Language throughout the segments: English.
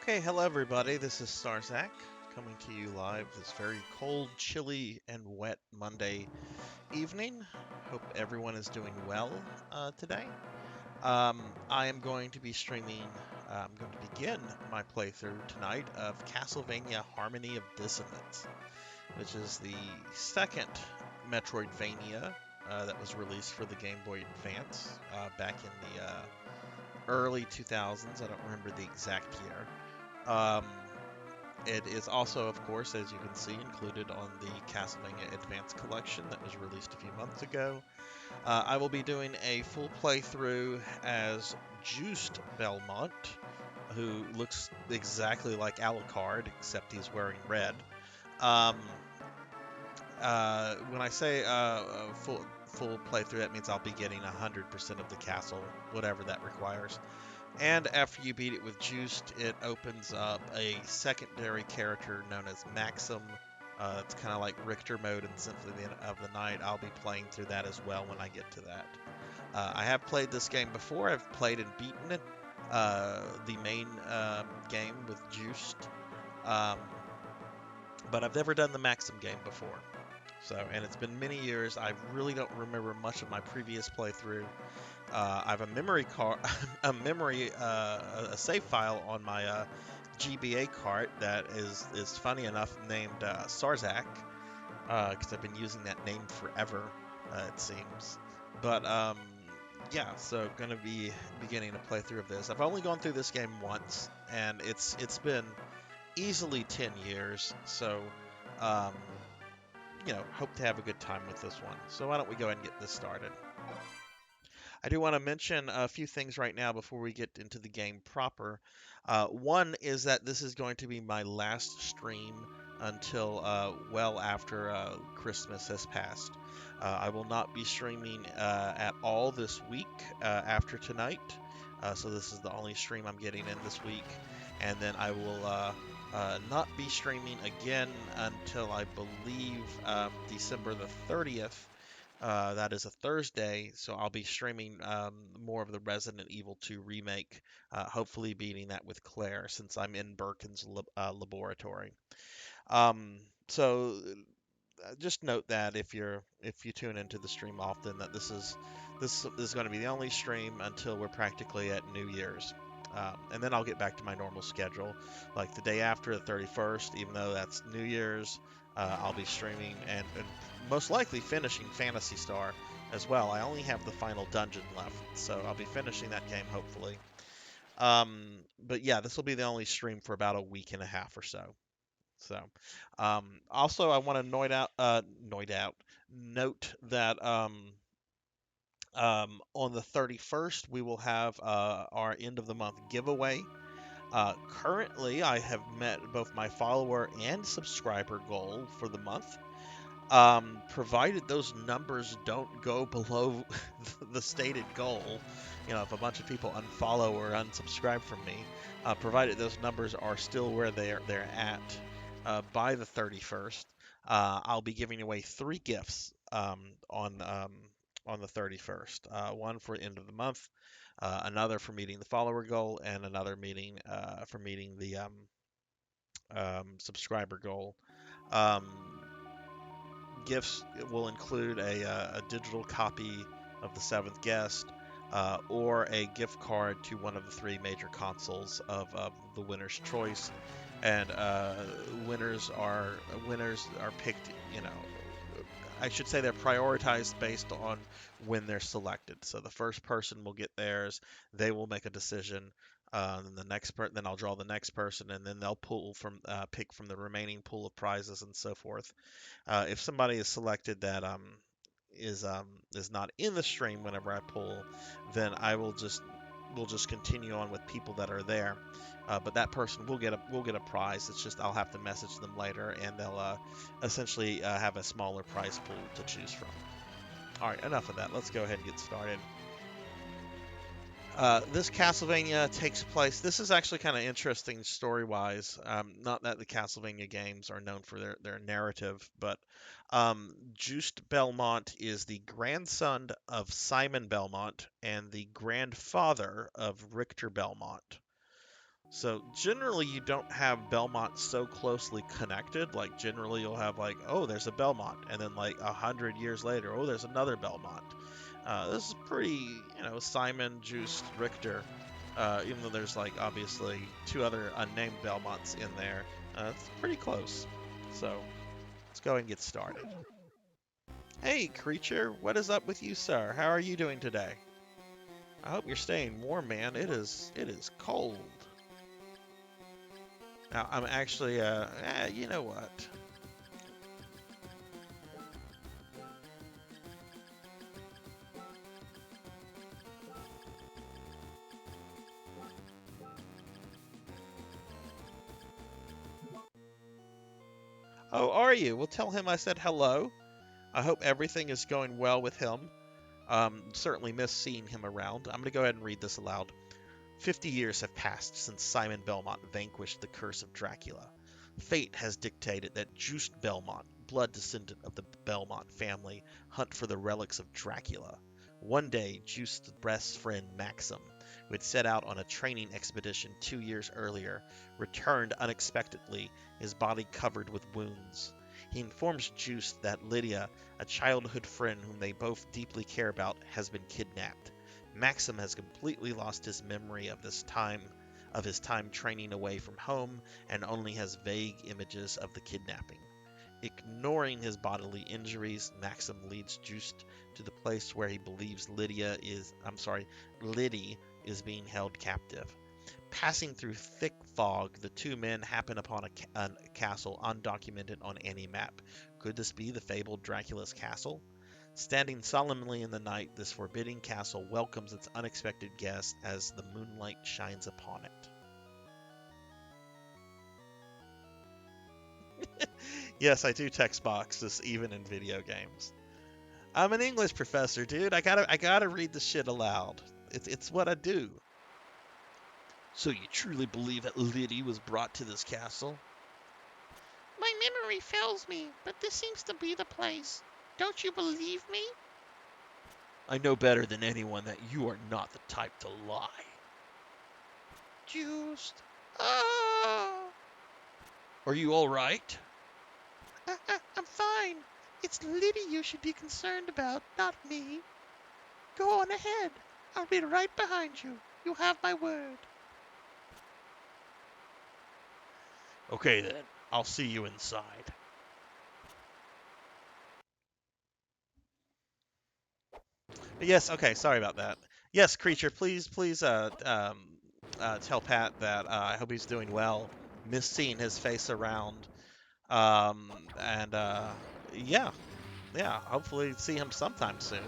Okay, hello everybody. This is Sarzac coming to you live this very cold, chilly, and wet Monday evening. Hope everyone is doing well today. I am going to be streaming, I'm going to begin my playthrough tonight of Castlevania Harmony of Dissonance, which is the second Metroidvania that was released for the Game Boy Advance back in the early 2000s. I don't remember the exact year. It is also, of course, as you can see, included on the Castlevania Advance Collection that was released a few months ago. I will be doing a full playthrough as Juiced Belmont, who looks exactly like Alucard, except he's wearing red. Um, when I say full playthrough, that means I'll be getting 100% of the castle, whatever that requires. And after you beat it with Juiced, it opens up a secondary character known as Maxim. It's kind of like Richter mode in Symphony of the Night. I'll be playing through that as well when I get to that. I have played this game before. I've played and beaten it. The main game with Juiced. Um, but I've never done the Maxim game before. So, and it's been many years. I really don't remember much of my previous playthrough. I have a memory card, a save file on my GBA cart that is funny enough named Sarzac, because I've been using that name forever, it seems. But yeah, so gonna be beginning a playthrough of this. I've only gone through this game once, and it's been easily 10 years. So um, hope to have a good time with this one. So why don't we go ahead and get this started? I do want to mention a few things right now before we get into the game proper. One is that this is going to be my last stream until well after Christmas has passed. I will not be streaming at all this week after tonight. So this is the only stream I'm getting in this week. And then I will not be streaming again until I believe December the 30th. That is a Thursday, so I'll be streaming more of the Resident Evil 2 remake, hopefully beating that with Claire since I'm in Birkin's laboratory. Um, so just note that if you tune into the stream often, that this is going to be the only stream until we're practically at New Year's. And then I'll get back to my normal schedule, like the day after the 31st, even though that's New Year's. I'll be streaming and most likely finishing Phantasy Star as well. I only have the final dungeon left, so I'll be finishing that game hopefully. But yeah, this will be the only stream for about a week and a half or so. So, also I want to note that on the 31st we will have our end of the month giveaway. Currently, I have met both my follower and subscriber goal for the month. Provided those numbers don't go below the stated goal, if a bunch of people unfollow or unsubscribe from me, provided those numbers are still where they're at by the 31st, I'll be giving away three gifts on the 31st. One for end of the month, another for meeting the follower goal, and another meeting for meeting the subscriber goal. Um, Gifts will include a digital copy of The Seventh Guest, or a gift card to one of the three major consoles of the winner's choice. And winners are picked. I should say they're prioritized based on when they're selected. So the first person will get theirs. They will make a decision. Then then I'll draw the next person, and then they'll pick from the remaining pool of prizes and so forth. If somebody is selected that is not in the stream whenever I pull, then we'll just continue on with people that are there. But that person will get a prize. It's just I'll have to message them later, and they'll essentially have a smaller prize pool to choose from. All right, enough of that. Let's go ahead and get started. This Castlevania takes place. This is actually kind of interesting story-wise. Not that the Castlevania games are known for their narrative, but Juste Belmont is the grandson of Simon Belmont and the grandfather of Richter Belmont. So generally you don't have Belmont so closely connected. Like generally you'll have like, oh, there's a Belmont, and then like 100 years later, oh, there's another Belmont. This is pretty, Simon, Just, Richter. Even though there's like obviously two other unnamed Belmonts in there, it's pretty close. So let's go and get started. Hey, creature, what is up with you, sir? How are you doing today? I hope you're staying warm, man. It is cold. Now, I'm actually, you know what? Oh, are you? Well, tell him I said hello. I hope everything is going well with him. Certainly miss seeing him around. I'm going to go ahead and read this aloud. 50 years have passed since Simon Belmont vanquished the curse of Dracula. Fate has dictated that Just Belmont, blood descendant of the Belmont family, hunt for the relics of Dracula. One day, Just's best friend Maxim, who had set out on a training expedition 2 years earlier, returned unexpectedly, his body covered with wounds. He informs Just that Lydia, a childhood friend whom they both deeply care about, has been kidnapped. Maxim has completely lost his memory of his time training away from home, and only has vague images of the kidnapping. Ignoring his bodily injuries, Maxim leads Just to the place where he believes Liddy is being held captive. Passing through thick fog, the two men happen upon a castle undocumented on any map. Could this be the fabled Dracula's castle? Standing solemnly in the night, this forbidding castle welcomes its unexpected guest as the moonlight shines upon it. Yes, I do text boxes even in video games. I'm an English professor, dude. I gotta read the shit aloud. It's what I do. So you truly believe that Liddy was brought to this castle? My memory fails me, but this seems to be the place. Don't you believe me? I know better than anyone that you are not the type to lie. Just... Oh! Are you all right? I'm fine. It's Liddy you should be concerned about, not me. Go on ahead. I'll be right behind you. You have my word. Okay then, I'll see you inside. Yes, okay, sorry about that. Yes, creature, please, tell Pat that I hope he's doing well. Miss seeing his face around. And yeah, hopefully see him sometime soon.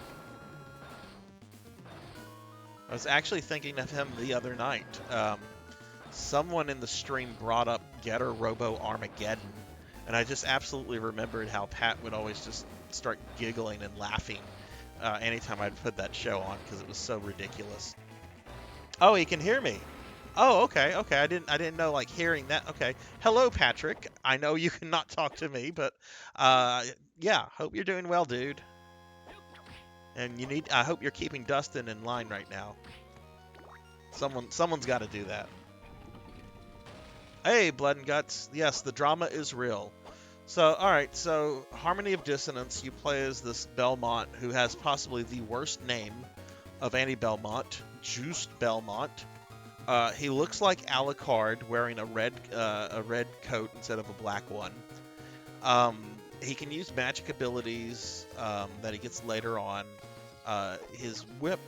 I was actually thinking of him the other night. Someone in the stream brought up Getter Robo Armageddon, and I just absolutely remembered how Pat would always just start giggling and laughing anytime I'd put that show on because it was so ridiculous. Oh, he can hear me. Oh, okay. I didn't know like hearing that. Okay. Hello, Patrick. I know you cannot talk to me, but yeah. Hope you're doing well, dude. And I hope you're keeping Dustin in line right now. Someone's got to do that. Hey, Blood and Guts. Yes, the drama is real. So, all right. So, Harmony of Dissonance. You play as this Belmont who has possibly the worst name of any Belmont, Just Belmont. He looks like Alucard wearing a red coat instead of a black one. He can use magic abilities that he gets later on. His whip.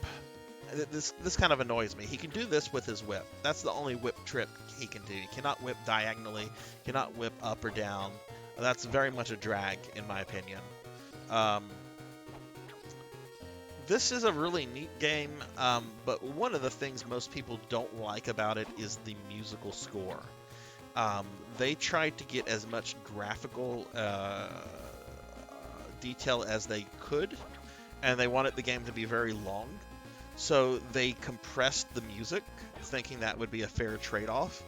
This kind of annoys me. He can do this with his whip. That's the only whip trip he can do. He cannot whip diagonally. Cannot whip up or down. That's very much a drag, in my opinion. This is a really neat game, but one of the things most people don't like about it is the musical score. They tried to get as much graphical detail as they could, and they wanted the game to be very long. So they compressed the music, thinking that would be a fair trade-off.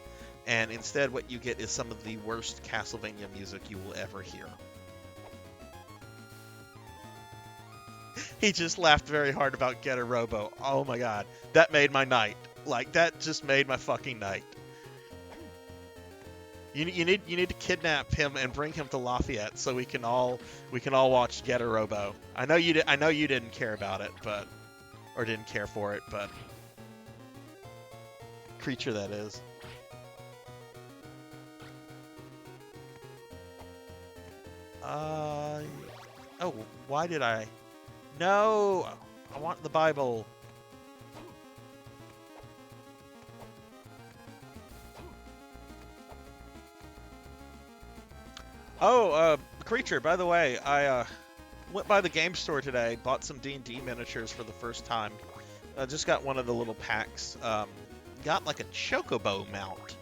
And instead what you get is some of the worst Castlevania music you will ever hear. He just laughed very hard about Getter Robo. Oh my god. That made my night. Like, that just made my fucking night. You need to kidnap him and bring him to Lafayette so we can all watch Getter Robo. I know you didn't care about it, but or didn't care for it, but creature that is. Uh oh, why did I? No, I want the Bible. Oh, creature. By the way, I went by the game store today, bought some D&D miniatures for the first time. Just got one of the little packs. Got like a chocobo mount.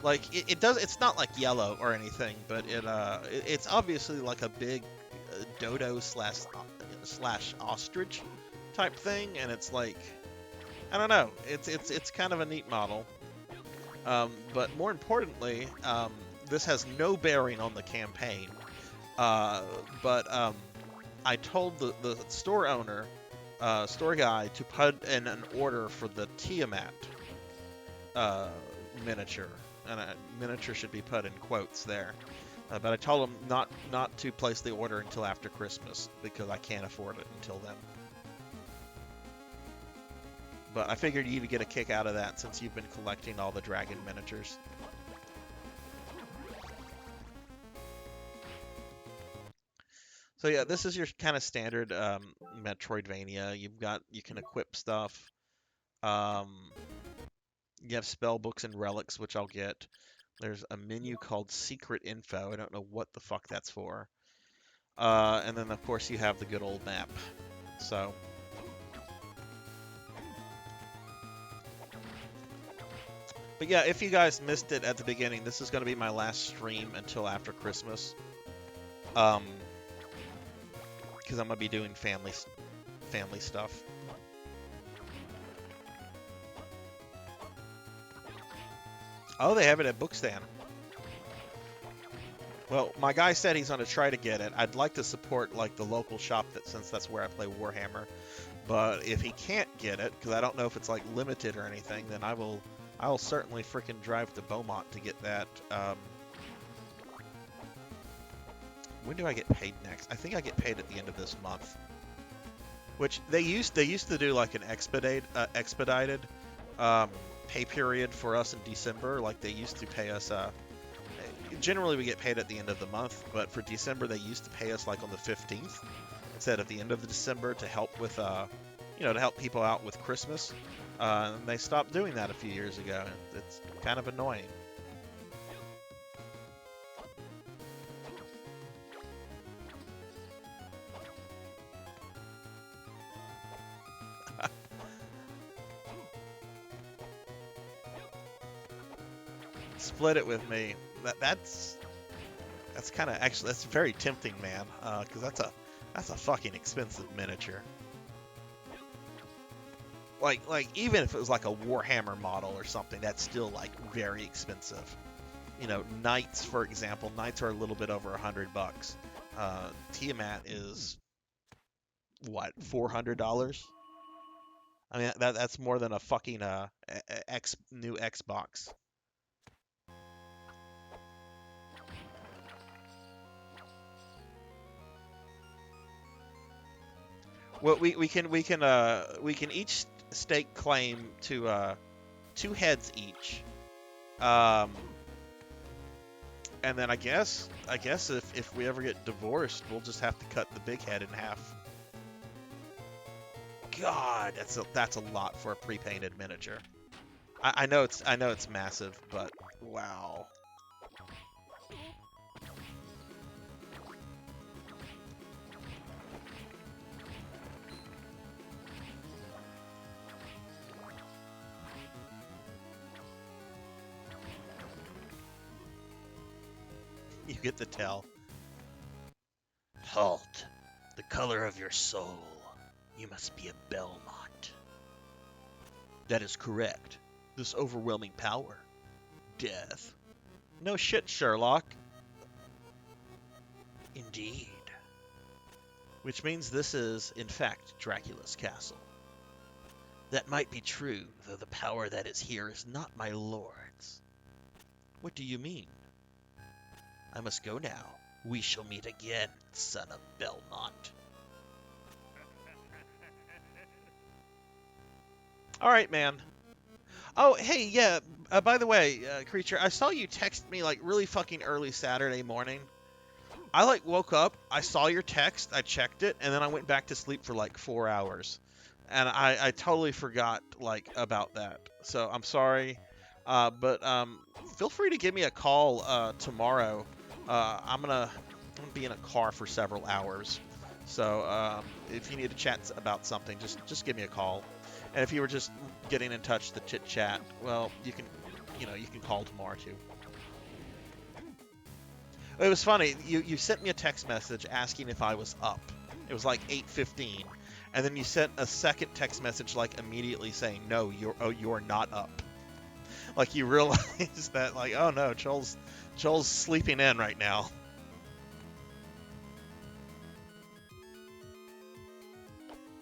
Like it does. It's not like yellow or anything, but it's obviously like a big dodo slash ostrich type thing, and it's like I don't know. It's kind of a neat model. But more importantly, this has no bearing on the campaign. But I told the store owner, store guy, to put in an order for the Tiamat uh, miniature, and a miniature should be put in quotes there. But I told him not to place the order until after Christmas because I can't afford it until then. But I figured you'd get a kick out of that since you've been collecting all the dragon miniatures. So yeah, this is your kind of standard Metroidvania. You can equip stuff. Um, you have spell books and relics, which I'll get. There's a menu called Secret Info. I don't know what the fuck that's for. And then of course you have the good old map. So. But yeah, if you guys missed it at the beginning, this is going to be my last stream until after Christmas. Because I'm going to be doing family stuff. Oh, they have it at Bookstand. Well, my guy said he's going to try to get it. I'd like to support like the local shop since that's where I play Warhammer. But if he can't get it, because I don't know if it's like limited or anything, then I'll certainly freaking drive to Beaumont to get that. When do I get paid next? I think I get paid at the end of this month. Which they used to do like an expedited pay period for us in December. Like they used to pay us. Generally we get paid at the end of the month, but for December they used to pay us like on the 15th instead of the end of the December to help with to help people out with Christmas. And they stopped doing that a few years ago. It's kind of annoying. Split it with me. That's kind of actually that's very tempting, man. Because that's a fucking expensive miniature. Like even if it was like a Warhammer model or something, that's still like very expensive. Knights, for example, knights are a little bit over $100. Tiamat is what, $400? I mean that's more than a fucking new Xbox. Well, we can each stake claim to 2 heads each. And then I guess if we ever get divorced, we'll just have to cut the big head in half. God, that's a lot for a pre-painted miniature. I know it's massive, but wow. You get the tell. Halt. The color of your soul. You must be a Belmont. That is correct. This overwhelming power. Death. No shit, Sherlock. Indeed. Which means this is, in fact, Dracula's castle. That might be true, though the power that is here is not my lord's. What do you mean? I must go now. We shall meet again, son of Belmont. All right, man. Oh, hey, yeah. By the way, creature, I saw you text me like really fucking early Saturday morning. I like woke up, I saw your text, I checked it, and then I went back to sleep for like 4 hours, and I totally forgot like about that. So I'm sorry, but feel free to give me a call tomorrow. I'm gonna be in a car for several hours, so if you need to chat about something, just give me a call. And if you were just getting in touch to chit chat, well, you can call tomorrow too. It was funny. You sent me a text message asking if I was up. It was like 8:15, and then you sent a second text message like immediately saying, "No, you're not up." Like you realized that like, oh no, Joel's sleeping in right now.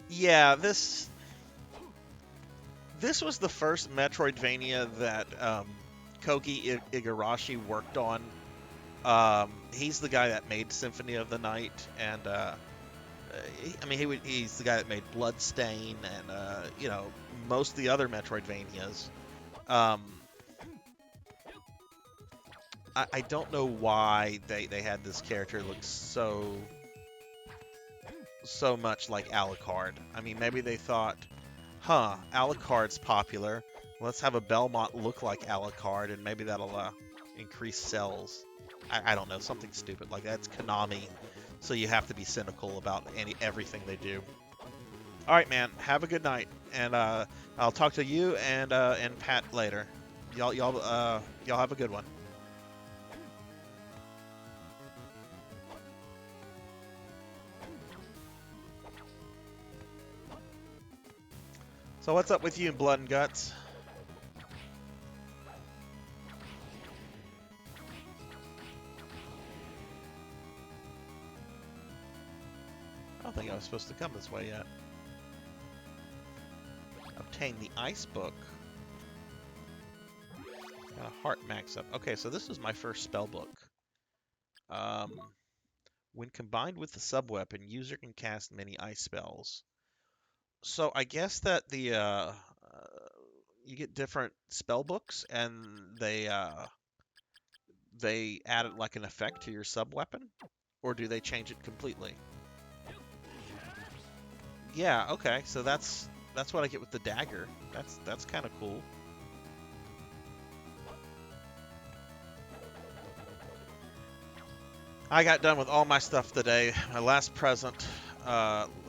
Yeah, this was the first Metroidvania that Kogi Igarashi worked on. He's the guy that made Symphony of the Night, and he's the guy that made Bloodstain and most of the other Metroidvanias. Um, I don't know why they had this character look so much like Alucard. I mean, maybe they thought, huh, Alucard's popular. Let's have a Belmont look like Alucard, and maybe that'll increase sales. I don't know, something stupid like that. It's Konami, so you have to be cynical about everything they do. All right, man. Have a good night, and I'll talk to you and Pat later. Y'all have a good one. So what's up with you in Blood and Guts? I don't think I was supposed to come this way yet. Obtain the ice book. Got a heart max up. Okay, so this is my first spell book. Um, when combined with the sub weapon, user can cast many ice spells. So I guess that you get different spell books, and they added like an effect to your sub weapon, or do they change it completely? Yeah. Okay. So that's what I get with the dagger. That's kind of cool. I got done with all my stuff today. My last present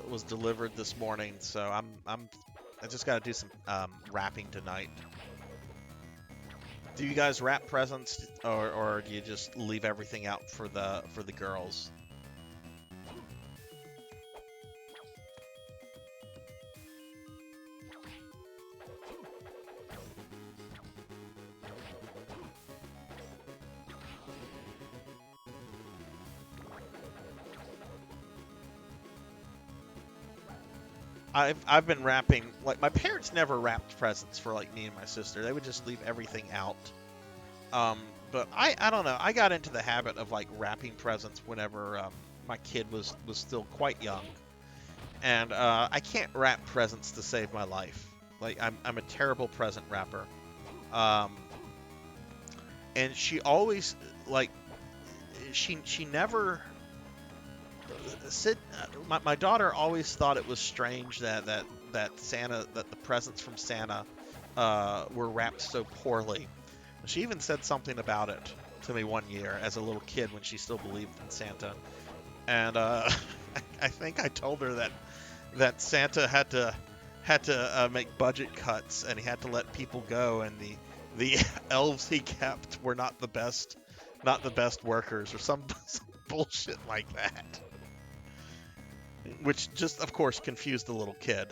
was delivered this morning, so I just got to do some wrapping tonight. Do you guys wrap presents, or do you just leave everything out for the girls? I've been wrapping, like my parents never wrapped presents for like me and my sister. They would just leave everything out. Um, but I don't know. I got into the habit of like wrapping presents whenever my kid was still quite young, and I can't wrap presents to save my life. Like I'm a terrible present wrapper. Um, and she always like she never Sid, my daughter always thought it was strange that the presents from Santa were wrapped so poorly. She even said something about it to me one year as a little kid when she still believed in Santa, and I think I told her that Santa had to make budget cuts and he had to let people go, and the elves he kept were not the best workers or some bullshit like that, which just, of course, confused the little kid.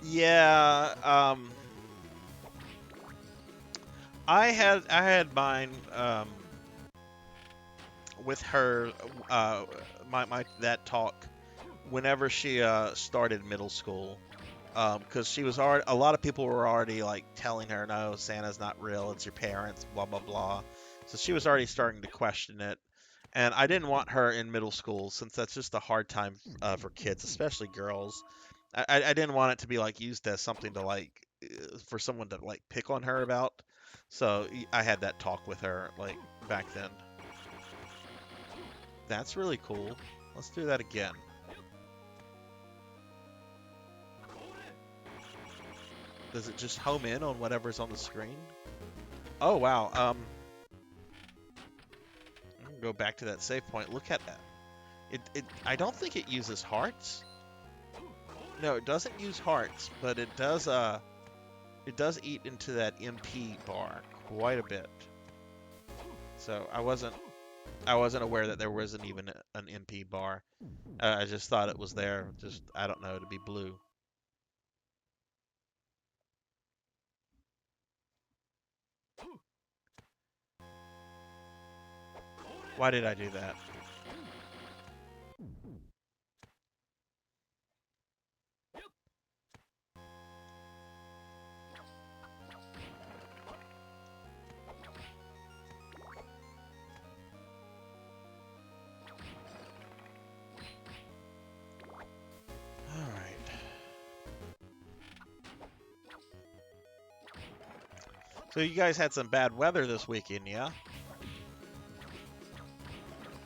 Yeah, I had mine with her, my that talk whenever she started middle school, because she was already, a lot of people were already like telling her, no, Santa's not real, it's your parents, blah blah blah. So she was already starting to question it, and I didn't want her in middle school since that's just a hard time for kids, especially girls. I didn't want it to be like used as something to like for someone to like pick on her about. So I had that talk with her like back then. That's really cool. Let's do that again. Does it just home in on whatever's on the screen? Oh wow. I'm gonna go back to that save point. Look at that. I don't think it uses hearts. No, it doesn't use hearts, but it does eat into that MP bar quite a bit. So I wasn't aware that there wasn't even an MP bar. I just thought it was there, just I don't know, to be blue. Why did I do that? All right. So you guys had some bad weather this weekend, yeah?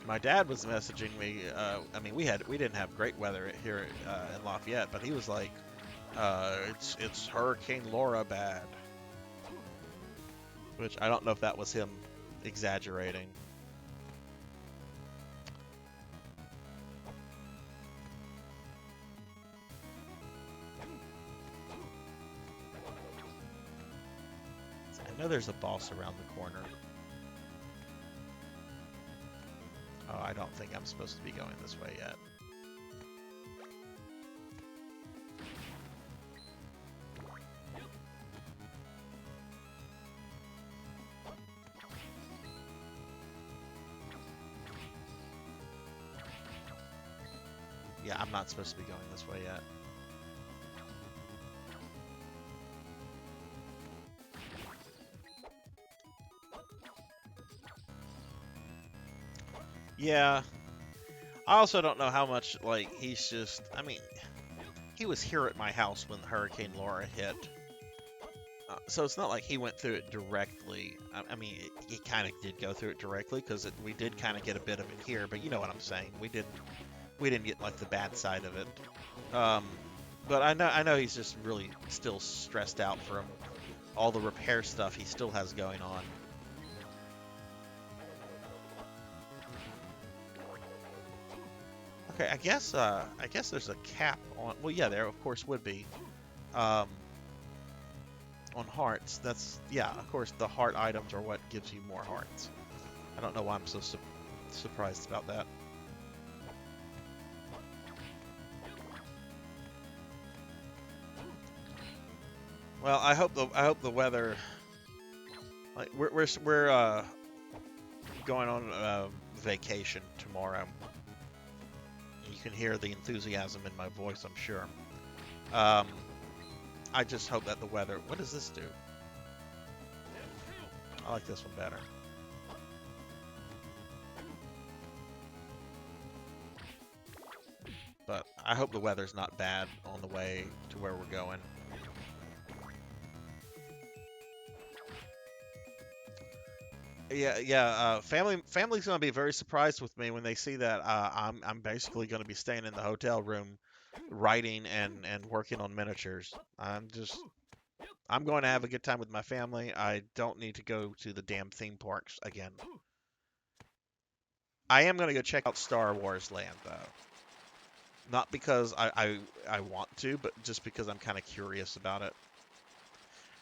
My dad was messaging me. I mean, we didn't have great weather here in Lafayette, but he was like, it's Hurricane Laura bad, which I don't know if that was him exaggerating. I know there's a boss around the corner. Oh, I don't think I'm supposed to be going this way yet. Yeah, I'm not supposed to be going this way yet. Yeah, I also don't know how much, like, he's just, I mean, he was here at my house when Hurricane Laura hit. So it's not like he went through it directly. I mean, he kind of did go through it directly because we did kind of get a bit of it here, but you know what I'm saying. We didn't get like the bad side of it. Um, but I know he's just really still stressed out from all the repair stuff he still has going on. Okay, I guess there's a cap on. Well, yeah, there of course would be. Um, on hearts, that's yeah. Of course, the heart items are what gives you more hearts. I don't know why I'm so surprised about that. Well, I hope the weather. Like we're going on vacation tomorrow. You can hear the enthusiasm in my voice, I'm sure. Um, I just hope that the weather. What does this do? I like this one better. But I hope the weather's not bad on the way to where we're going. Yeah. Family's gonna be very surprised with me when they see that I'm basically gonna be staying in the hotel room, writing and working on miniatures. I'm going to have a good time with my family. I don't need to go to the damn theme parks again. I am gonna go check out Star Wars Land though. Not because I want to, but just because I'm kind of curious about it.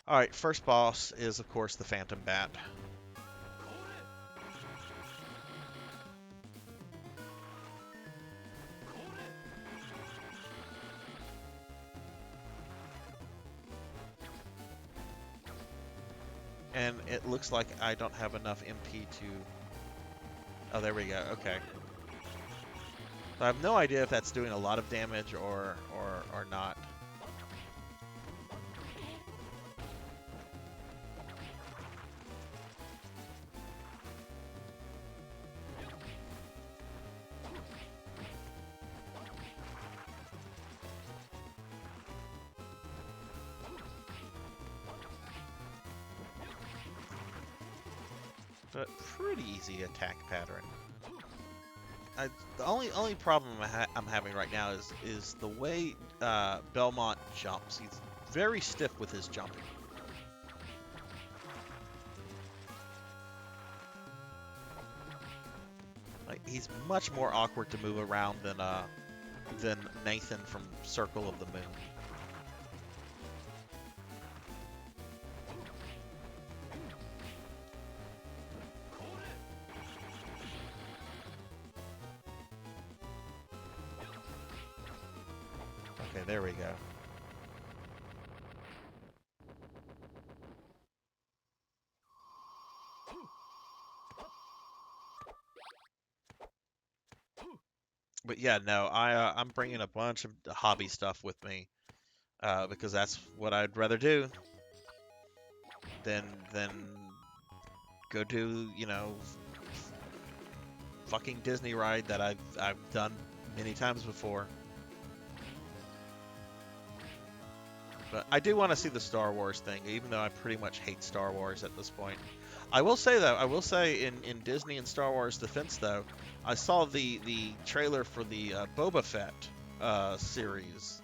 All right, first boss is of course the Phantom Bat. And it looks like I don't have enough MP to Oh, there we go. Okay. I have no idea if that's doing a lot of damage or not. But pretty easy attack pattern. The only problem I'm having right now is the way Belmont jumps. He's very stiff with his jumping. Like, he's much more awkward to move around than Nathan from Circle of the Moon. Okay, there we go. But yeah, no, I'm bringing a bunch of hobby stuff with me because that's what I'd rather do than go do, you know, fucking Disney ride that I've done many times before. But I do want to see the Star Wars thing, even though I pretty much hate Star Wars at this point. I will say though, in Disney and Star Wars defense though, I saw the trailer for the Boba Fett series,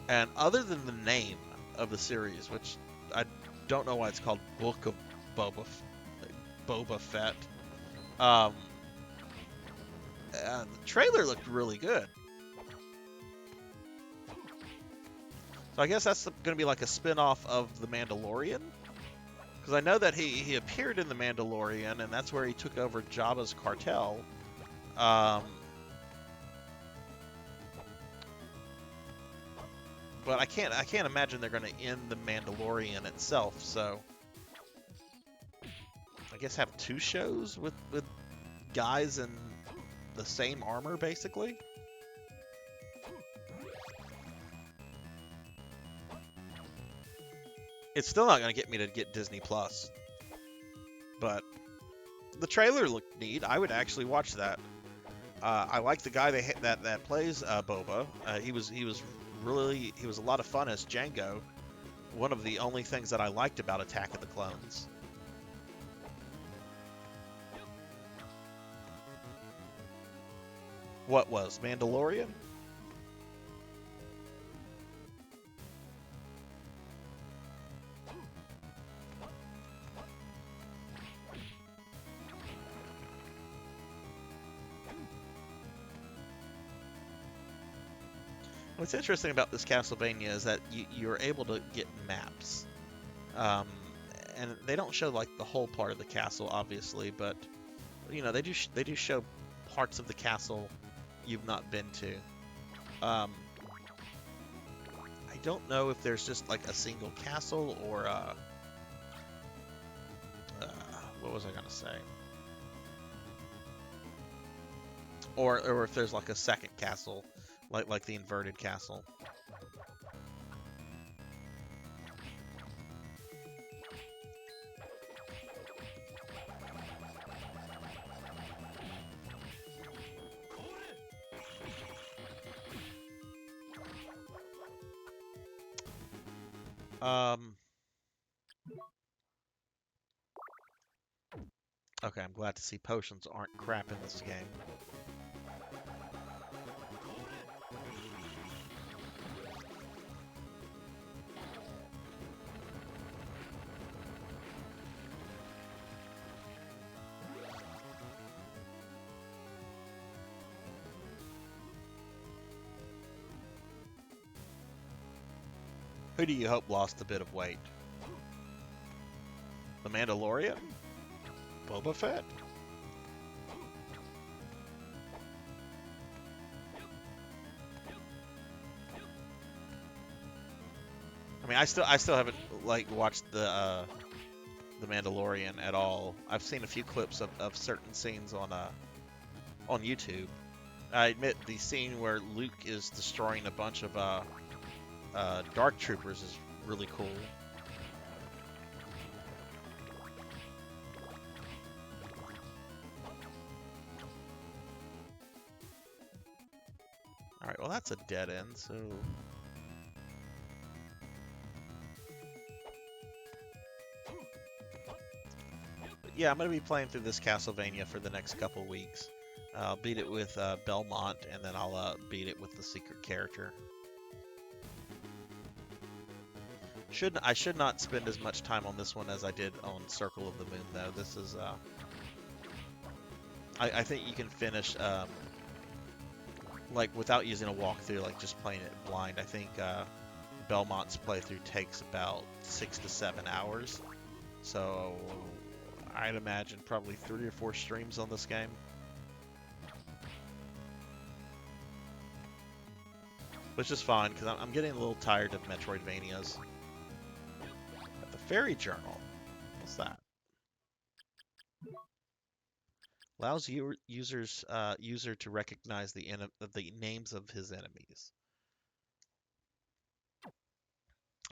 and other than the name of the series, which I don't know why it's called Book of Boba Fett, the trailer looked really good. So I guess that's going to be like a spin-off of The Mandalorian. Because I know that he appeared in The Mandalorian, and that's where he took over Jabba's cartel. But I can't imagine they're going to end The Mandalorian itself. So I guess have two shows with guys in the same armor, basically. It's still not going to get me to get Disney Plus. But the trailer looked neat. I would actually watch that. I like the guy that plays Boba. He was a lot of fun as Jango. One of the only things that I liked about Attack of the Clones. What was Mandalorian? What's interesting about this Castlevania is that you're able to get maps, and they don't show like the whole part of the castle, obviously, but you know they do show parts of the castle you've not been to. I don't know if there's just like a single castle or what was I gonna say? Or if there's like a second castle. Like the inverted castle. Okay, I'm glad to see potions aren't crap in this game. Who do you hope lost a bit of weight? The Mandalorian? Boba Fett? I mean, I still haven't like watched the Mandalorian at all. I've seen a few clips of certain scenes on on YouTube. I admit the scene where Luke is destroying a bunch of Dark Troopers is really cool. Alright, well that's a dead end, so... But yeah, I'm going to be playing through this Castlevania for the next couple weeks. I'll beat it with Belmont, and then I'll beat it with the secret character. I should not spend as much time on this one as I did on Circle of the Moon, though. This is... I think you can finish... like without using a walkthrough, like just playing it blind. I think Belmont's playthrough takes about 6 to 7 hours, so I'd imagine probably 3 or 4 streams on this game. Which is fine, because I'm getting a little tired of Metroidvanias. But the Fairy Journal, what's that? Allows user to recognize the names of his enemies.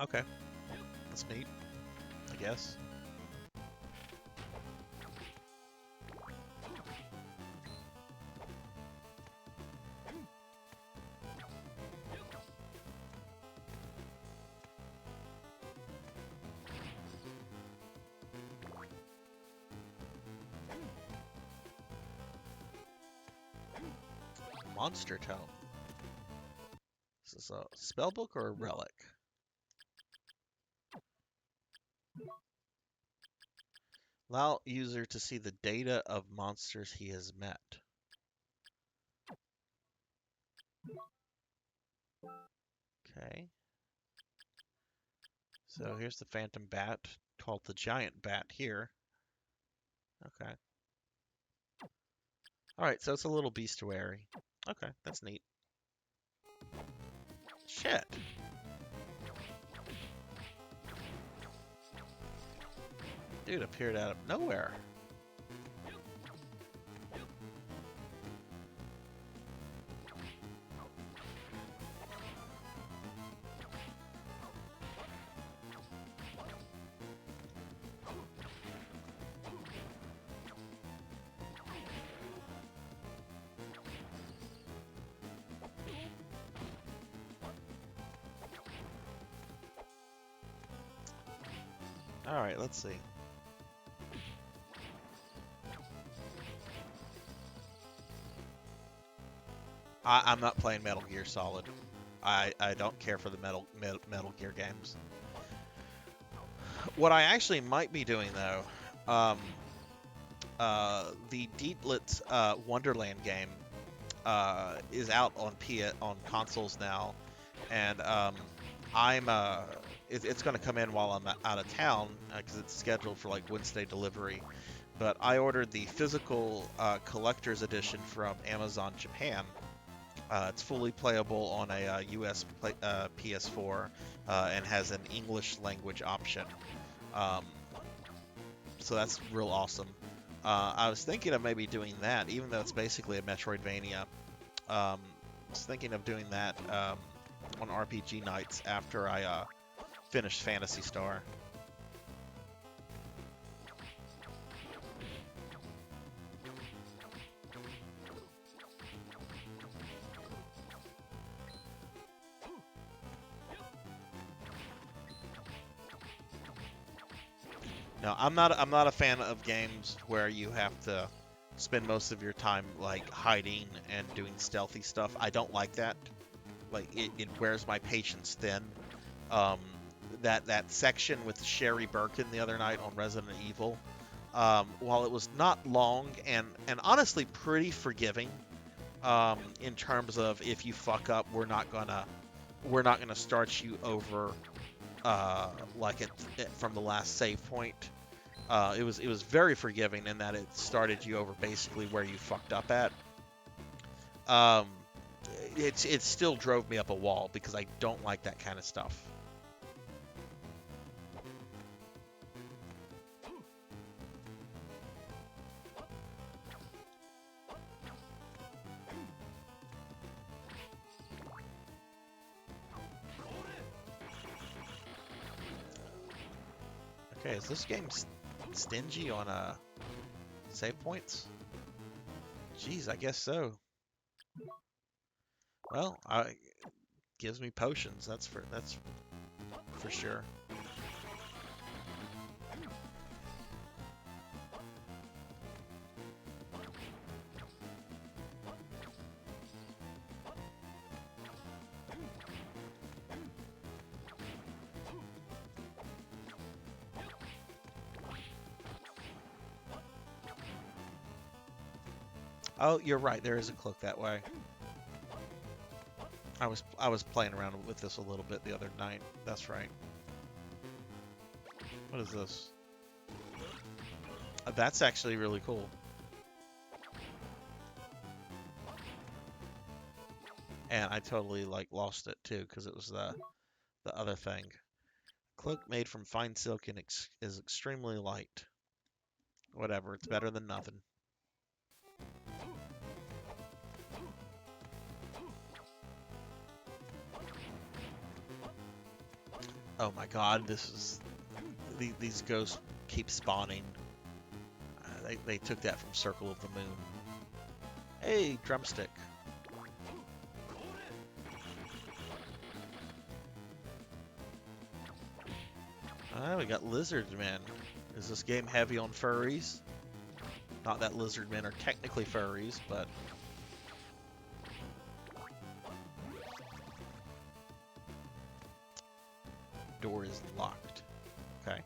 Okay, that's neat, I guess. Monster Tome. Is this a spellbook or a relic? Allow user to see the data of monsters he has met. Okay. So here's the Phantom Bat, called the Giant Bat here. Okay. Alright, so it's a little bestiary. Okay, that's neat. Shit. Dude appeared out of nowhere. Alright, let's see. I'm not playing Metal Gear Solid. I don't care for the Metal Gear games. What I actually might be doing, though, the Dietlet's Wonderland game is out on consoles now, and it's going to come in while I'm out of town because it's scheduled for like Wednesday delivery. But I ordered the physical collector's edition from Amazon Japan. It's fully playable on a US PS4 and has an English language option. So that's real awesome. I was thinking of maybe doing that, even though it's basically a Metroidvania. I was thinking of doing that on RPG nights after I finished Phantasy Star. No, I'm not a fan of games where you have to spend most of your time like hiding and doing stealthy stuff. I don't like that. Like it wears my patience thin. That section with Sherry Birkin the other night on Resident Evil, while it was not long and honestly pretty forgiving, in terms of if you fuck up, we're not gonna start you over like from the last save point. It was very forgiving in that it started you over basically where you fucked up at. It still drove me up a wall because I don't like that kind of stuff. Okay, is this game stingy on save points? Jeez, I guess so. Well, gives me potions. That's for sure. Oh, you're right. There is a cloak that way. I was playing around with this a little bit the other night. That's right. What is this? That's actually really cool. And I totally like lost it too because it was the other thing. Cloak made from fine silk and is extremely light. Whatever, it's better than nothing. Oh my god, these ghosts keep spawning. They took that from Circle of the Moon. Hey, drumstick. We got lizard men. Is this game heavy on furries? Not that lizard men are technically furries, but door is locked. Okay.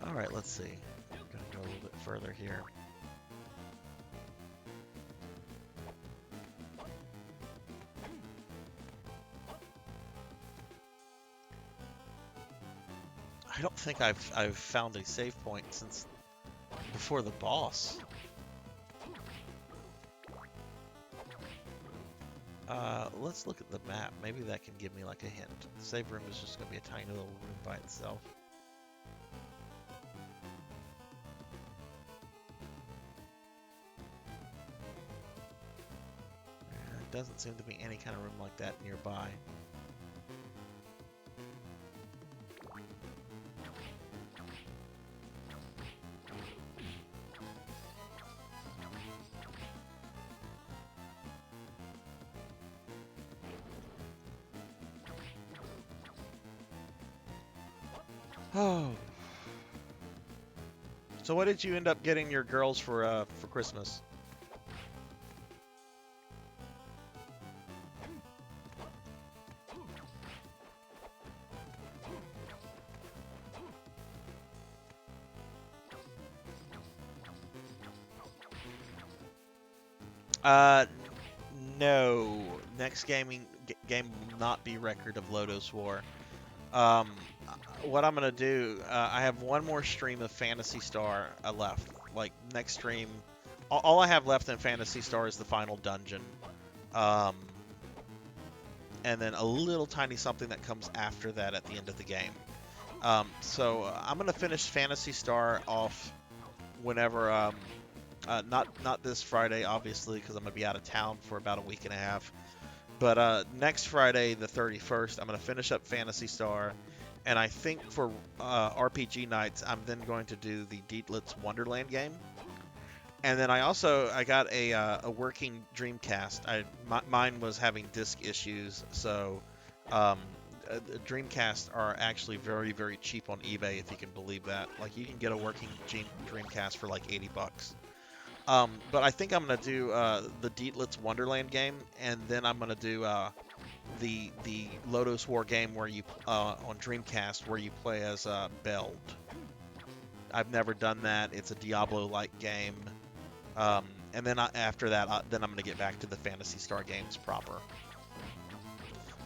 Alright, let's see. I'm gonna go a little bit further here. I don't think I've found a save point since before the boss. Let's look at the map. Maybe that can give me like a hint. The save room is just gonna be a tiny little room by itself. Doesn't seem to be any kind of room like that nearby. Oh. So what did you end up getting your girls for Christmas? No. Next game will not be Record of Lodos War. Um, what I'm gonna do, I have one more stream of Phantasy Star left. Like next stream, all I have left in Phantasy Star is the final dungeon, um, and then a little tiny something that comes after that at the end of the game. So I'm gonna finish Phantasy Star off whenever. Not this Friday, obviously, because I'm gonna be out of town for about a week and a half. But next Friday, the 31st, I'm gonna finish up Phantasy Star, and I think for RPG nights, I'm then going to do the Dietlitz Wonderland game. And then I got a working Dreamcast. Mine was having disk issues, so Dreamcasts are actually very, very cheap on eBay, if you can believe that. Like, you can get a working Dreamcast for like 80 bucks. But I think I'm going to do the Dietlitz Wonderland game, and then I'm going to do the Lodos War game where you on Dreamcast where you play as Beld. I've never done that. It's a Diablo-like game. And then after that, then I'm going to get back to the Phantasy Star games proper.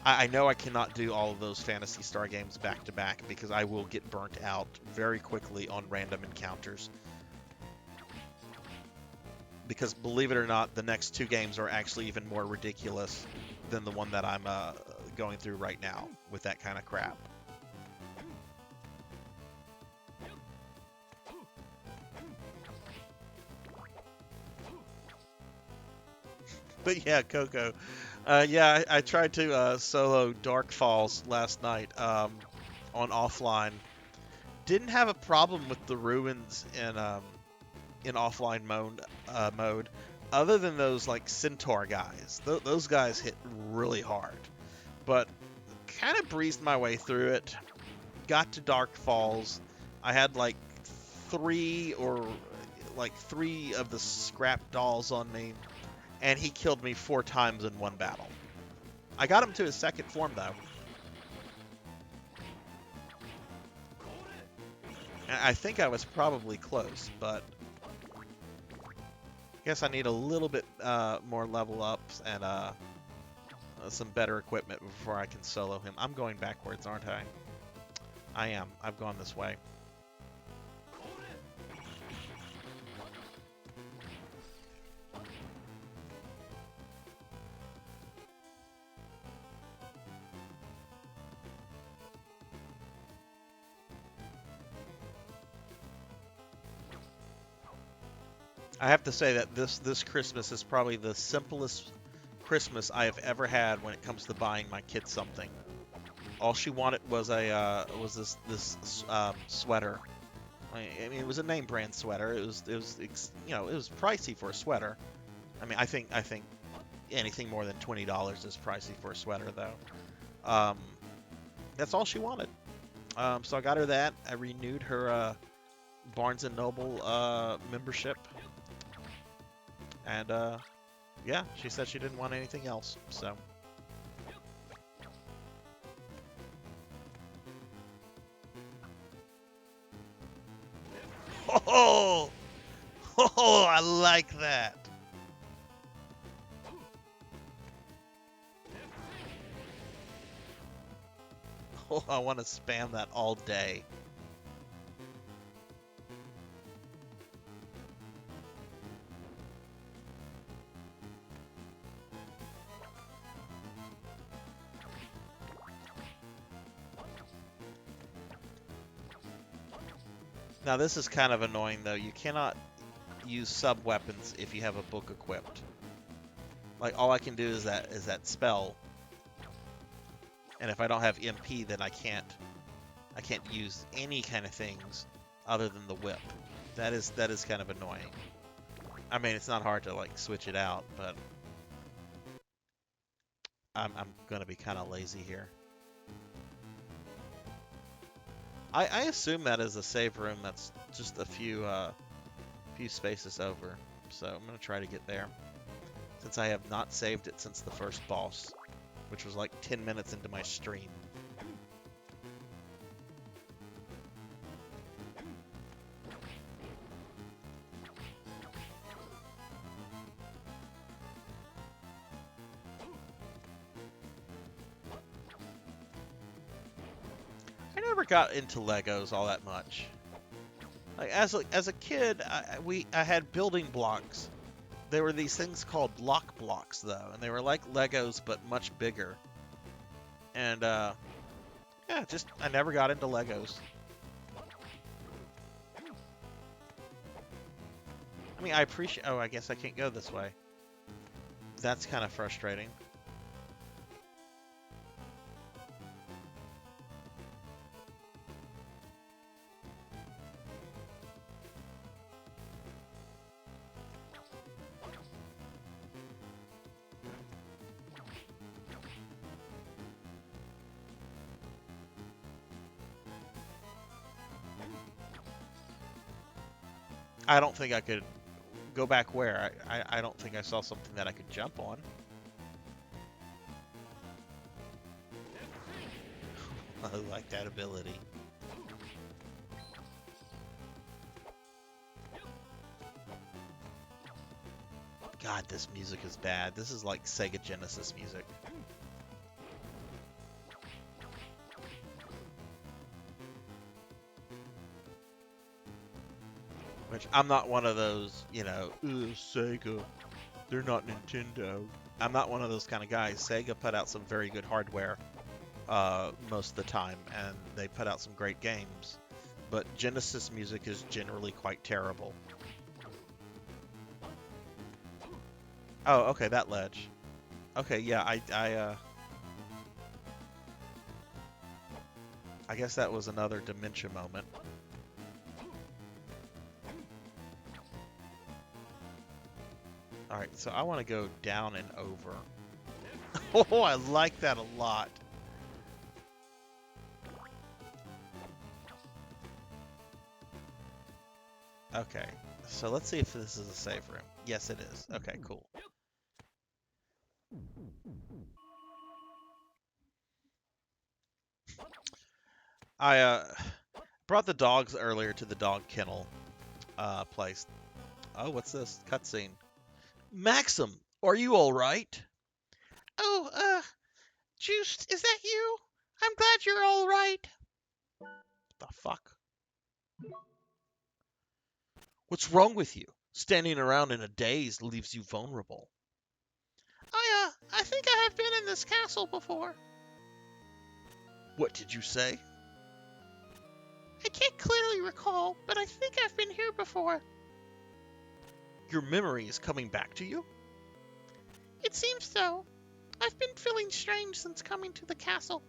I know I cannot do all of those Phantasy Star games back to back because I will get burnt out very quickly on random encounters. Because believe it or not, the next two games are actually even more ridiculous than the one that I'm going through right now with that kind of crap. But yeah, Coco. Yeah, I tried to solo Dark Falls last night on offline. Didn't have a problem with the ruins in offline mode, other than those like centaur guys. Those guys hit really hard, but kind of breezed my way through it. Got to Dark Falls. I had three or three of the scrap dolls on me, and he killed me 4 times in one battle. I got him to his second form though. I think I was probably close, but I guess I need a little bit more level ups and some better equipment before I can solo him. I'm going backwards, aren't I? I am. I've gone this way. I have to say that this Christmas is probably the simplest Christmas I have ever had when it comes to buying my kid something. All she wanted was this sweater. I mean, it was a name brand sweater. It was it was pricey for a sweater. I mean, I think anything more than $20 is pricey for a sweater though. That's all she wanted. So I got her that. I renewed her Barnes and Noble membership, and yeah, she said she didn't want anything else. So. Oh, oh, I like that. Oh, I want to spam that all day. Now this is kind of annoying though. You cannot use sub weapons if you have a book equipped. Like all I can do is that spell, and if I don't have MP, then I can't use any kind of things other than the whip. That is kind of annoying. I mean, it's not hard to like switch it out, but I'm gonna be kind of lazy here. I assume that is a save room that's just a few spaces over. So I'm gonna try to get there, since I have not saved it since the first boss, which was like 10 minutes into my stream. I never got into Legos all that much. Like as a kid, I had building blocks. There were these things called block blocks though, and they were like Legos but much bigger. And yeah, just I never got into Legos. I mean, I appreciate. Oh, I guess I can't go this way. That's kind of frustrating. I don't think I could go back where. I don't think I saw something that I could jump on. I like that ability. God, this music is bad. This is like Sega Genesis music. Which I'm not one of those, you know, Sega, they're not Nintendo. I'm not one of those kind of guys. Sega put out some very good hardware most of the time, and they put out some great games. But Genesis music is generally quite terrible. Oh, okay, that ledge. Okay, yeah, I guess that was another dementia moment. All right, so I want to go down and over. Oh, I like that a lot. Okay, so let's see if this is a save room. Yes, it is. Okay, cool. I brought the dogs earlier to the dog kennel place. Oh, what's this? Cutscene. Maxim, are you all right? Oh, Juice, is that you? I'm glad you're all right. The fuck? What's wrong with you? Standing around in a daze leaves you vulnerable. I think I have been in this castle before. What did you say? I can't clearly recall, but I think I've been here before. Your memory is coming back to you? It seems so. I've been feeling strange since coming to the castle.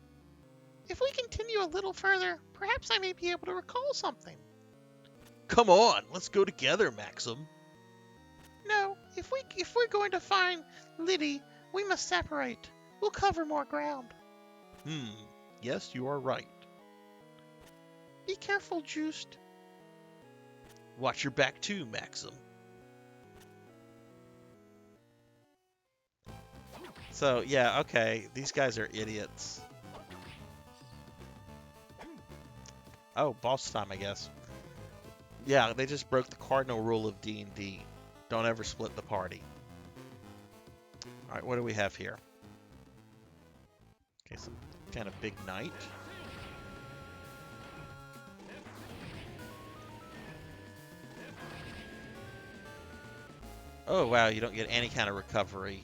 If we continue a little further, perhaps I may be able to recall something. Come on, let's go together, Maxim. No, if we're going to find Liddy, we must separate. We'll cover more ground. Yes, you are right. Be careful, Juiced. Watch your back too, Maxim. So, yeah, okay, these guys are idiots. Oh, boss time, I guess. Yeah, they just broke the cardinal rule of D&D. Don't ever split the party. Alright, what do we have here? Okay, some kind of big knight. Oh, wow, you don't get any kind of recovery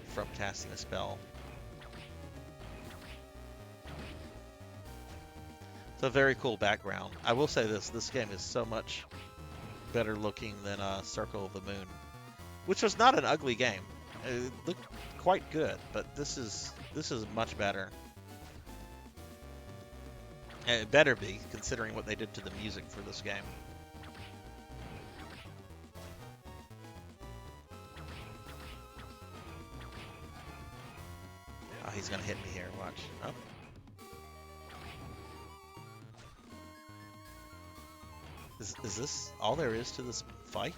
from casting a spell. It's a very cool background. I will say this game is so much better looking than Circle of the Moon, which was not an ugly game. It looked quite good, but this is much better. And it better be, considering what they did to the music for this game. Oh, he's gonna hit me here. Watch. Oh. Is this all there is to this fight?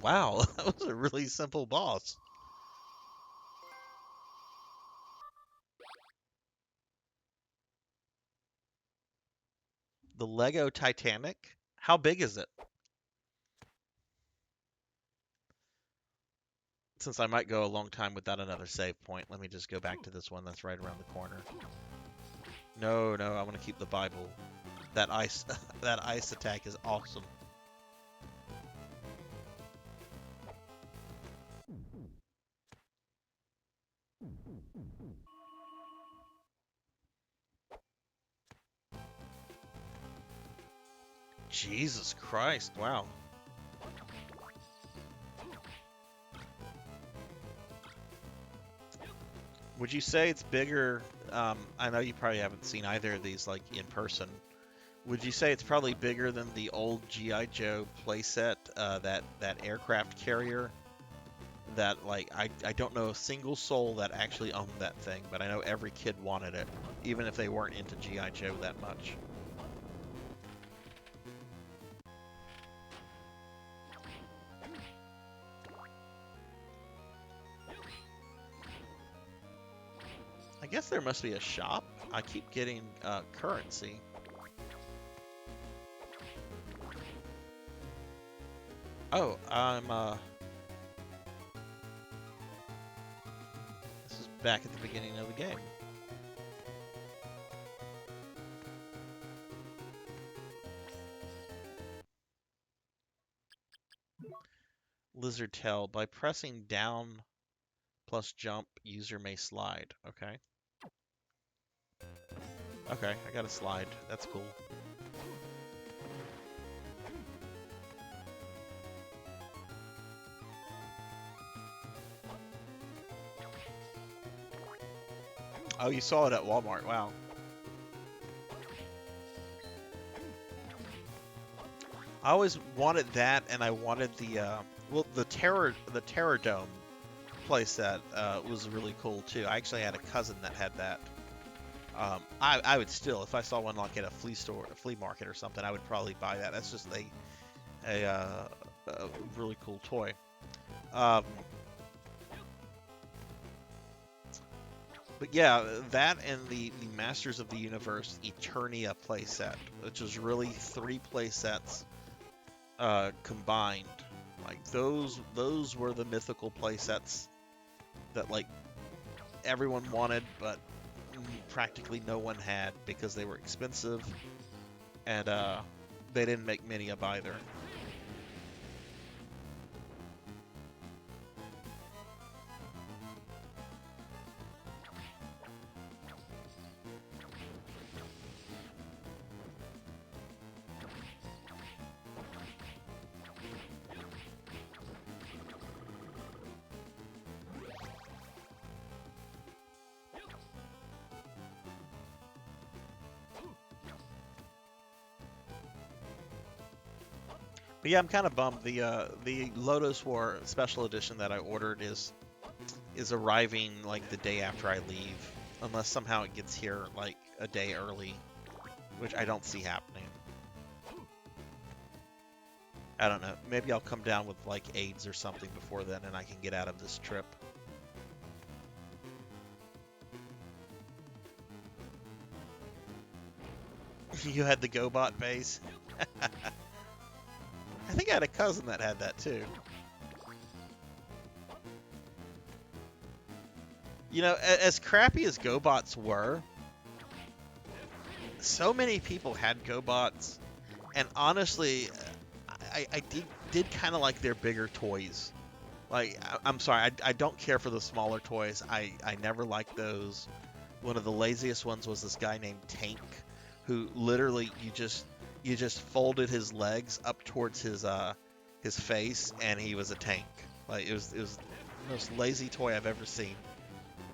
Wow, that was a really simple boss. The Lego Titanic? How big is it? Since I might go a long time without another save point, let me just go back to this one that's right around the corner. No, I want to keep the Bible. That ice that ice attack is awesome. Jesus Christ, wow. Would you say it's bigger? I know you probably haven't seen either of these like in person. Would you say it's probably bigger than the old G.I. Joe playset, that aircraft carrier? That like I don't know a single soul that actually owned that thing, but I know every kid wanted it, even if they weren't into G.I. Joe that much. guess there must be a shop. I keep getting currency. Oh, this is back at the beginning of the game. Lizard tail. By pressing down plus jump, user may slide. Okay. Okay, I got a slide. That's cool. Oh, you saw it at Walmart. Wow. I always wanted that, and I wanted the well, the Terror Dome playset was really cool too. I actually had a cousin that had that. I would still, if I saw one like at a flea market or something, I would probably buy that. That's just a really cool toy. But yeah, that and the Masters of the Universe Eternia playset, which was really 3 playsets combined. Like those were the mythical playsets that like everyone wanted, but practically no one had because they were expensive, and they didn't make many of either. But yeah, I'm kind of bummed. The Lotus War Special Edition that I ordered is arriving like the day after I leave, unless somehow it gets here like a day early, which I don't see happening. I don't know. Maybe I'll come down with like AIDS or something before then, and I can get out of this trip. You had the GoBot base. I think I had a cousin that had that too. You know, as crappy as GoBots were, so many people had GoBots, and honestly, I did kind of like their bigger toys. Like, I'm sorry, I don't care for the smaller toys. I never liked those. One of the laziest ones was this guy named Tank, who literally you just folded his legs up towards his face, and he was a tank. Like it was the most lazy toy I've ever seen,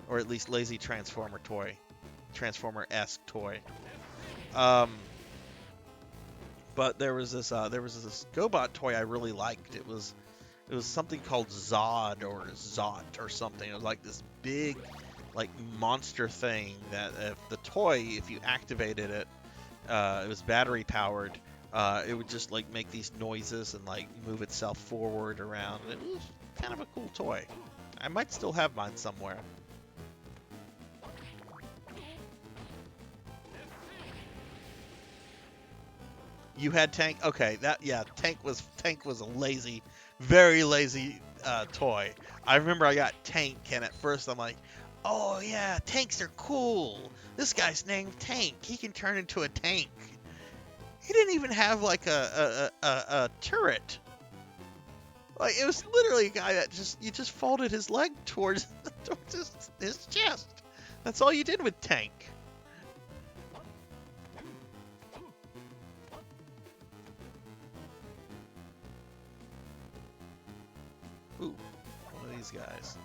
or at least lazy Transformer-esque toy. But there was this GoBot toy I really liked. It was something called Zod or Zot or something. It was like this big like monster thing that if you activated it, it was battery powered. It would just like make these noises and like move itself forward around. It was kind of a cool toy. I might still have mine somewhere. You had Tank? Okay, Tank was a lazy, very lazy toy. I remember I got Tank, and at first I'm like, oh yeah, tanks are cool. This guy's named Tank. He can turn into a tank. He didn't even have like a turret. Like it was literally a guy that you just folded his leg towards his chest. That's all you did with Tank. Ooh, one of these guys.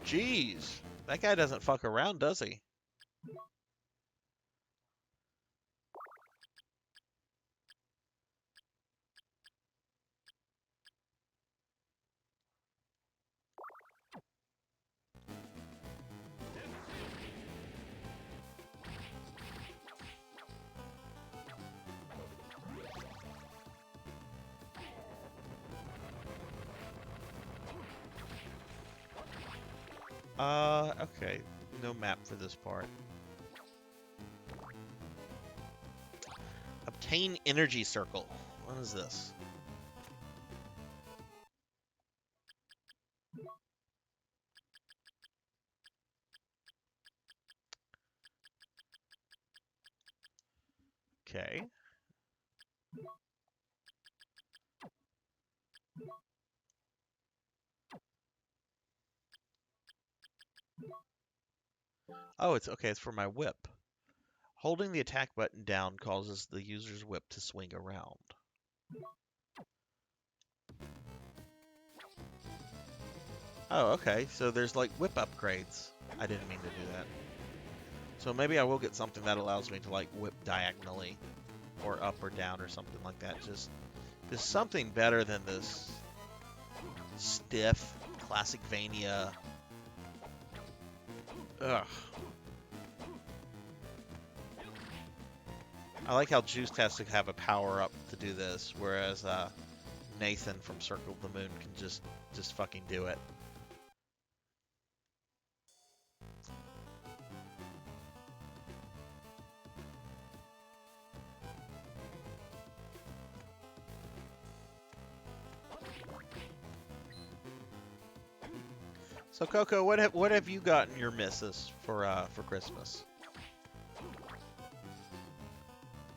Jeez, that guy doesn't fuck around, does he? Okay. No map for this part. Obtain energy circle. What is this? Okay. Oh, it's okay. It's for my whip. Holding the attack button down causes the user's whip to swing around. Oh, okay. So there's like whip upgrades. I didn't mean to do that. So maybe I will get something that allows me to like whip diagonally or up or down or something like that. Just something better than this stiff classic Vania. Ugh. I like how Juiced has to have a power up to do this, whereas Nathan from Circle of the Moon can just fucking do it. So Coco, what have you gotten your missus for Christmas? I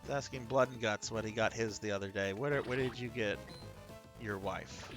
was asking Blood and Guts what he got his the other day. What did you get your wife?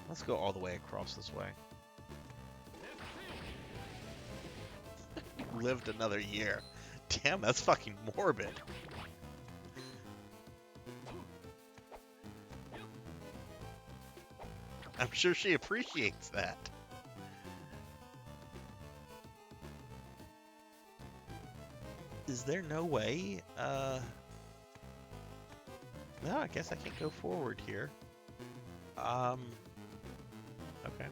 Let's go all the way across this way. Lived another year. Damn, that's fucking morbid. I'm sure she appreciates that. Is there no way? No, I guess I can't go forward here. Okay.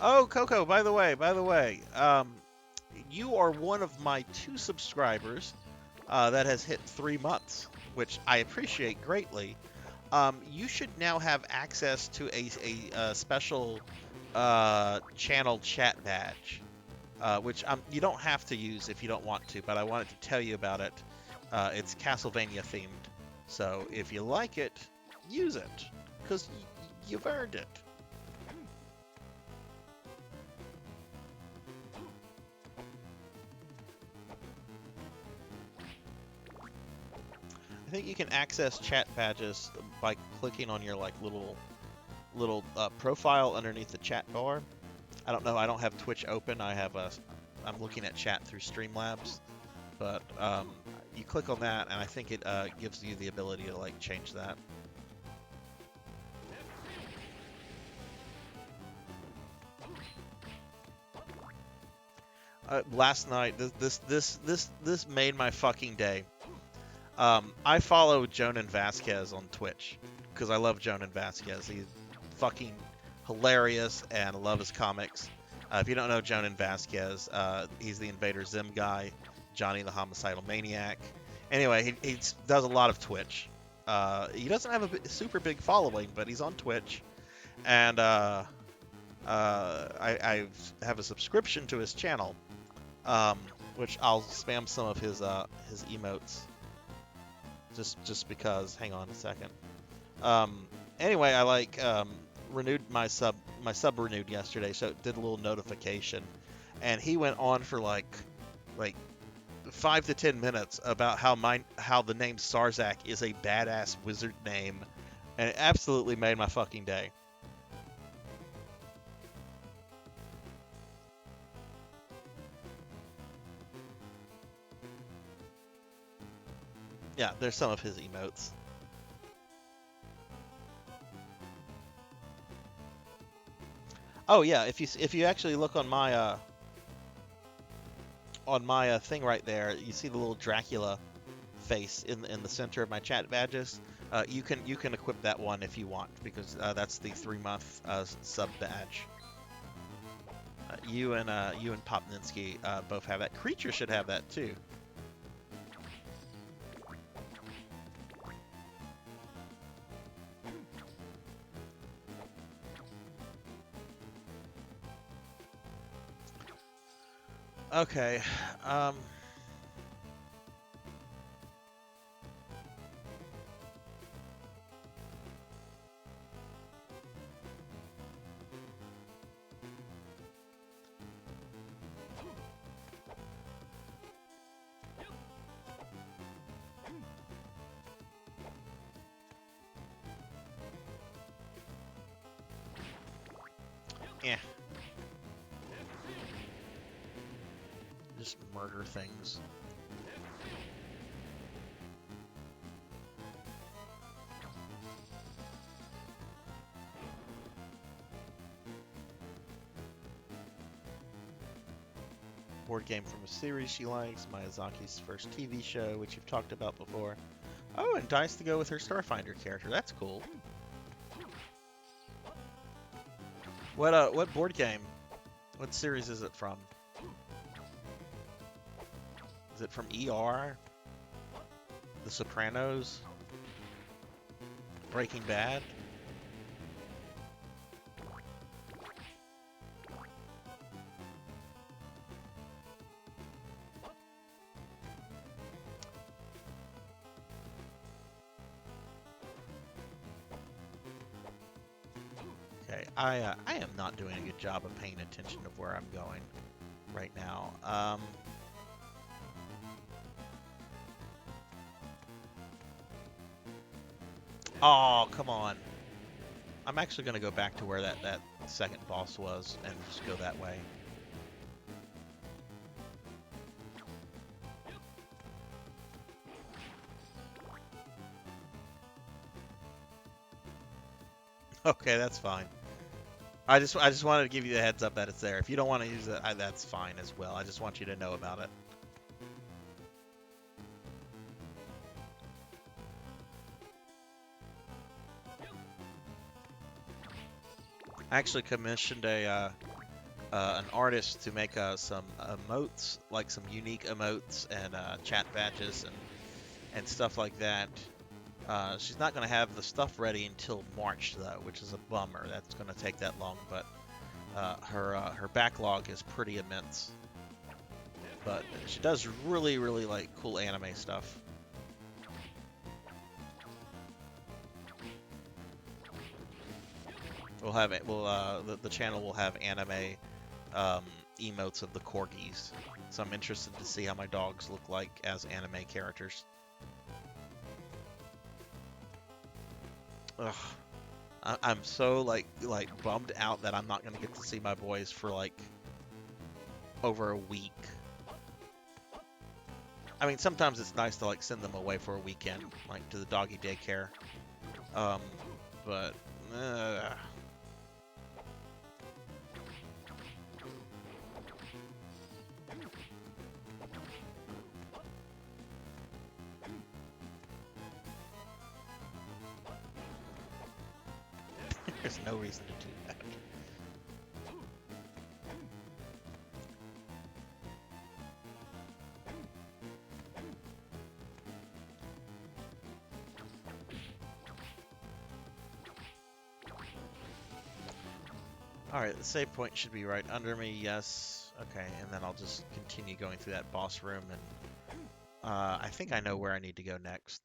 Oh, Coco, by the way, you are one of my 2 subscribers that has hit 3 months, which I appreciate greatly. You should now have access to a special channel chat badge, which you don't have to use if you don't want to, but I wanted to tell you about it. It's Castlevania themed, so if you like it, use it, because you've earned it. I think you can access chat badges by clicking on your like little profile underneath the chat bar. I don't know. I don't have Twitch open. I'm looking at chat through Streamlabs, but you click on that, and I think it gives you the ability to like change that. Last night, this made my fucking day. I follow Jonan Vasquez on Twitch because I love Jonan Vasquez. He's fucking hilarious and I love his comics. If you don't know Jonan Vasquez, he's the Invader Zim guy, Johnny the Homicidal Maniac. Anyway, he does a lot of Twitch. He doesn't have a super big following, but he's on Twitch. And I have a subscription to his channel, which I'll spam some of his emotes. Just because. Hang on a second. Anyway, I like renewed my sub renewed yesterday, so it did a little notification, and he went on for like 5 to 10 minutes about how the name Sarzac is a badass wizard name, and it absolutely made my fucking day. Yeah, there's some of his emotes. Oh yeah, if you actually look on my thing right there, you see the little Dracula face in the center of my chat badges. You can equip that one if you want, because that's the 3-month sub badge. You and Popninsky both have that. Creature should have that too. Okay. Yeah. Just murder things. Board game from a series she likes, Miyazaki's first TV show, which you've talked about before. Oh, and dice to go with her Starfinder character. That's cool. What board game? What series is it from? Is it from ER? The Sopranos? Breaking Bad? Okay, I am not doing a good job of paying attention of where I'm going right now. Oh, come on. I'm actually going to go back to where that second boss was and just go that way. Okay, that's fine. I just wanted to give you the heads up that it's there. If you don't want to use it, that's fine as well. I just want you to know about it. I actually commissioned an artist to make some emotes, like some unique emotes and chat badges and stuff like that. She's not going to have the stuff ready until March, though, which is a bummer. That's going to take that long, but her backlog is pretty immense. But she does really, really like cool anime stuff. The channel will have anime emotes of the corgis, so I'm interested to see how my dogs look like as anime characters. Ugh. I'm so like bummed out that I'm not gonna get to see my boys for like over a week. I mean, sometimes it's nice to like send them away for a weekend, like to the doggy daycare. Um, but there's no reason to do that. Alright, the save point should be right under me, yes. Okay, and then I'll just continue going through that boss room, and I think I know where I need to go next.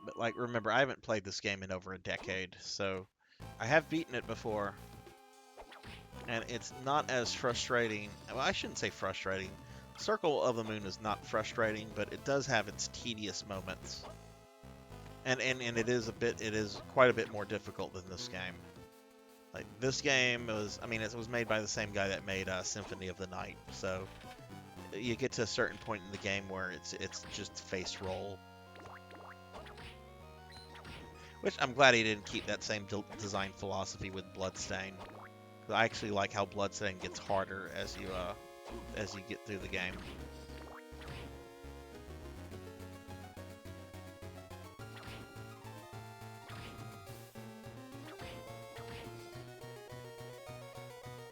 But, like, remember, I haven't played this game in over a decade, so I have beaten it before, and it's not as frustrating. Well, I shouldn't say frustrating. Circle of the Moon is not frustrating, but it does have its tedious moments. And it is quite a bit more difficult than this game. Like, this game was, I mean, it was made by the same guy that made Symphony of the Night, so you get to a certain point in the game where it's just face roll. Which I'm glad he didn't keep that same design philosophy with Bloodstain. I actually like how Bloodstain gets harder as you get through the game.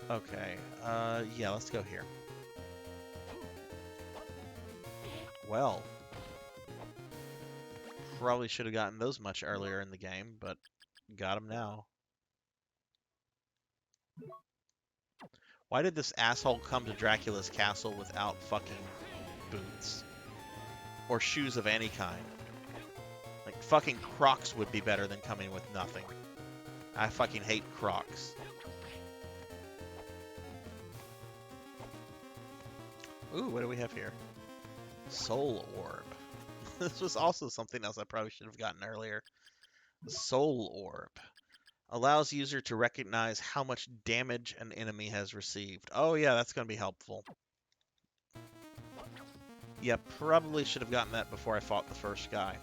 Okay, yeah, let's go here. Well, probably should have gotten those much earlier in the game, but got them now. Why did this asshole come to Dracula's castle without fucking boots? Or shoes of any kind? Like, fucking Crocs would be better than coming with nothing. I fucking hate Crocs. Ooh, what do we have here? Soul Orb. This was also something else I probably should have gotten earlier. The Soul Orb allows user to recognize how much damage an enemy has received. Oh yeah, that's going to be helpful. Yeah, probably should have gotten that before I fought the first guy.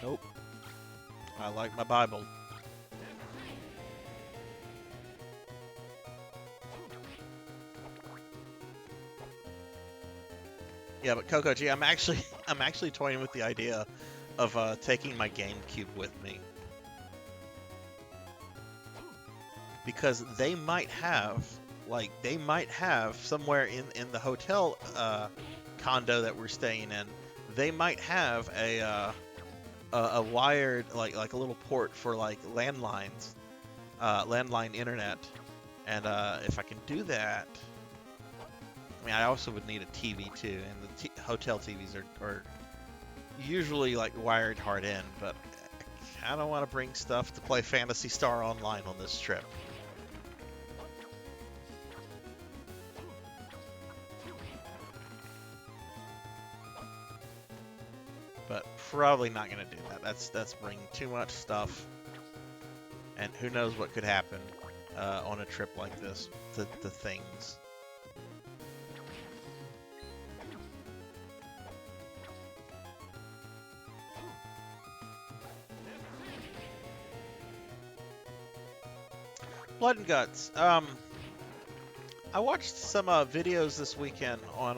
Nope. I like my Bible. Yeah, but Coco G, I'm actually toying with the idea of taking my GameCube with me, because they might have somewhere in the hotel condo that we're staying in, they might have a wired like a little port for like landlines, landline internet, and if I can do that. I mean, I also would need a TV too, and the hotel TVs are usually like wired hard in, but I don't want to bring stuff to play Phantasy Star Online on this trip. But probably not going to do that. That's bringing too much stuff, and who knows what could happen on a trip like this to things. Blood and Guts. I watched some videos this weekend on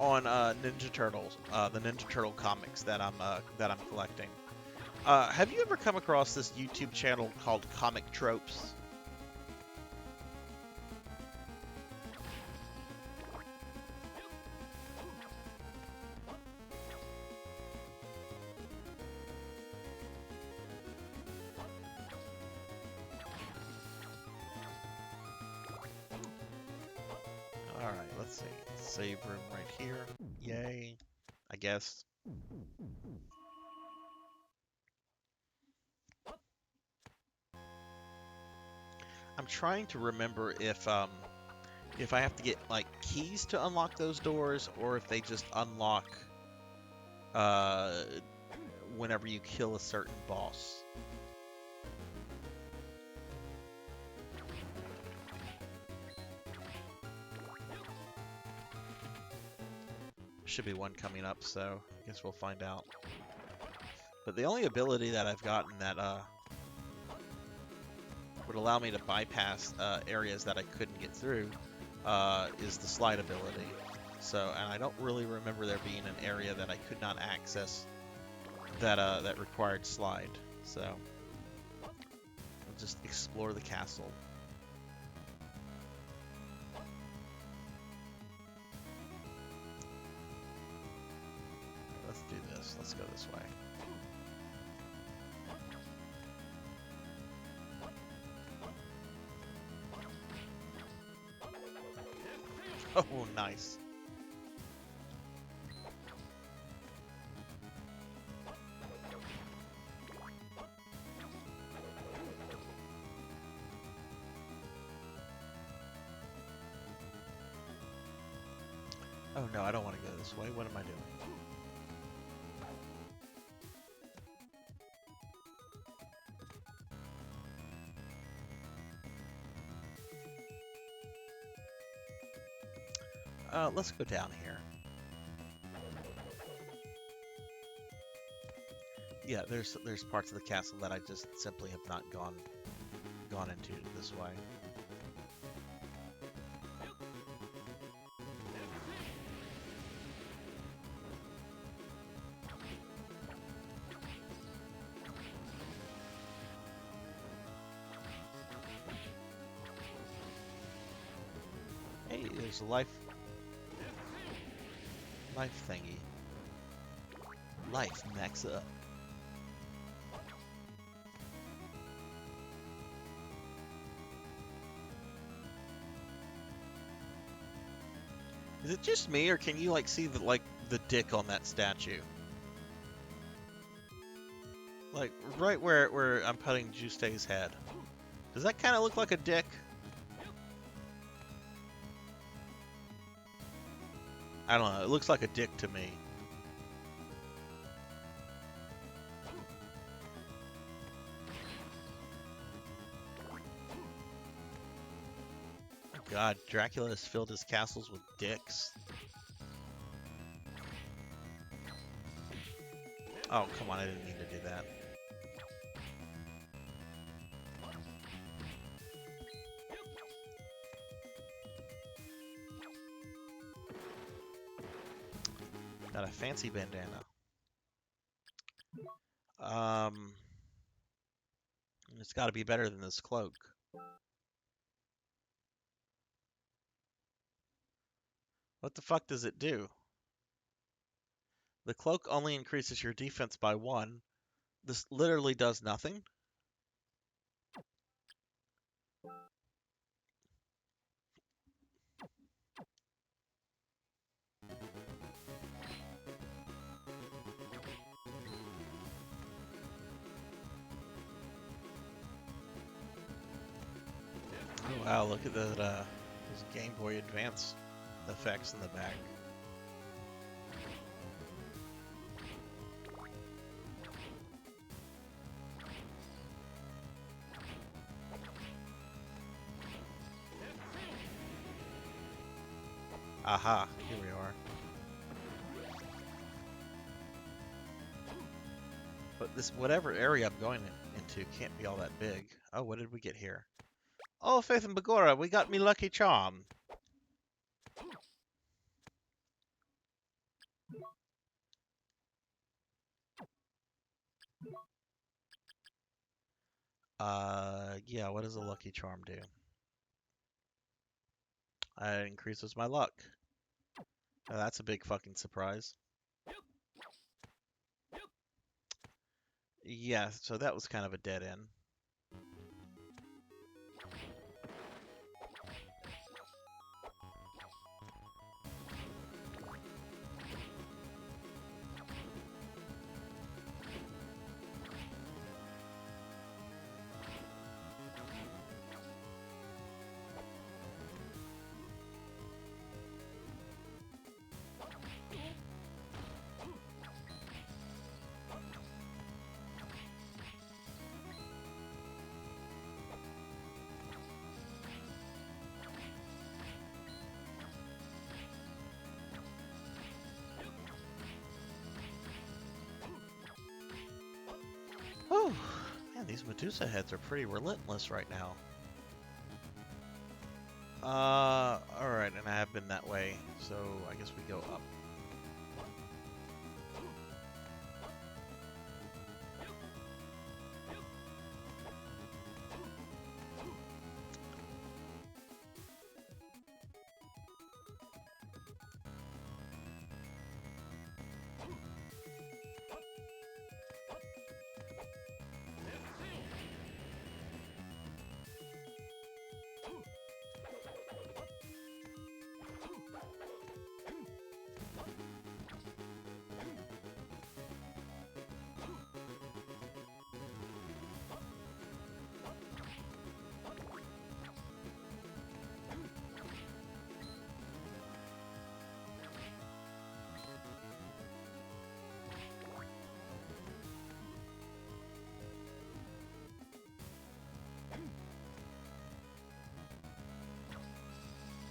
Ninja Turtles, the Ninja Turtle comics that I'm collecting. Have you ever come across this YouTube channel called Comic Tropes? Alright, let's see. Save room right here. Yay. I guess. I'm trying to remember if I have to get like keys to unlock those doors, or if they just unlock whenever you kill a certain boss. Should be one coming up, so I guess we'll find out. But the only ability that I've gotten that would allow me to bypass areas that I couldn't get through is the slide ability. So, and I don't really remember there being an area that I could not access that required slide. So, I'll just explore the castle. Let's do this. Let's go this way. Oh, nice. Oh no, I don't want to go this way. What am I doing? Let's go down here. Yeah, there's parts of the castle that I just simply have not gone into this way. Hey, there's a life thingy. Life max up. Is it just me, or can you like see the dick on that statue? Like right where I'm putting Justei's head. Does that kind of look like a dick? I don't know. It looks like a dick to me. God, Dracula has filled his castles with dicks. Oh, come on, I didn't mean to do that. Got a fancy bandana. It's got to be better than this cloak. What the fuck does it do? The cloak only increases your defense by 1. This literally does nothing. Oh wow, look at that, those Game Boy Advance effects in the back. Aha, here we are. But this, whatever area I'm going into can't be all that big. Oh, what did we get here? Oh, Faith and Begora, we got me lucky charm. Yeah, what does a lucky charm do? It increases my luck. Oh, that's a big fucking surprise. Yeah, so that was kind of a dead end. Whew. Man, these Medusa heads are pretty relentless right now. Alright, and I have been that way, so I guess we go up.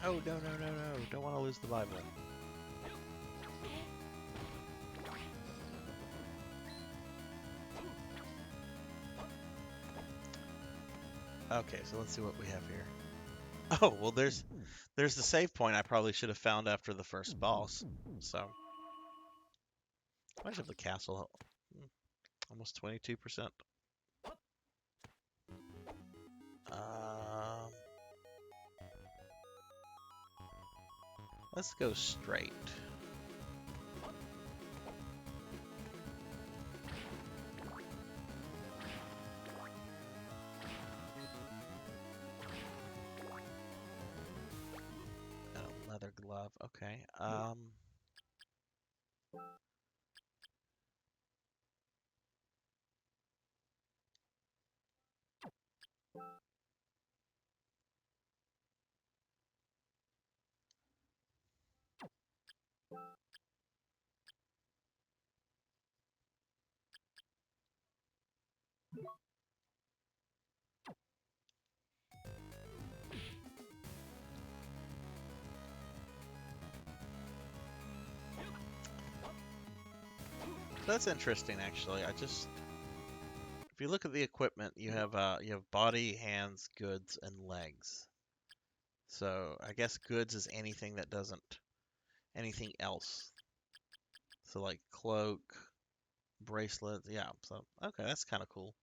Oh, no, no, no, no. Don't want to lose the Bible. Okay, so let's see what we have here. Oh, well, there's the save point I probably should have found after the first boss. So, how much of the castle? Almost 22%. Um, let's go straight. And a leather glove. Okay. That's interesting, actually. If you look at the equipment, you have body, hands, goods, and legs. So I guess goods is anything that doesn't anything else. So like cloak, bracelet, yeah. So okay, that's kind of cool.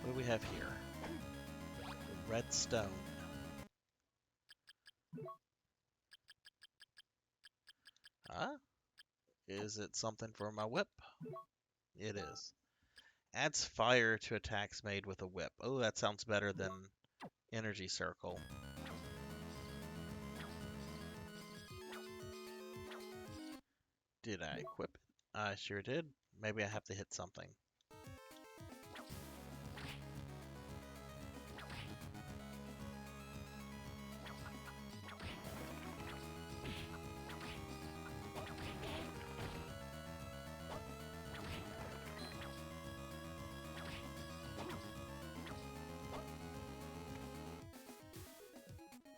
What do we have here? The red stone. Huh? Is it something for my whip? It is. Adds fire to attacks made with a whip. Oh, that sounds better than energy circle. Did I equip it? I sure did. Maybe I have to hit something.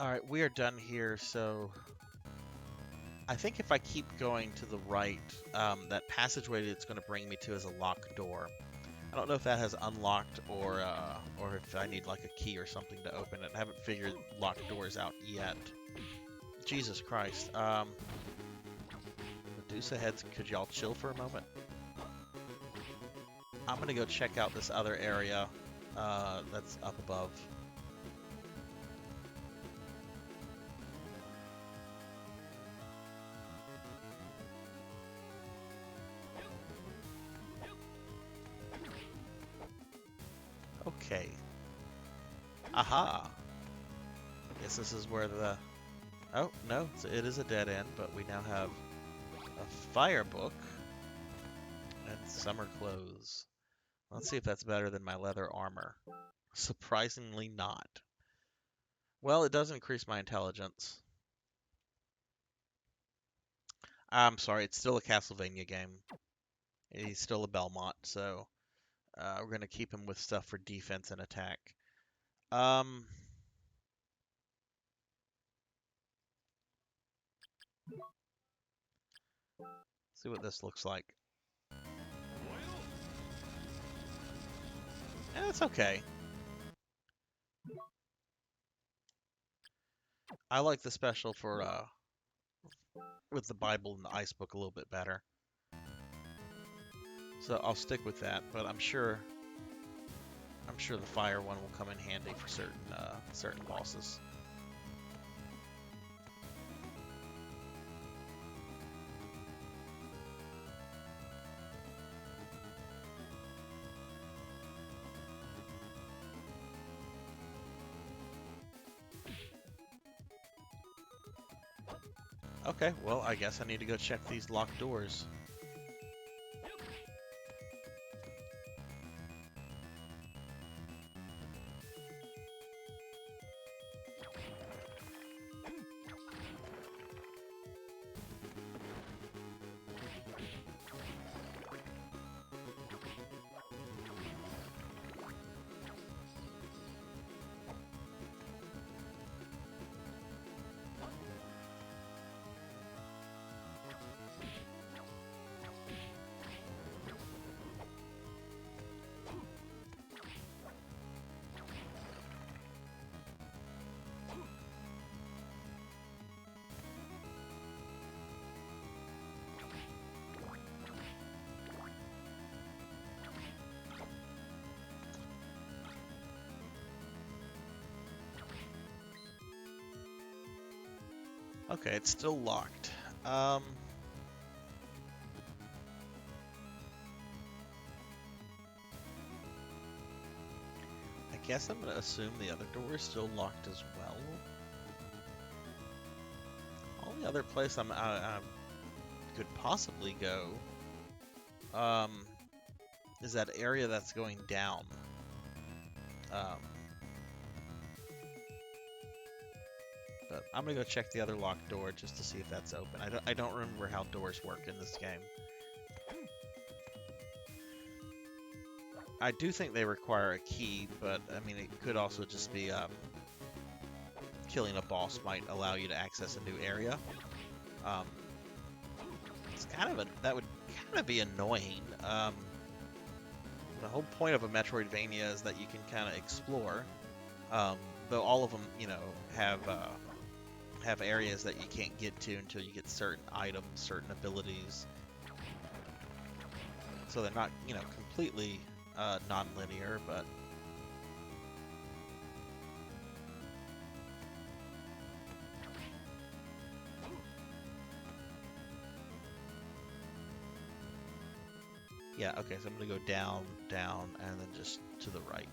Alright, we are done here, so I think if I keep going to the right, that passageway it's going to bring me to is a locked door. I don't know if that has unlocked or if I need like a key or something to open it. I haven't figured locked doors out yet. Jesus Christ. Medusa heads, could y'all chill for a moment? I'm going to go check out this other area that's up above. Okay. Aha! Guess this is where the... Oh, no, it is a dead end, but we now have a fire book and summer clothes. Let's see if that's better than my leather armor. Surprisingly not. Well, it does increase my intelligence. I'm sorry, it's still a Castlevania game. He's still a Belmont, so we're going to keep him with stuff for defense and attack. See what this looks like. Yeah, it's okay. I like the special for with the Bible and the ice book a little bit better. So I'll stick with that, but I'm sure the fire one will come in handy for certain bosses. Okay, well, I guess I need to go check these locked doors. Okay, it's still locked. I guess I'm gonna assume the other door is still locked as well. Only other place I could possibly go is that area that's going down. But I'm gonna go check the other locked door just to see if that's open. I don't remember how doors work in this game. I do think they require a key, but I mean it could also just be killing a boss might allow you to access a new area. It's kind of that would kind of be annoying. The whole point of a Metroidvania is that you can kind of explore, though all of them, you know, have areas that you can't get to until you get certain items, certain abilities. So they're not, you know, completely non-linear, but yeah, okay, so I'm gonna go down, down, and then just to the right.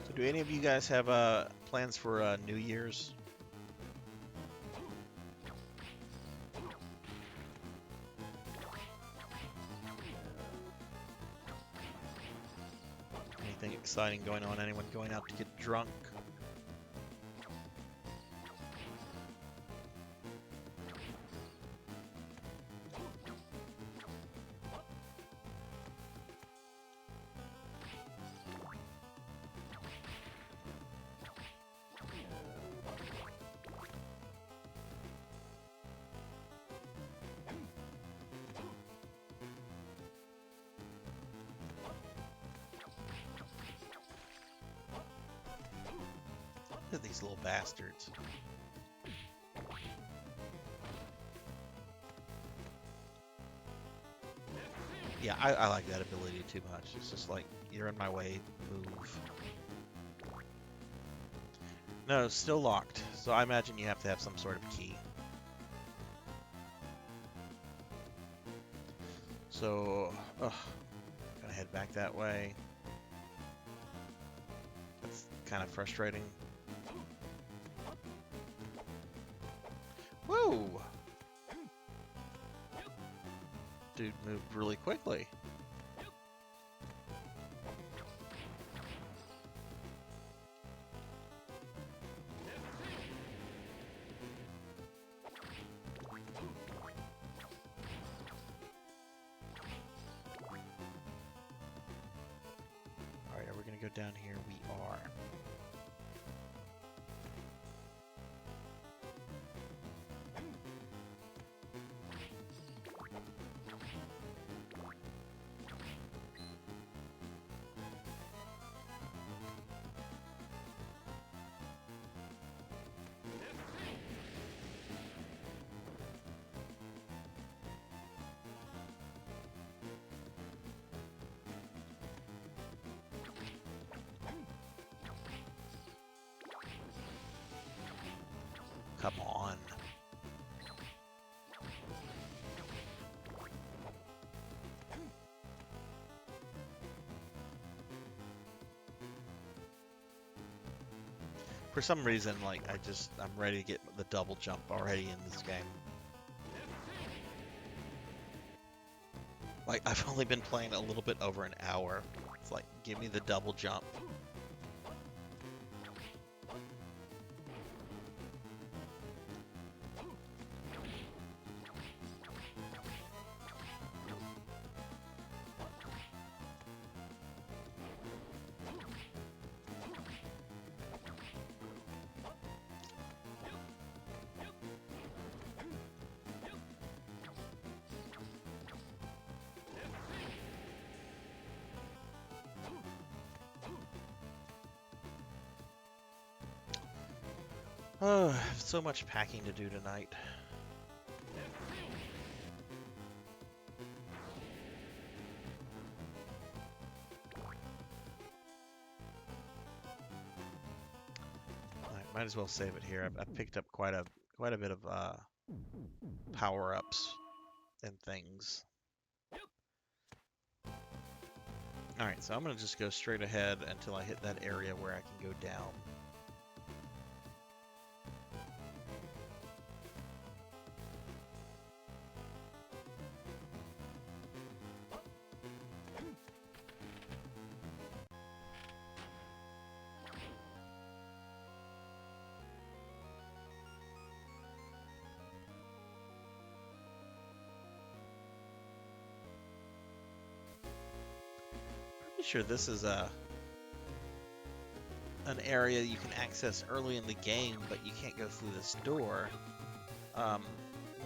So do any of you guys have plans for New Year's? Anything exciting going on? Anyone going out to get drunk? Look at these little bastards. Yeah, I like that ability too much. It's just like, you're in my way, move. No, it's still locked. So I imagine you have to have some sort of key. So, gotta head back that way. That's kind of frustrating. Whoa! Dude moved really quickly. Alright, are we gonna go down here? We are. Come on. For some reason, like, I'm ready to get the double jump already in this game. Like, I've only been playing a little bit over an hour. It's like, give me the double jump. Oh, so much packing to do tonight. I might as well save it here. I've picked up quite a bit of power-ups and things. All right, so I'm gonna just go straight ahead until I hit that area where I can go down. Pretty sure this is an area you can access early in the game, but you can't go through this door.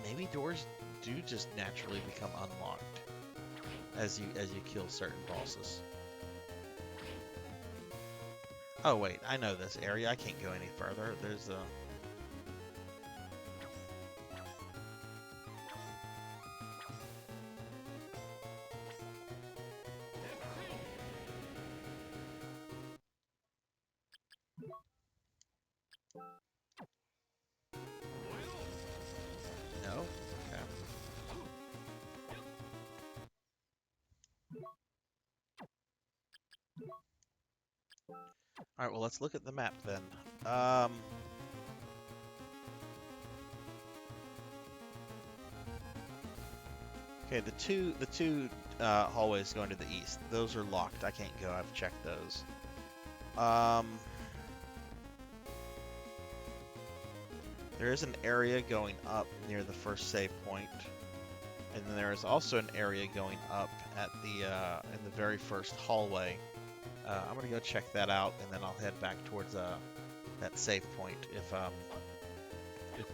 Maybe doors do just naturally become unlocked as you kill certain bosses. Oh wait, I know this area. I can't go any further. There's a... No? Okay. Alright, well let's look at the map then. Okay, the two hallways going to the east, those are locked. I can't go. I've checked those. There is an area going up near the first save point, and then there is also an area going up at the in the very first hallway. I'm gonna go check that out, and then I'll head back towards that save point if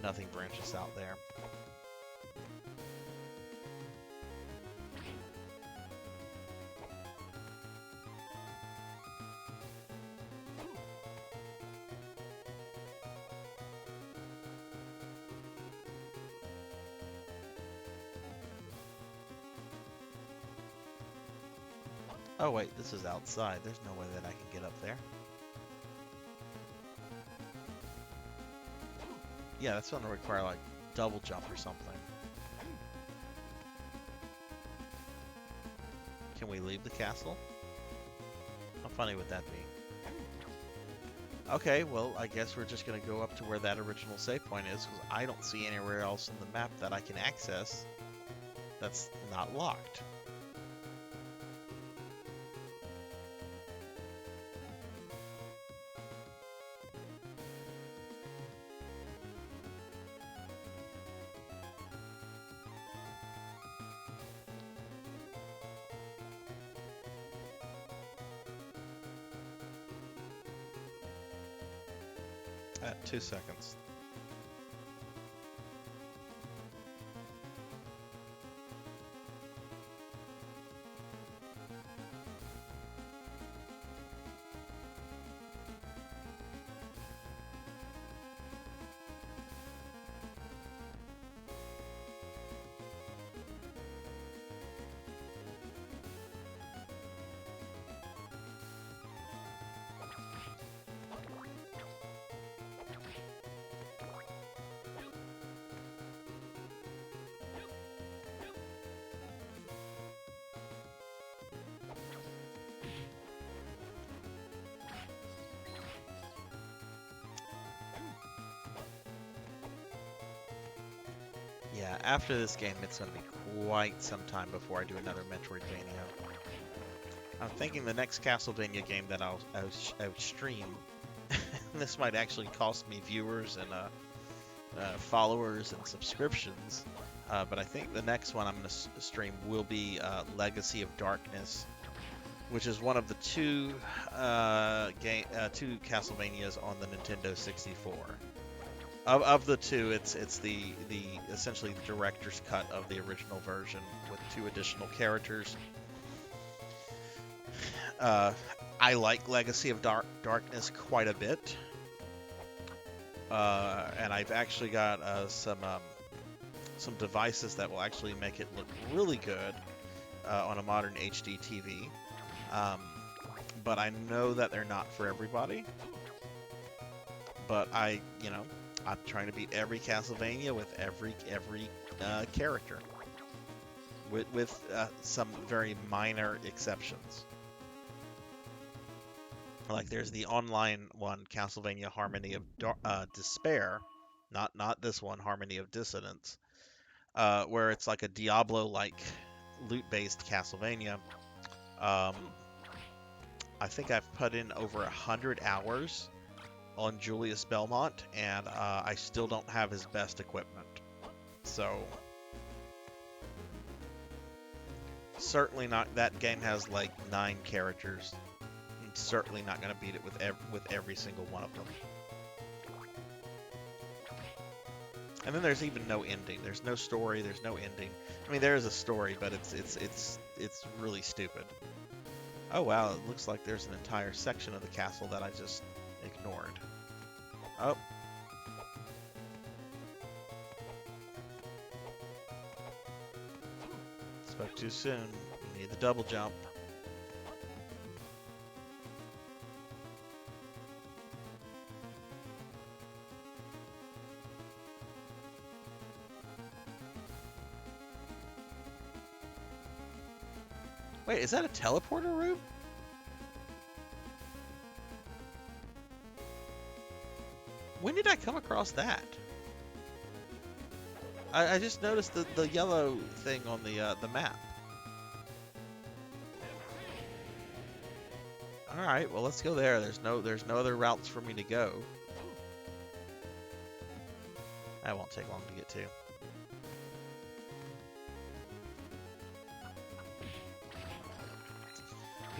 nothing branches out there. Oh wait, this is outside. There's no way that I can get up there. Yeah, that's gonna require like double jump or something. Can we leave the castle? How funny would that be? Okay, well, I guess we're just gonna go up to where that original save point is, because I don't see anywhere else in the map that I can access that's not locked. At 2 seconds. Yeah, after this game, it's going to be quite some time before I do another Metroidvania. I'm thinking the next Castlevania game that I'll stream, this might actually cost me viewers and followers and subscriptions, but I think the next one I'm going to stream will be Legacy of Darkness, which is one of the two Castlevanias on the Nintendo 64. Of the two, it's the essentially the director's cut of the original version with 2 additional characters. I like Legacy of Darkness quite a bit. and I've actually got some devices that will actually make it look really good on a modern HD TV. Um, but I know that they're not for everybody. But I'm trying to beat every Castlevania with every character, with some very minor exceptions. Like there's the online one, Castlevania Harmony of Despair, not this one, Harmony of Dissonance, where it's like a Diablo-like loot-based Castlevania. Um, I think I've put in over 100 hours on Julius Belmont, and I still don't have his best equipment. So certainly not. That game has like 9 characters. I'm certainly not going to beat it with every single one of them. And then there's even no ending. There's no story. There's no ending. I mean, there is a story, but it's really stupid. Oh wow, it looks like there's an entire section of the castle that I just ignored. Oh. Spoke too soon. You need the double jump. Wait, is that a teleporter room? When did I come across that? I just noticed the yellow thing on the map. All right, well let's go there. There's no other routes for me to go. That won't take long to get to.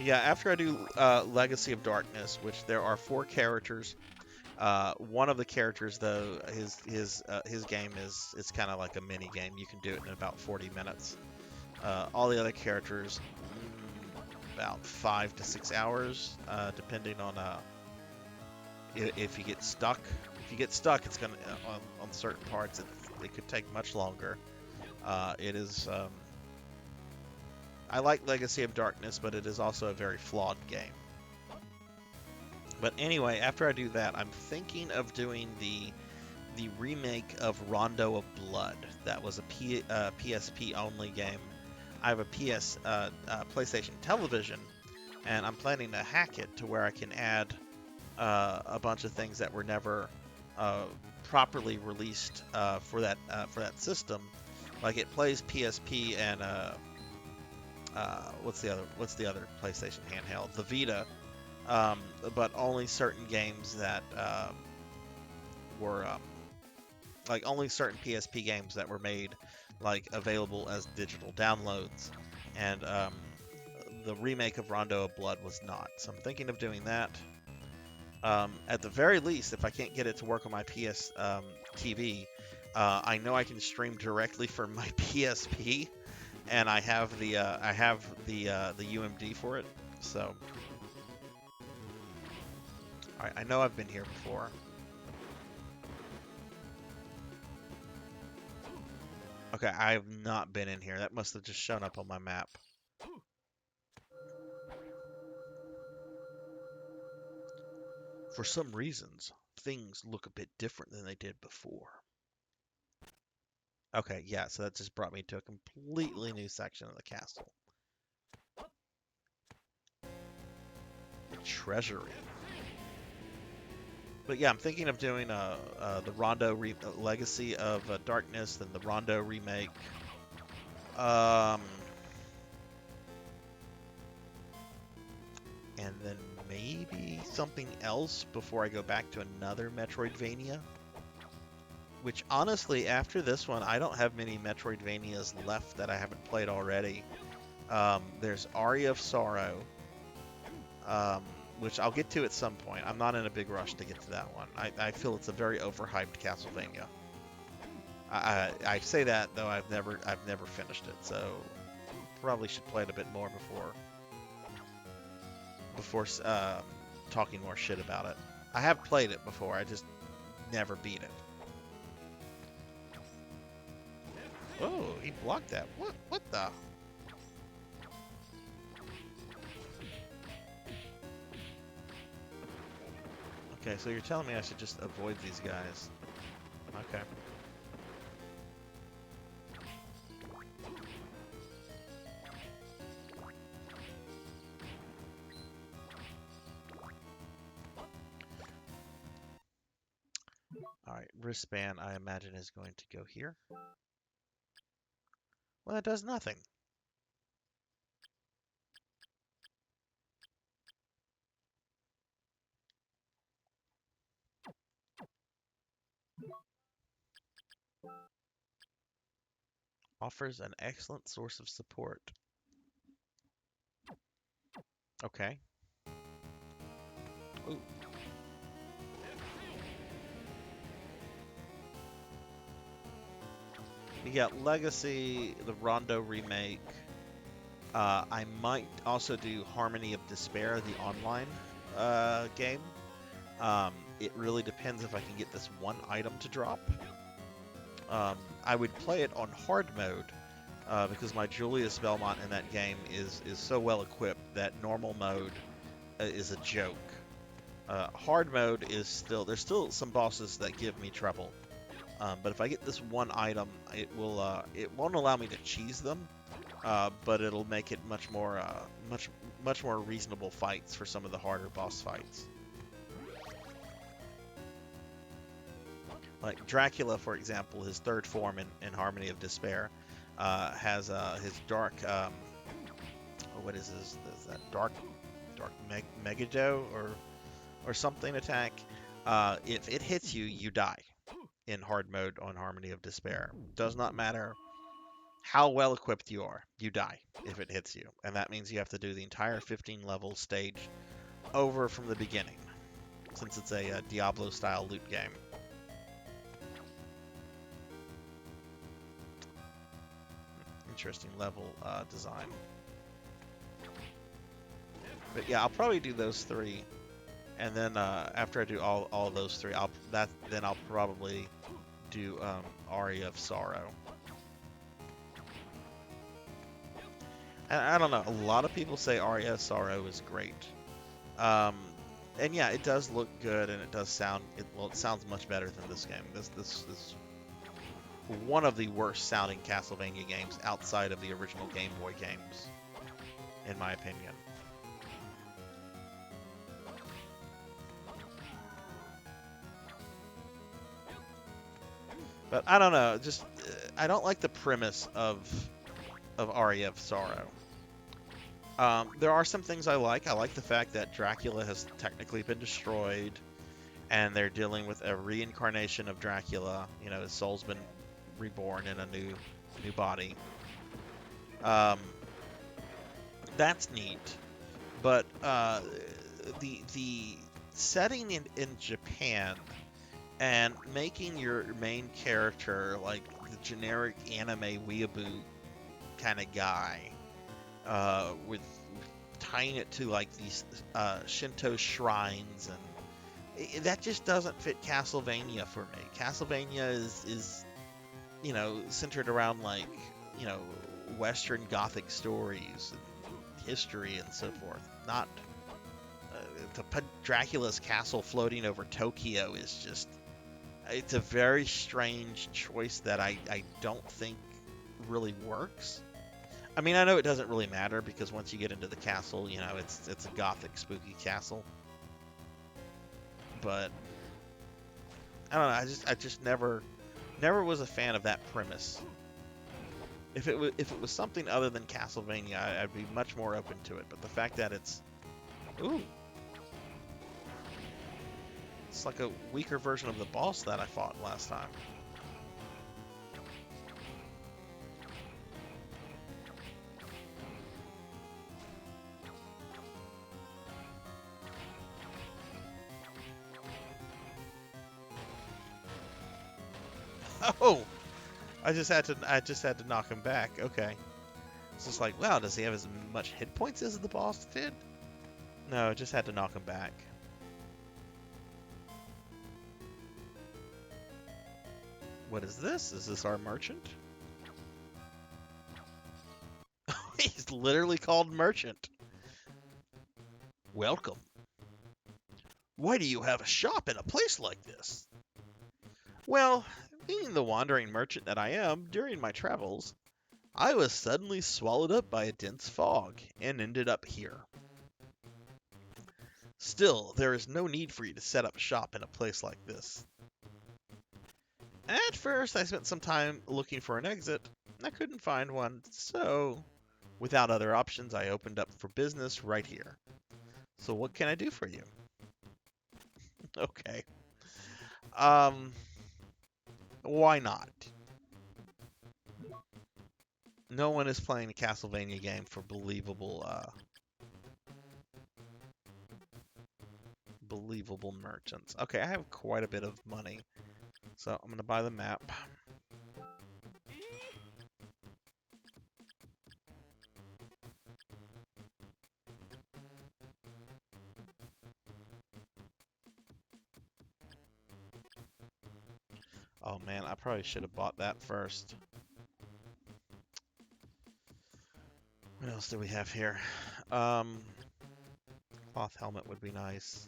Yeah, after I do Legacy of Darkness, which there are 4 characters. One of the characters, though, his game is kind of like a mini game. You can do it in about 40 minutes. All the other characters, about 5 to 6 hours, depending on if you get stuck. If you get stuck, it's gonna on certain parts it could take much longer. It is. I like Legacy of Darkness, but it is also a very flawed game. But anyway, after I do that, I'm thinking of doing the remake of Rondo of Blood. That was a PSP only game. I have a PlayStation television, and I'm planning to hack it to where I can add a bunch of things that were never properly released for that system. Like it plays PSP and what's the other PlayStation handheld? The Vita. But only certain games that were like only certain PSP games that were made like available as digital downloads, and the remake of Rondo of Blood was not. So I'm thinking of doing that. At the very least, if I can't get it to work on my PS TV, I know I can stream directly from my PSP, and I have the UMD for it. So. Alright, I know I've been here before. Okay, I have not been in here. That must have just shown up on my map. For some reasons, things look a bit different than they did before. Okay, yeah, so that just brought me to a completely new section of the castle. The treasury. But yeah, I'm thinking of doing the Rondo Legacy of Darkness, then the Rondo remake. And then maybe something else before I go back to another Metroidvania. Which honestly, after this one, I don't have many Metroidvanias left that I haven't played already. There's Aria of Sorrow. Which I'll get to at some point. I'm not in a big rush to get to that one. I feel it's a very overhyped Castlevania. I say that though I've never finished it, so probably should play it a bit more before talking more shit about it. I have played it before. I just never beat it. Oh, he blocked that. What the? Okay, so you're telling me I should just avoid these guys. Okay. Alright, wristband I imagine is going to go here. Well, that does nothing. Offers an excellent source of support. Okay. Ooh. We got Legacy, the Rondo remake. I might also do Harmony of Despair, the online game. It really depends if I can get this one item to drop. I would play it on hard mode because my Julius Belmont in that game is so well equipped that normal mode is a joke. Hard mode is there's still some bosses that give me trouble. But if I get this one item, it won't allow me to cheese them, but it'll make it much more reasonable fights for some of the harder boss fights. Like Dracula, for example, his third form in Harmony of Despair has his dark what is this? Is that dark Megado or something attack? If it hits you, you die in hard mode on Harmony of Despair. Does not matter how well equipped you are, you die if it hits you. And that means you have to do the entire 15 level stage over from the beginning, since it's a Diablo style loot game. Interesting level design. But yeah, I'll probably do those three. And then after I do all those three, I'll probably do Aria of Sorrow. And I don't know. A lot of people say Aria of Sorrow is great. And yeah, it does look good, and it does sound. It sounds much better than this game. This is one of the worst sounding Castlevania games outside of the original Game Boy games, in my opinion. But I don't know, just I don't like the premise of Aria of Sorrow. There are some things I like. I like the fact that Dracula has technically been destroyed, and they're dealing with a reincarnation of Dracula. You know, his soul's been reborn in a new body. That's neat. But the setting in Japan and making your main character like the generic anime weeaboo kind of guy, with tying it to like these Shinto shrines, and that just doesn't fit Castlevania for me. Castlevania is centered around like Western Gothic stories and history and so forth. Not to put Dracula's castle floating over Tokyo is just. It's a very strange choice that I don't think really works. I mean, I know it doesn't really matter because once you get into the castle, it's a gothic, spooky castle. But I don't know. I just never was a fan of that premise. If it was something other than Castlevania, I'd be much more open to it. But the fact that it's like a weaker version of the boss that I fought last time. Oh, I just had to knock him back. Okay. It's just like, wow, does he have as much hit points as the boss did? No, just had to knock him back. What is this? Is this our merchant? He's literally called merchant. Welcome. Why do you have a shop in a place like this? Well, being the wandering merchant that I am, during my travels, I was suddenly swallowed up by a dense fog and ended up here. Still, there is no need for you to set up shop in a place like this. At first, I spent some time looking for an exit. I couldn't find one, so without other options, I opened up for business right here. So what can I do for you? Okay. Um, why not? No one is playing a Castlevania game for believable merchants. Okay, I have quite a bit of money, so I'm gonna buy the map. Oh man, I probably should have bought that first. What else do we have here? Cloth helmet would be nice.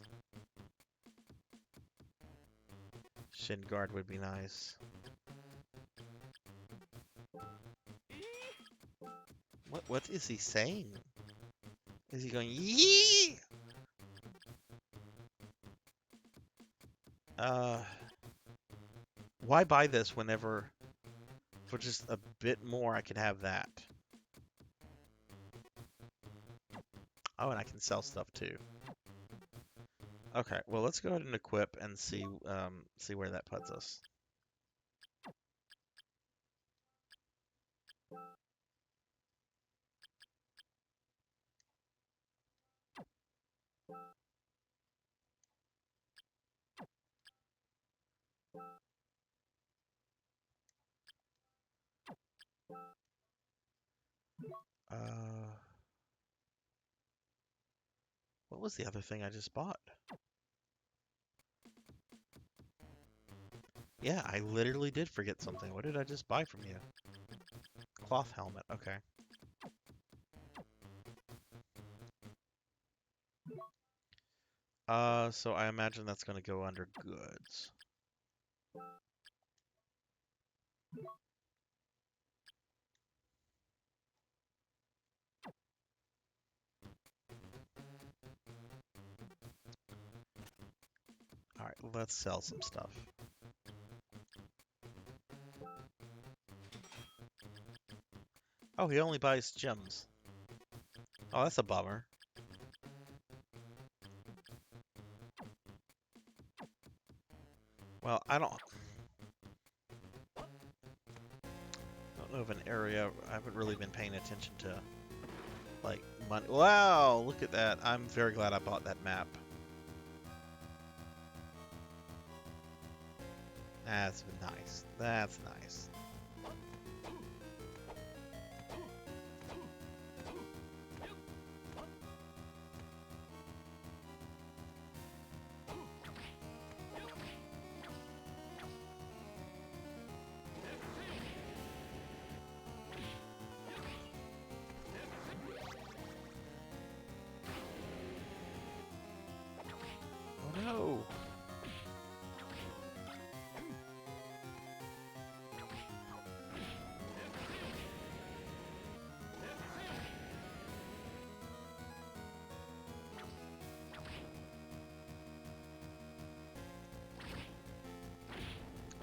Shin guard would be nice. What is he saying? Is he going yee? Why buy this whenever for just a bit more I could have that? Oh, and I can sell stuff too. Okay, well let's go ahead and equip and see where that puts us. What was the other thing I just bought? Yeah, I literally did forget something. What did I just buy from you? Cloth helmet. Okay. So I imagine that's going to go under goods. Alright, let's sell some stuff. Oh, he only buys gems. Oh, that's a bummer. Well, I don't know of an area. I haven't really been paying attention to, like, money. Wow, look at that. I'm very glad I bought that map. That's nice. That's nice. Oh no.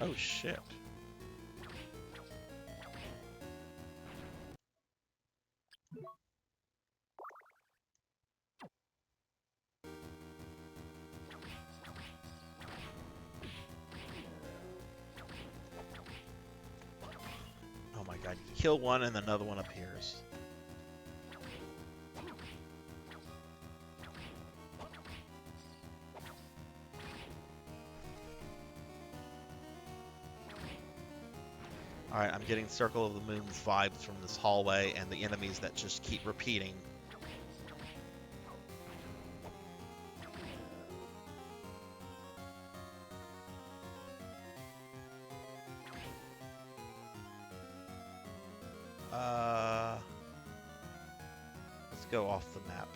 Oh shit. Oh my god, you kill one and another one appears. Alright, I'm getting Circle of the Moon's vibes from this hallway and the enemies that just keep repeating. go off the map.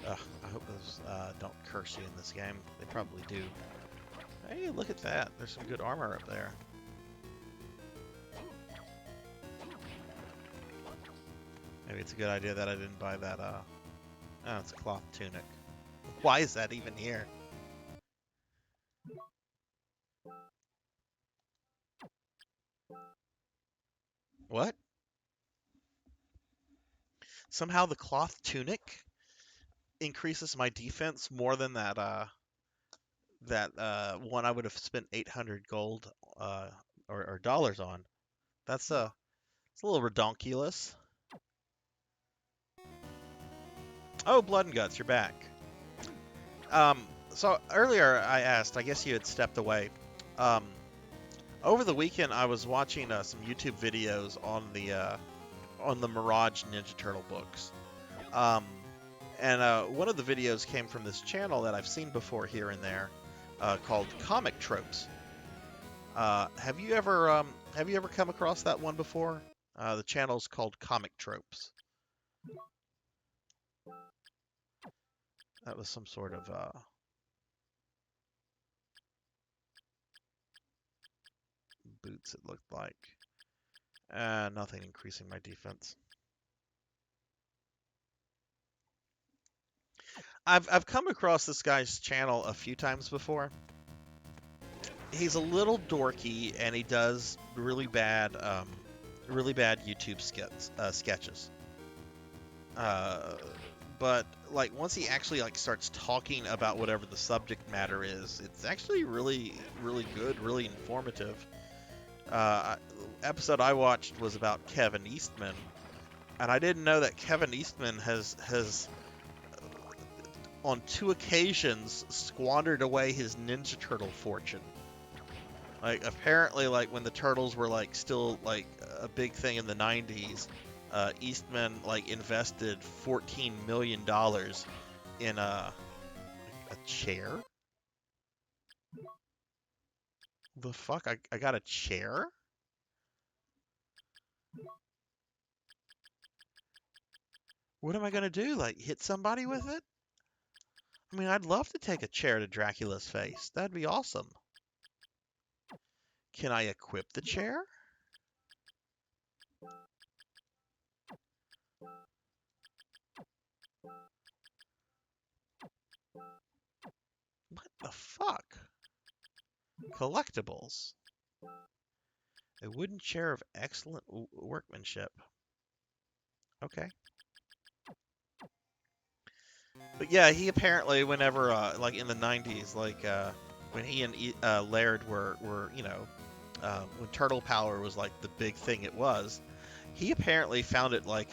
Ugh, I hope those don't curse you in this game. They probably do. Hey, look at that. There's some good armor up there. Maybe it's a good idea that I didn't buy that, oh, it's a cloth tunic. Why is that even here? What? Somehow the cloth tunic increases my defense more than that, one I would have spent 800 gold, or dollars on. That's, it's a little redonkulous. Oh, Blood and Guts, you're back. So earlier I asked, I guess you had stepped away. Over the weekend I was watching some YouTube videos on the Mirage Ninja Turtle books. And one of the videos came from this channel that I've seen before here and there, called Comic Tropes. Have you ever come across that one before? The channel's called Comic Tropes. That was some sort of boots, it looked like. Nothing increasing my defense. I've come across this guy's channel a few times before. He's a little dorky, and he does really bad YouTube sketches. But like once he actually like starts talking about whatever the subject matter is, it's actually really good, really informative. Episode I watched was about Kevin Eastman, and I didn't know that Kevin Eastman has on 2 occasions squandered away his Ninja Turtle fortune. Like apparently, like when the Turtles were like still like a big thing in the 90s, Eastman like invested $14 million in a chair. The fuck? I got a chair? What am I gonna do? Like hit somebody with it? I mean, I'd love to take a chair to Dracula's face. That'd be awesome. Can I equip the chair? What the fuck? Collectibles. A wooden chair of excellent workmanship. Okay. But yeah, he apparently, whenever, like in the 90s, like, when he and Laird were you know, when Turtle Power was like the big thing it was, he apparently founded like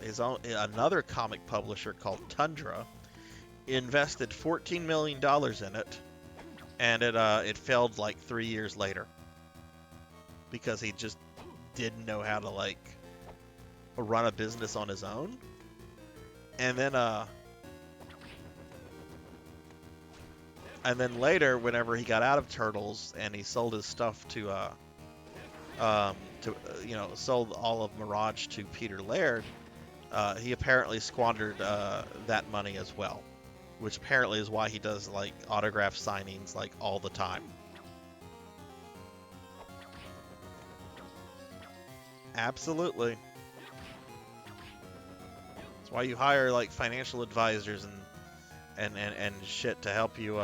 his own, another comic publisher called Tundra, invested $14 million in it, and it failed like 3 years later. Because he just didn't know how to like run a business on his own. And then later, whenever he got out of Turtles and he sold his stuff to sold all of Mirage to Peter Laird, he apparently squandered that money as well, which apparently is why he does like autograph signings like all the time. Absolutely. That's why you hire like financial advisors and shit to help you.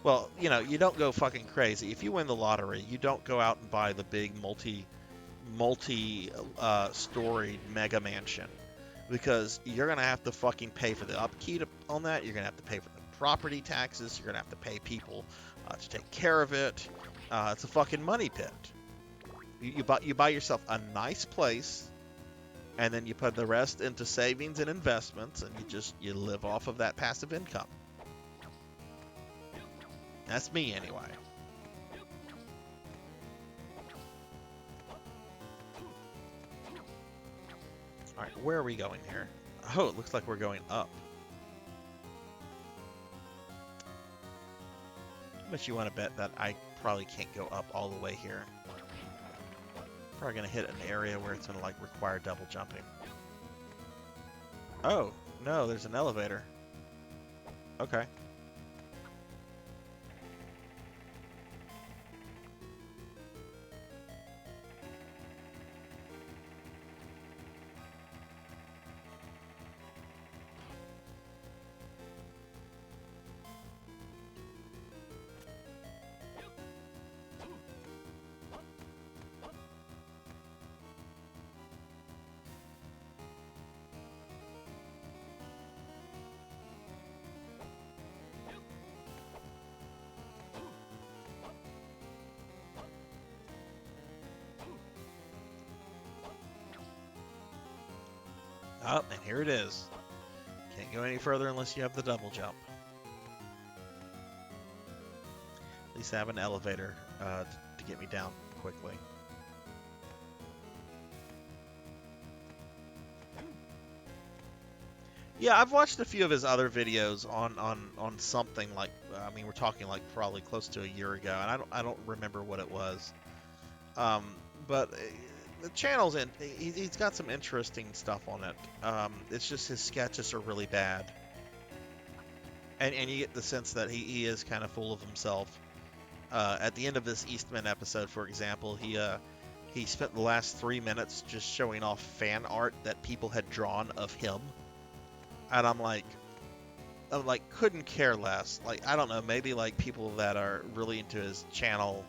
Well, you know, you don't go fucking crazy. If you win the lottery, you don't go out and buy the big multi-storied mega mansion, because you're gonna have to fucking pay for the upkeep on that. You're gonna have to pay for the property taxes. You're gonna have to pay people to take care of it. It's a fucking money pit. You buy yourself a nice place, and then you put the rest into savings and investments, and you live off of that passive income. That's me anyway. All right, where are we going here? Oh, it looks like we're going up. But you want to bet that I probably can't go up all the way here. Probably going to hit an area where it's going to like require double jumping. Oh, no, there's an elevator. Okay. Oh, and here it is. Can't go any further unless you have the double jump. At least I have an elevator to get me down quickly. Yeah, I've watched a few of his other videos on something like, I mean, we're talking like probably close to a year ago, and I don't remember what it was. But the channel's in. He's got some interesting stuff on it. It's just his sketches are really bad, and you get the sense that he is kind of full of himself. At the end of this Eastman episode, for example, he spent the last 3 minutes just showing off fan art that people had drawn of him, and I'm like, couldn't care less. Like, I don't know, maybe like people that are really into his channel,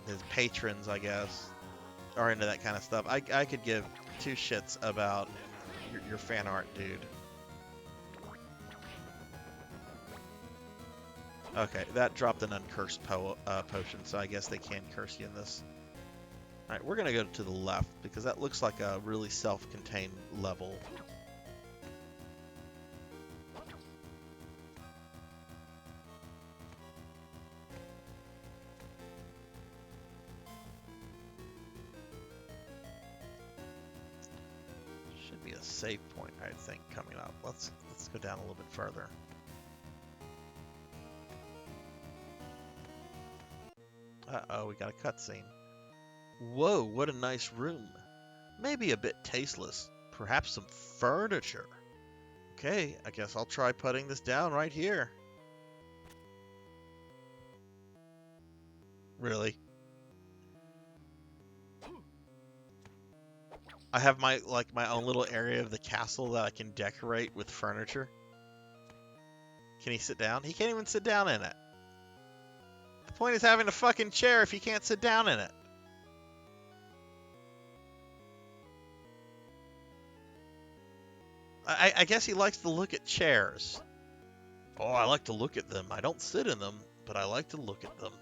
his patrons, I guess, are into that kind of stuff. I could give two shits about your fan art, dude. Okay, that dropped an uncursed potion, so I guess they can curse you in this. Alright, we're gonna go to the left, because that looks like a really self-contained level. Should be a save point, I think, coming up. Let's go down a little bit further. Uh-oh, we got a cutscene. Whoa, what a nice room. Maybe a bit tasteless. Perhaps some furniture. Okay, I guess I'll try putting this down right here. Really? I have my own little area of the castle that I can decorate with furniture. Can he sit down? He can't even sit down in it. The point is having a fucking chair if you can't sit down in it. I guess he likes to look at chairs. Oh, I like to look at them. I don't sit in them, but I like to look at them.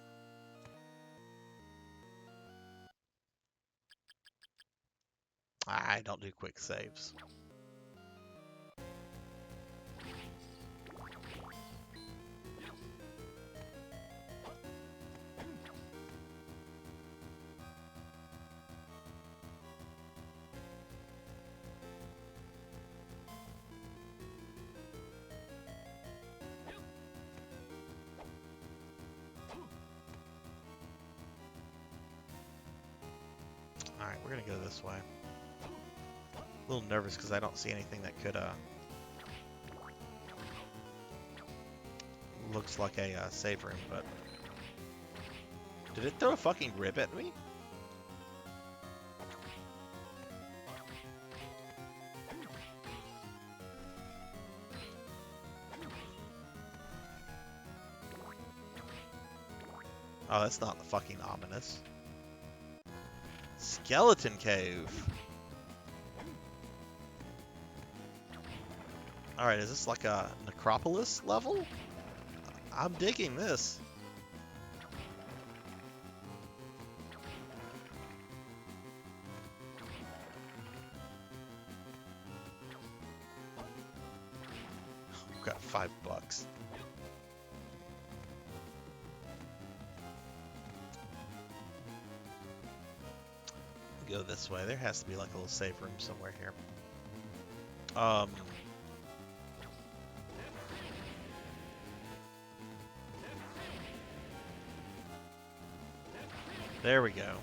I don't do quick saves. Alright, we're gonna go this way. A little nervous because I don't see anything that could, looks like a save room, but... Did it throw a fucking rib at me? Oh, that's not fucking ominous. Skeleton Cave. Alright, is this like a necropolis level? I'm digging this. I've got $5. Go this way. There has to be like a little safe room somewhere here. There we go.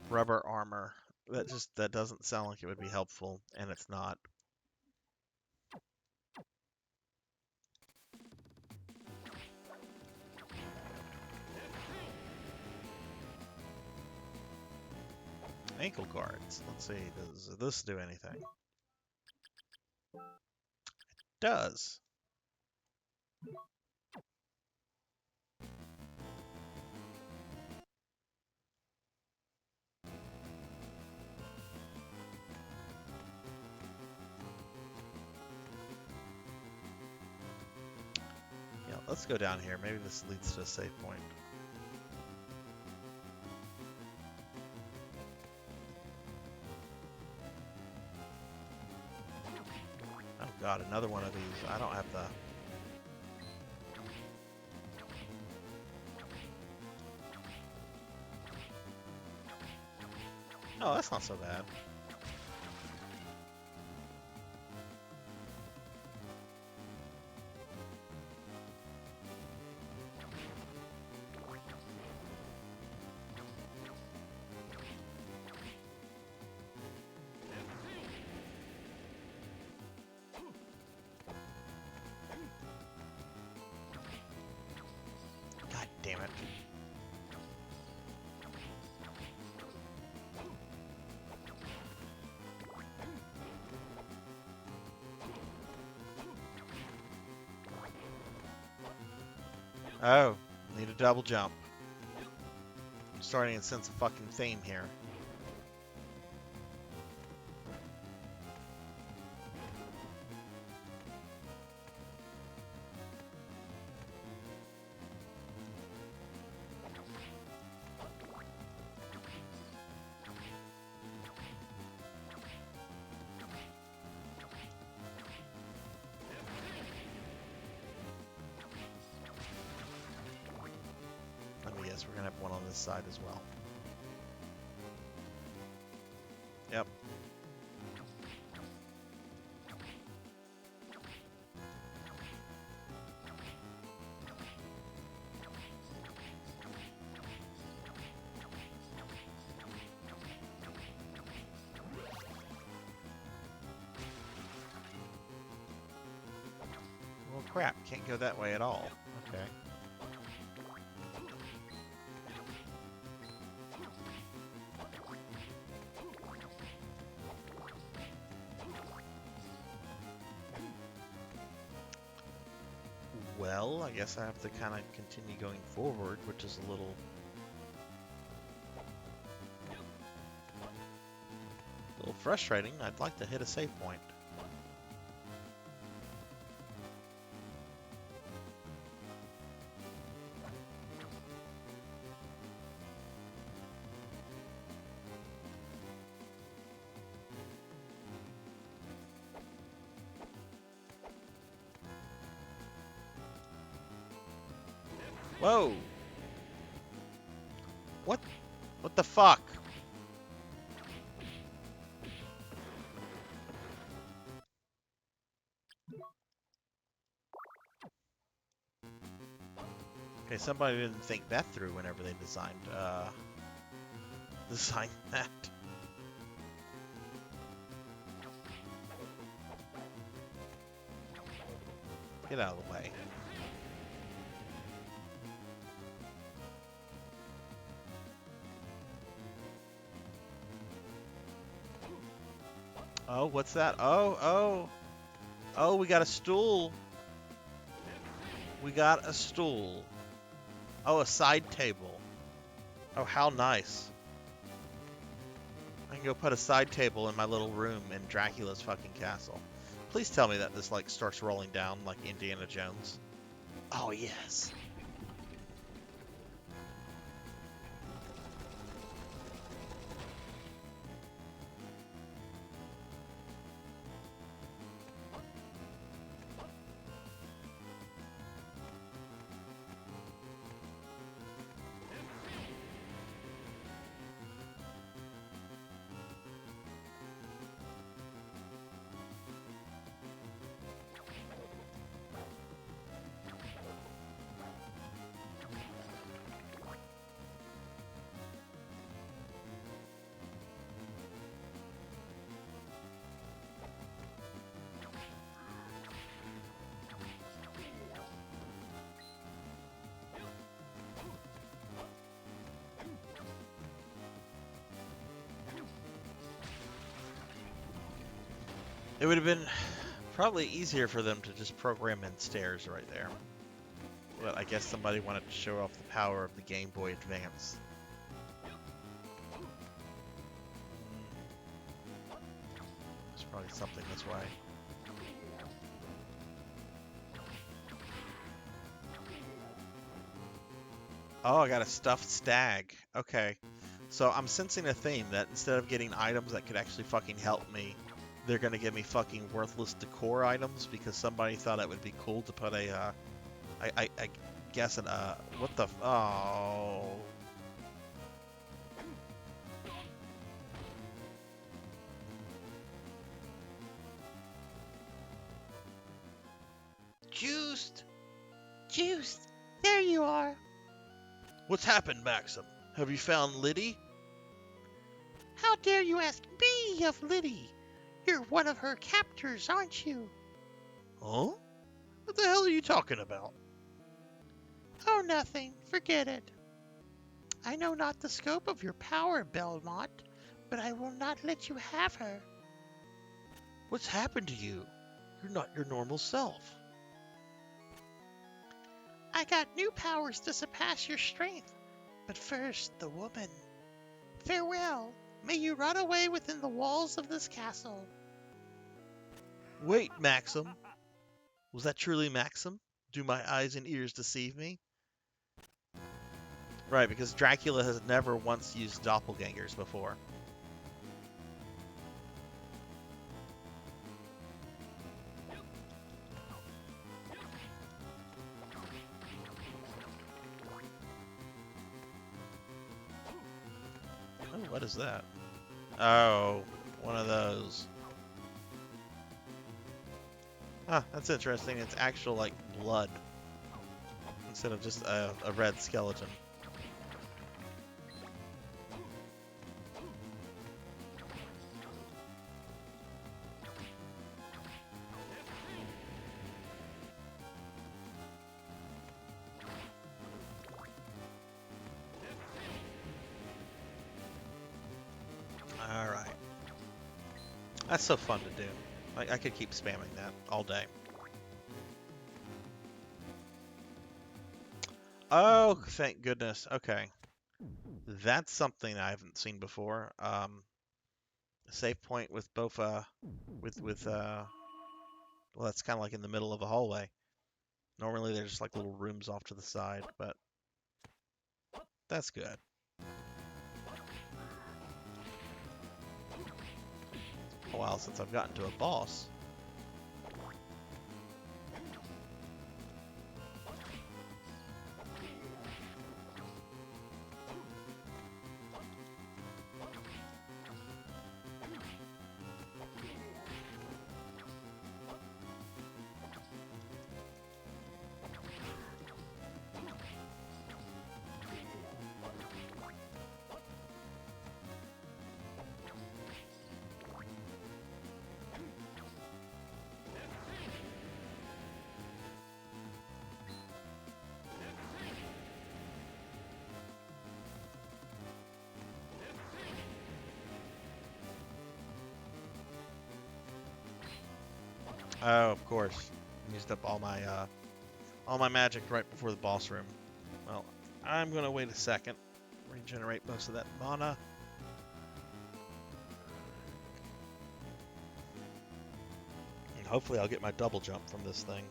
Rubber armor. That doesn't sound like it would be helpful, and it's not. Ankle guards. Let's see, does this do anything? Does. Yeah, let's go down here. Maybe this leads to a save point. Oh god, another one of these. I don't have the... Oh, that's not so bad. God damn it. Oh, need a double jump. I'm starting to sense a fucking theme here. Let me guess, we're gonna have one on this side as well. Yep. Well, crap, can't go that way at all. Okay. Well, I guess I have to kind of continue going forward, which is a little frustrating. I'd like to hit a save point. Whoa! What the fuck? Okay, somebody didn't think that through whenever they designed that. Get out of the way. Oh, what's that? Oh, we got a stool. We got a stool. Oh, a side table. Oh, how nice. I can go put a side table in my little room in Dracula's fucking castle. Please tell me that this, like, starts rolling down like Indiana Jones. Oh, yes. It would have been probably easier for them to just program in stairs right there. But I guess somebody wanted to show off the power of the Game Boy Advance. There's probably something this way. Oh, I got a stuffed stag. Okay. So I'm sensing a theme that instead of getting items that could actually fucking help me, they're gonna give me fucking worthless decor items because somebody thought it would be cool to put a, I guess an, what the, oh. Juiced! Juiced! There you are! What's happened, Maxim? Have you found Liddy? How dare you ask me of Liddy? You're one of her captors, aren't you? Huh? What the hell are you talking about? Oh, nothing. Forget it. I know not the scope of your power, Belmont, but I will not let you have her. What's happened to you? You're not your normal self. I got new powers to surpass your strength. But first, the woman. Farewell. May you run away within the walls of this castle. Wait, Maxim. Was that truly Maxim? Do my eyes and ears deceive me? Right, because Dracula has never once used doppelgangers before. Oh, what is that? Oh, one of those. Huh, that's interesting. It's actual, like, blood. Instead of just a red skeleton. Alright. That's so fun to do. I could keep spamming that all day. Oh, thank goodness. Okay. That's something I haven't seen before. A save point with both, well, that's kind of like in the middle of a hallway. Normally there's just like little rooms off to the side, but that's good. A while since I've gotten to a boss. Oh, of course. Used up all my magic right before the boss room. Well, I'm gonna wait a second, regenerate most of that mana. And hopefully I'll get my double jump from this thing.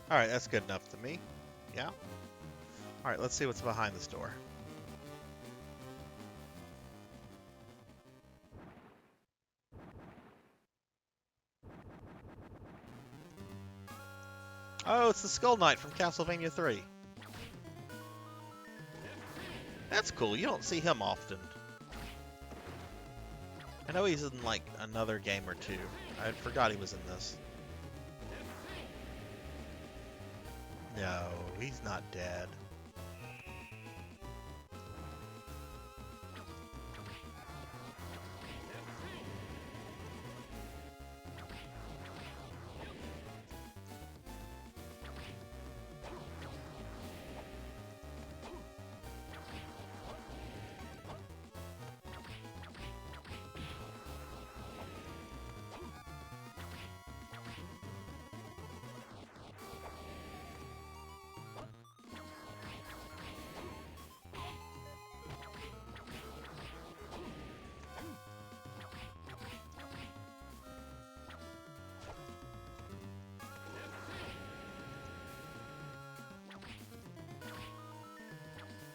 Alright, that's good enough to me. Yeah. Alright, let's see what's behind this door. Oh, it's the Skull Knight from Castlevania 3. That's cool. You don't see him often. I know he's in, like, another game or two. I forgot he was in this. No, he's not dead.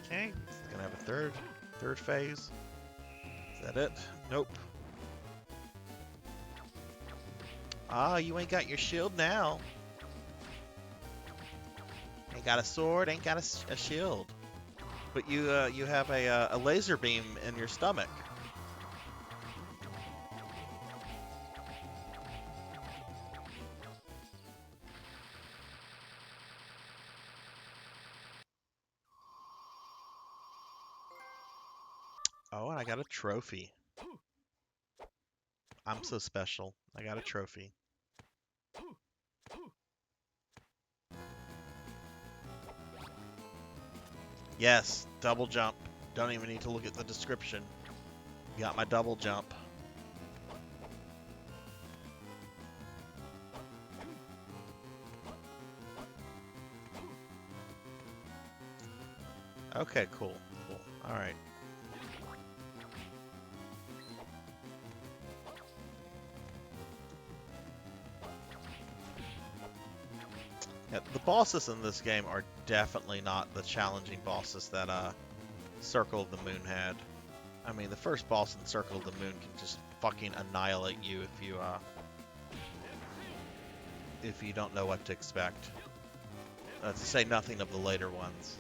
Okay, it's gonna have a third phase. Is that it? Nope. Ah, you ain't got your shield now. Ain't got a sword, ain't got a shield. But you have a laser beam in your stomach. Oh, and I got a trophy. I'm so special. I got a trophy. Yes, double jump. Don't even need to look at the description. Got my double jump. Okay, cool. Cool. All right. Yeah, the bosses in this game are definitely not the challenging bosses that Circle of the Moon had. I mean, the first boss in Circle of the Moon can just fucking annihilate you if you don't know what to expect. To say nothing of the later ones.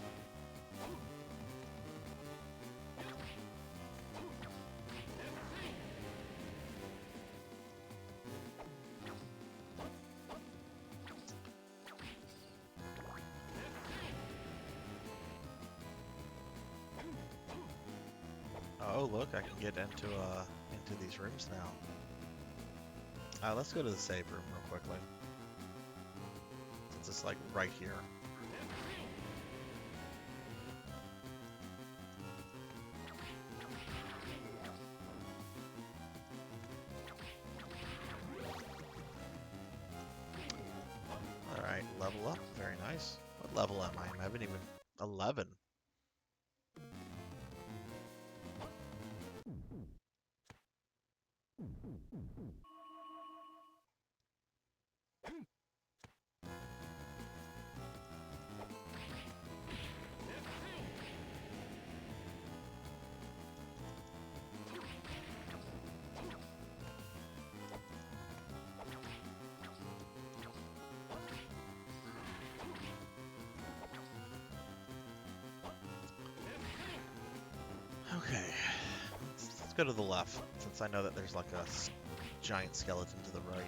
Oh, look, I can get into these rooms now. Let's go to the save room real quickly. Since it's like right here. Alright, level up. Very nice. What level am I? I haven't even... 11. Okay, let's go to the left, since I know that there's like a giant skeleton to the right.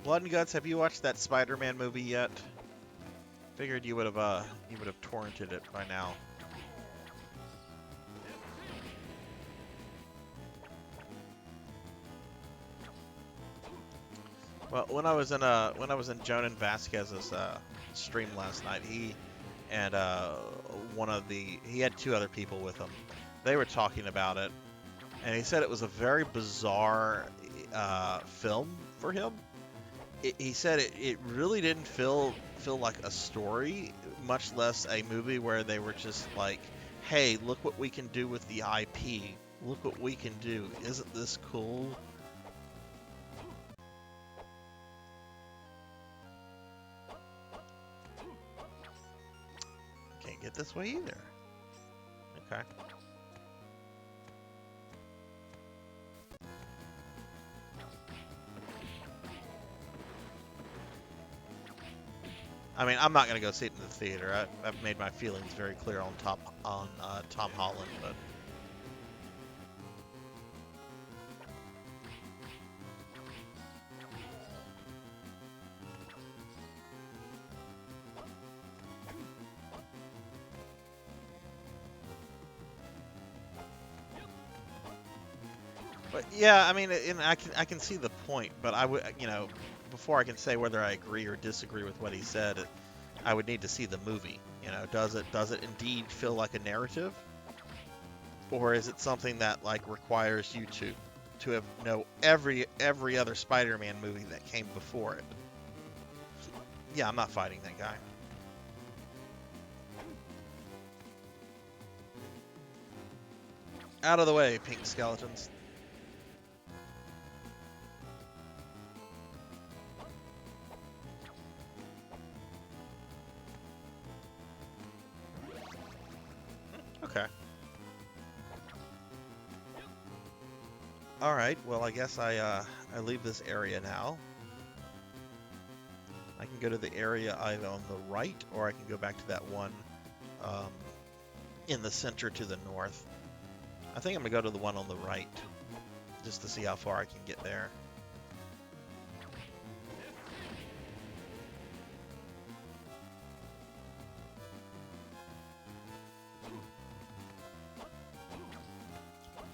Blood and Guts, have you watched that Spider-Man movie yet? Figured you would have torrented it by now. Well, when I was in Jonan Vasquez's stream last night, he and he had two other people with him. They were talking about it, and he said it was a very bizarre film for him. He said it really didn't feel like a story, much less a movie where they were just like, hey, look what we can do with the IP. Look what we can do. Isn't this cool? Can't get this way either. Okay. I mean, I'm not gonna go see it in the theater. I've made my feelings very clear on Tom Holland, but yeah, I mean, and I can see the point, but I would, you know, before I can say whether I agree or disagree with what he said, I would need to see the movie. You know, does it indeed feel like a narrative, or is it something that like requires you to have know every other Spider-Man movie that came before it? Yeah, I'm not fighting that guy. Out of the way, pink skeletons. Okay. All right. Well, I guess I leave this area now. I can go to the area either on the right, or I can go back to that one um, in the center to the north. I think I'm gonna go to the one on the right, just to see how far I can get there.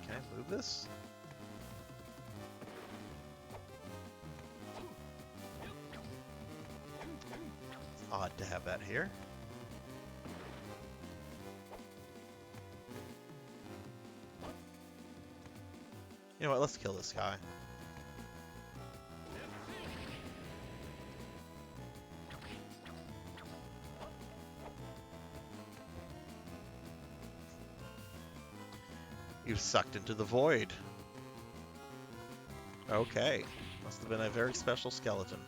Can I move this? It's odd to have that here. You know what, let's kill this guy. You've sucked into the void. Okay. Must have been a very special skeleton.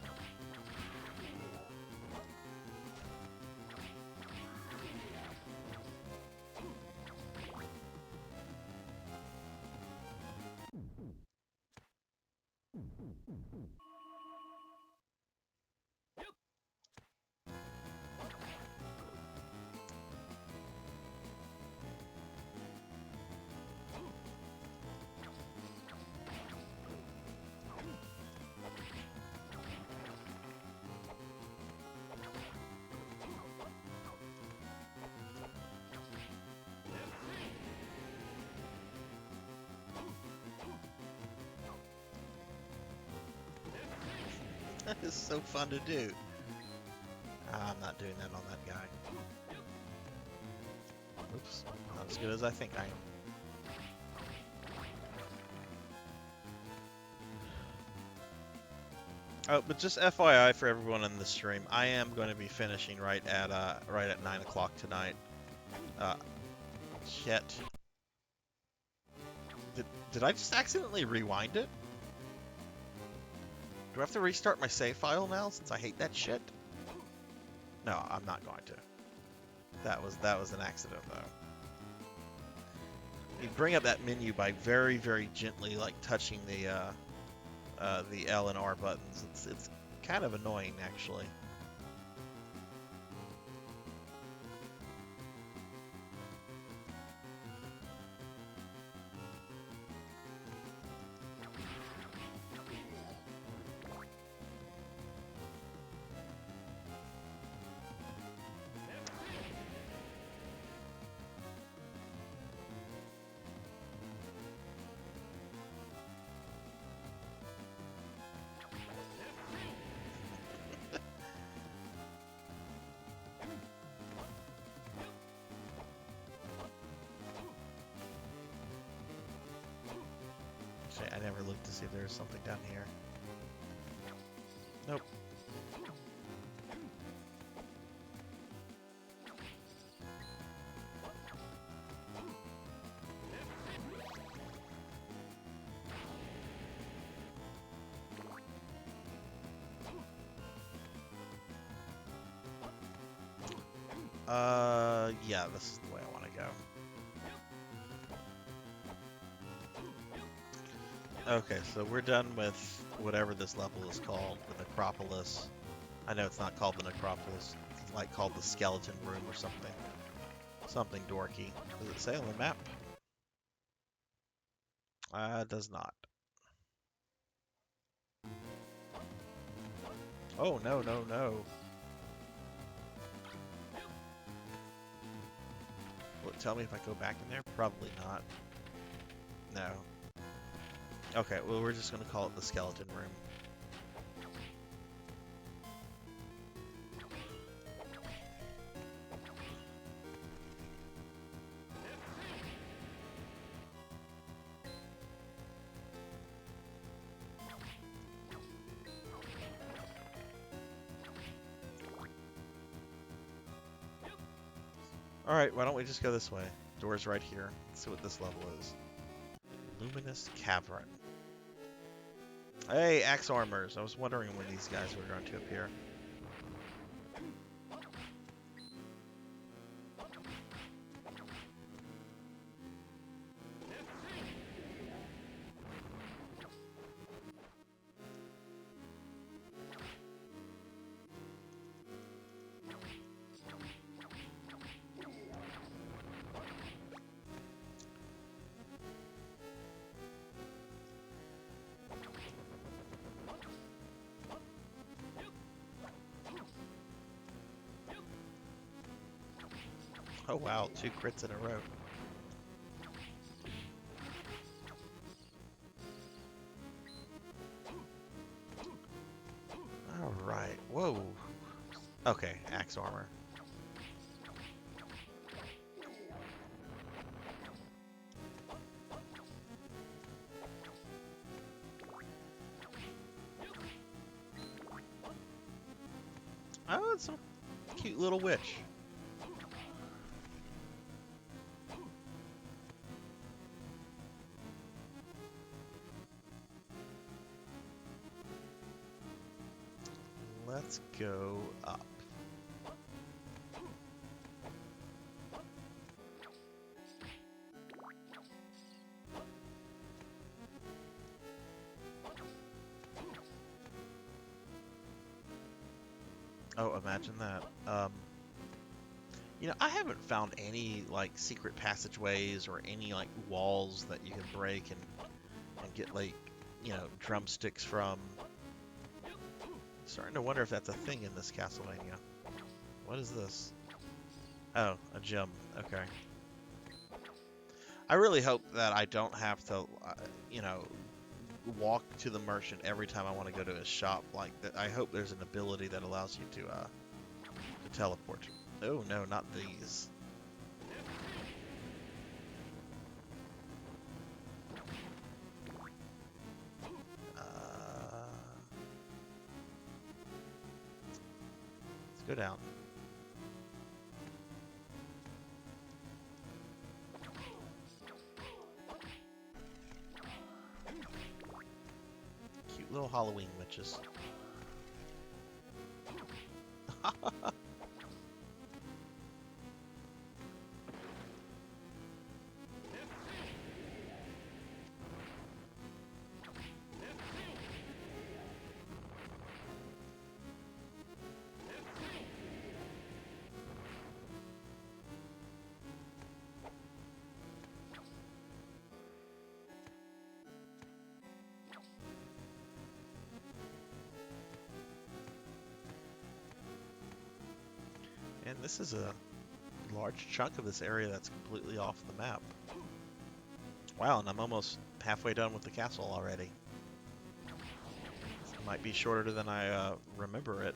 That is so fun to do. I'm not doing that on that guy. Oops, not as good as I think I am. Oh, but just FYI for everyone in the stream, I am going to be finishing right at 9 o'clock tonight. Shit. Did I just accidentally rewind it? Do I have to restart my save file now since I hate that shit? No, I'm not going to. That was an accident though. You bring up that menu by very, very gently, like touching the L and R buttons. It's kind of annoying actually. I never looked to see if there was something down here. Nope. Yeah, this is the way I want to go. Okay, so we're done with whatever this level is called, the Necropolis. I know it's not called the Necropolis. It's like called the Skeleton Room or something. Something dorky. Does it say on the map? It does not. Oh, no, no, no. Will it tell me if I go back in there? Probably not. No. Okay, well, we're just going to call it the Skeleton Room. Alright, why don't we just go this way? Door's right here. Let's see what this level is. Luminous Cavern. Hey, Axe Armors. I was wondering when these guys were going to appear. Oh wow, 2 crits in a row. Alright, whoa. Okay, Axe Armor. Oh, it's a cute little witch. Let's go up. Oh, imagine that. You know, I haven't found any, like, secret passageways or any, like, walls that you can break and get, like, you know, drumsticks from. Starting to wonder if that's a thing in this Castlevania. What is this? Oh, a gem. Okay. I really hope that I don't have to, you know, walk to the merchant every time I want to go to his shop. Like that, I hope there's an ability that allows you to teleport. Oh no, not these. Let's go down. Cute little Halloween witches. And this is a large chunk of this area that's completely off the map. Wow, and I'm almost halfway done with the castle already. It might be shorter than I remember it.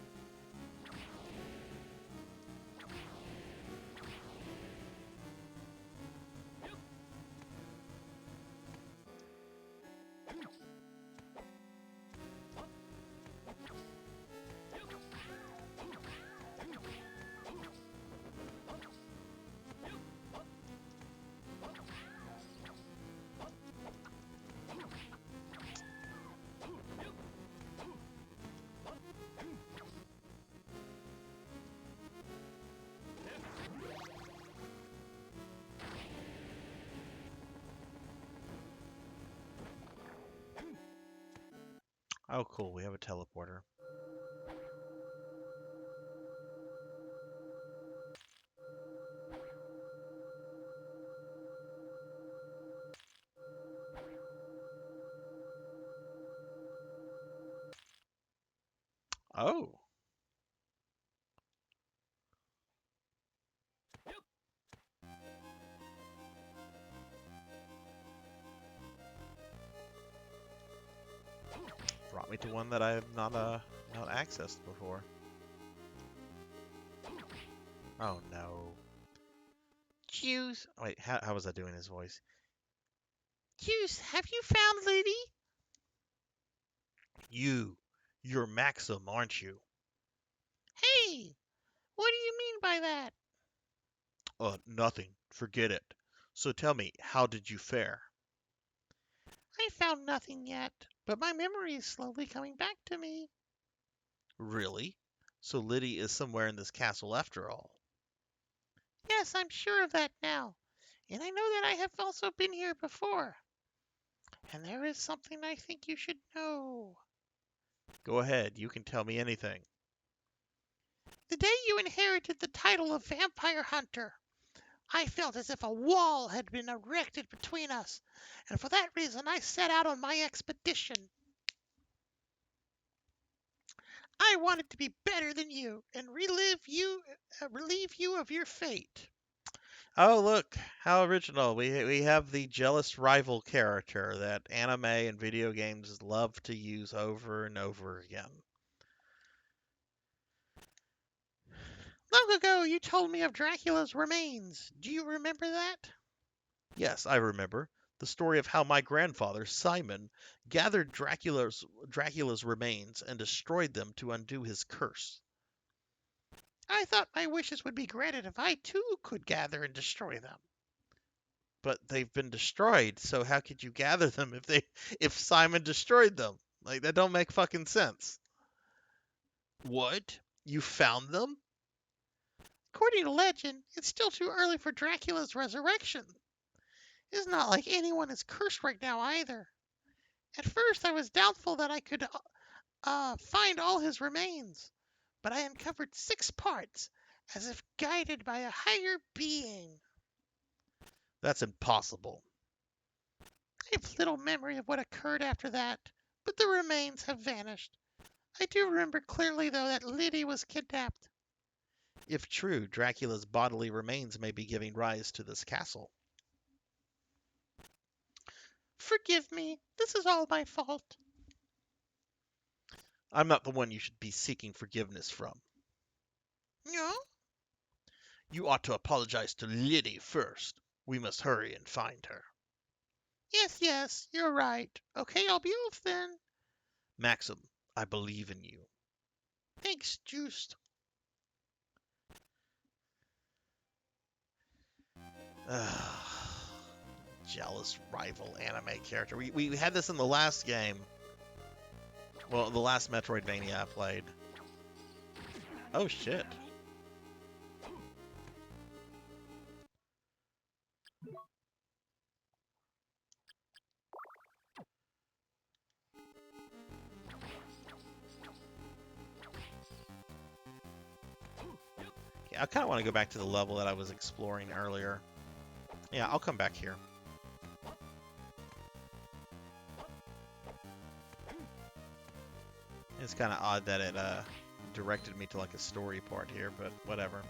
Oh, cool. We have a teleporter. Oh. Brought me to one that I have not accessed before. Oh no. Juice, Wait, how was I doing his voice? Juice, have you found Liddy? You're Maxim, aren't you? Hey, what do you mean by that? Nothing. Forget it. So tell me, how did you fare? I found nothing yet, but my memory is slowly coming back to me. Really? So Liddy is somewhere in this castle after all. Yes, I'm sure of that now. And I know that I have also been here before. And there is something I think you should know. Go ahead, you can tell me anything. The day you inherited the title of Vampire Hunter, I felt as if a wall had been erected between us, and for that reason I set out on my expedition. I wanted to be better than you and relieve you of your fate. Oh, look, how original. We have the jealous rival character that anime and video games love to use over and over again. Long ago you told me of Dracula's remains. Do you remember that? Yes, I remember. The story of how my grandfather, Simon, gathered Dracula's remains and destroyed them to undo his curse. I thought my wishes would be granted if I too could gather and destroy them. But they've been destroyed, so how could you gather them if Simon destroyed them? Like that don't make fucking sense. What? You found them? According to legend, it's still too early for Dracula's resurrection. It's not like anyone is cursed right now either. At first I was doubtful that I could find all his remains, but I uncovered 6 parts, as if guided by a higher being. That's impossible. I have little memory of what occurred after that, but the remains have vanished. I do remember clearly, though, that Liddy was kidnapped. If true, Dracula's bodily remains may be giving rise to this castle. Forgive me, this is all my fault. I'm not the one you should be seeking forgiveness from. No? You ought to apologize to Liddy first. We must hurry and find her. Yes, you're right. Okay, I'll be off then. Maxim, I believe in you. Thanks, Juice. Jealous rival anime character. We had this in the last game. Well, the last Metroidvania I played. Oh shit. Yeah, I kind of want to go back to the level that I was exploring earlier. Yeah, I'll come back here. It's kind of odd that it directed me to like a story part here, but whatever.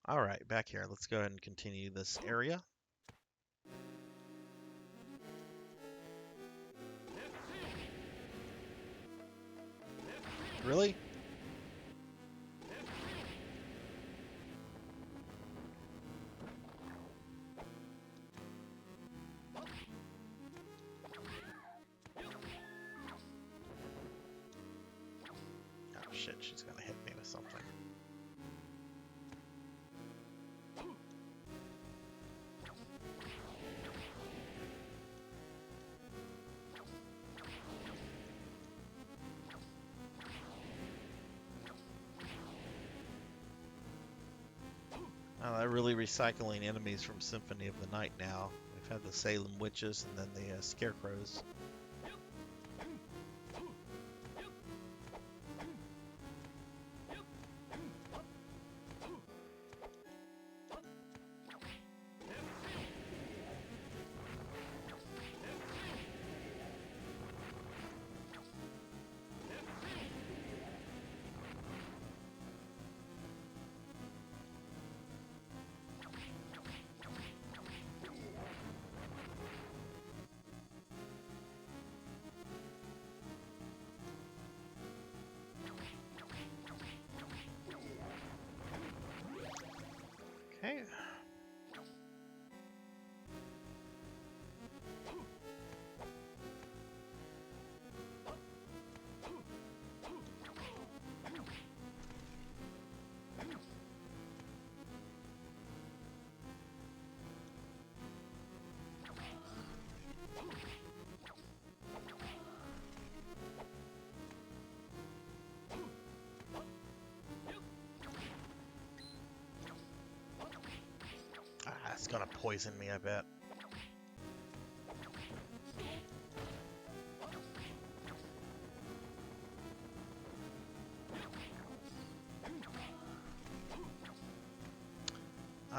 Alright, back here. Let's go ahead and continue this area. Really? Oh shit, she's gonna hit me with something. Oh, they're really recycling enemies from Symphony of the Night now. We've had the Salem Witches and then the Scarecrows. Okay. Ah, it's gonna poison me, I bet.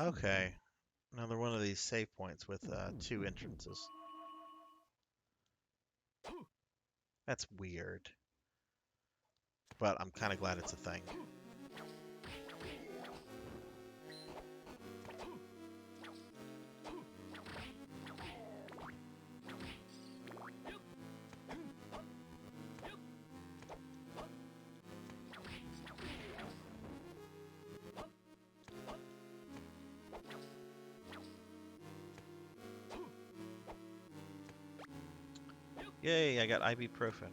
Okay. Another one of these save points with 2 entrances. That's weird. But I'm kind of glad it's a thing. Yay, I got ibuprofen.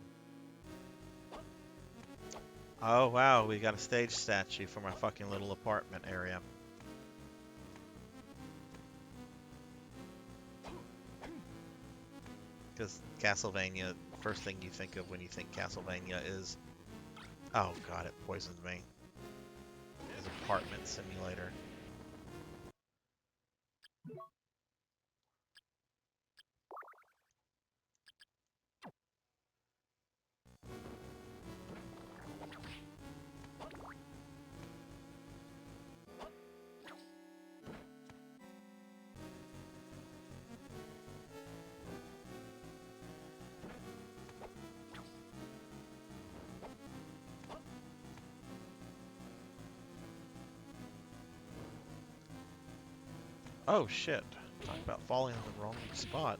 Oh wow, we got a stage statue for my fucking little apartment area. Because Castlevania, first thing you think of when you think Castlevania is... Oh god, it poisoned me. Is apartment simulator. Oh shit. Talk about falling in the wrong spot.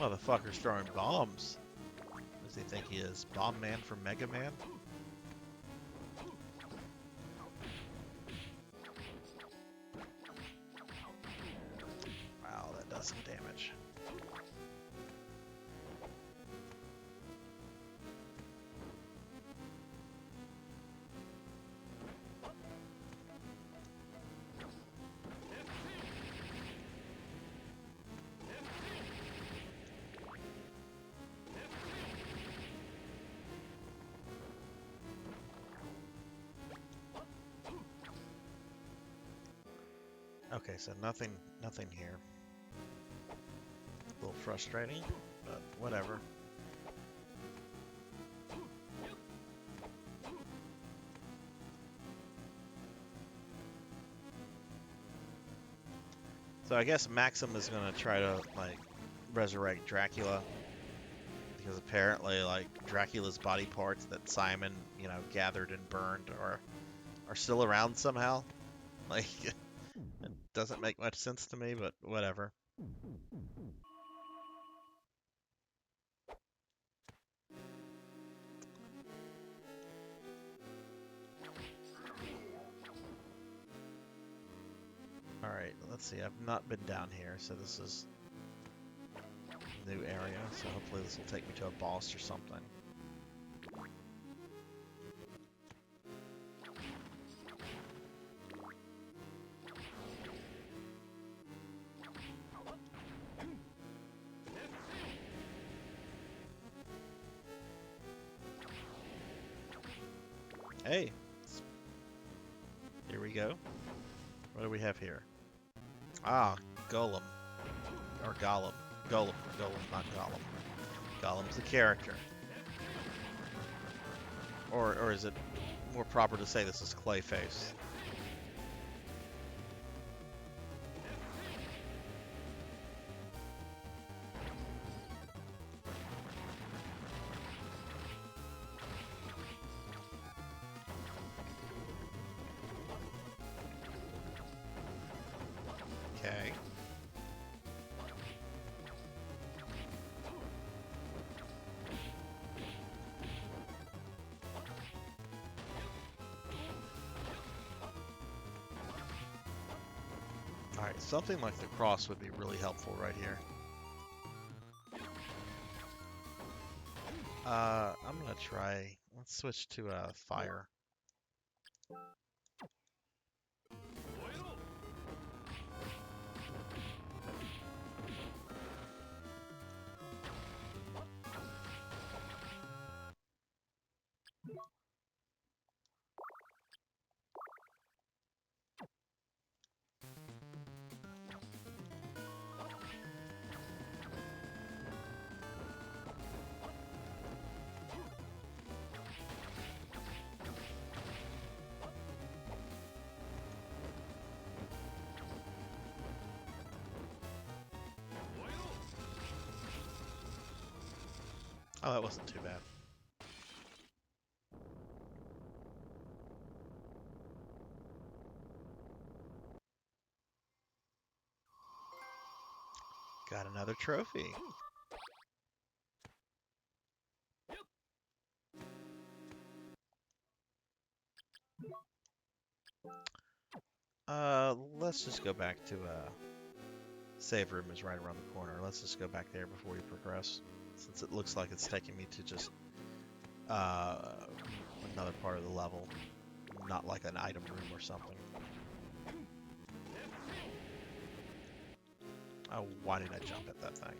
Motherfucker's throwing bombs. Does he think he is Bomb Man from Mega Man? Wow, that does some damage. Okay, so nothing here. A little frustrating, but whatever. So I guess Maxim is gonna try to like resurrect Dracula because apparently like Dracula's body parts that Simon, you know, gathered and burned are still around somehow. Like it doesn't make much sense to me, but whatever. Alright, let's see. I've not been down here, so this is a new area, so hopefully this will take me to a boss or something. Hey! Here we we go. What do we have here? Ah, Golem. Or Gollum. Golem, not Gollum. Gollum's the character. Or is it more proper to say this is Clayface? Okay. Alright, something like the cross would be really helpful right here. I'm gonna try, let's switch to fire. Oh, that wasn't too bad. Got another trophy. Let's just go back to save room is right around the corner. Let's just go back there before we progress, since it looks like it's taking me to just another part of the level, not like an item room or something. Oh, why did I jump at that thing?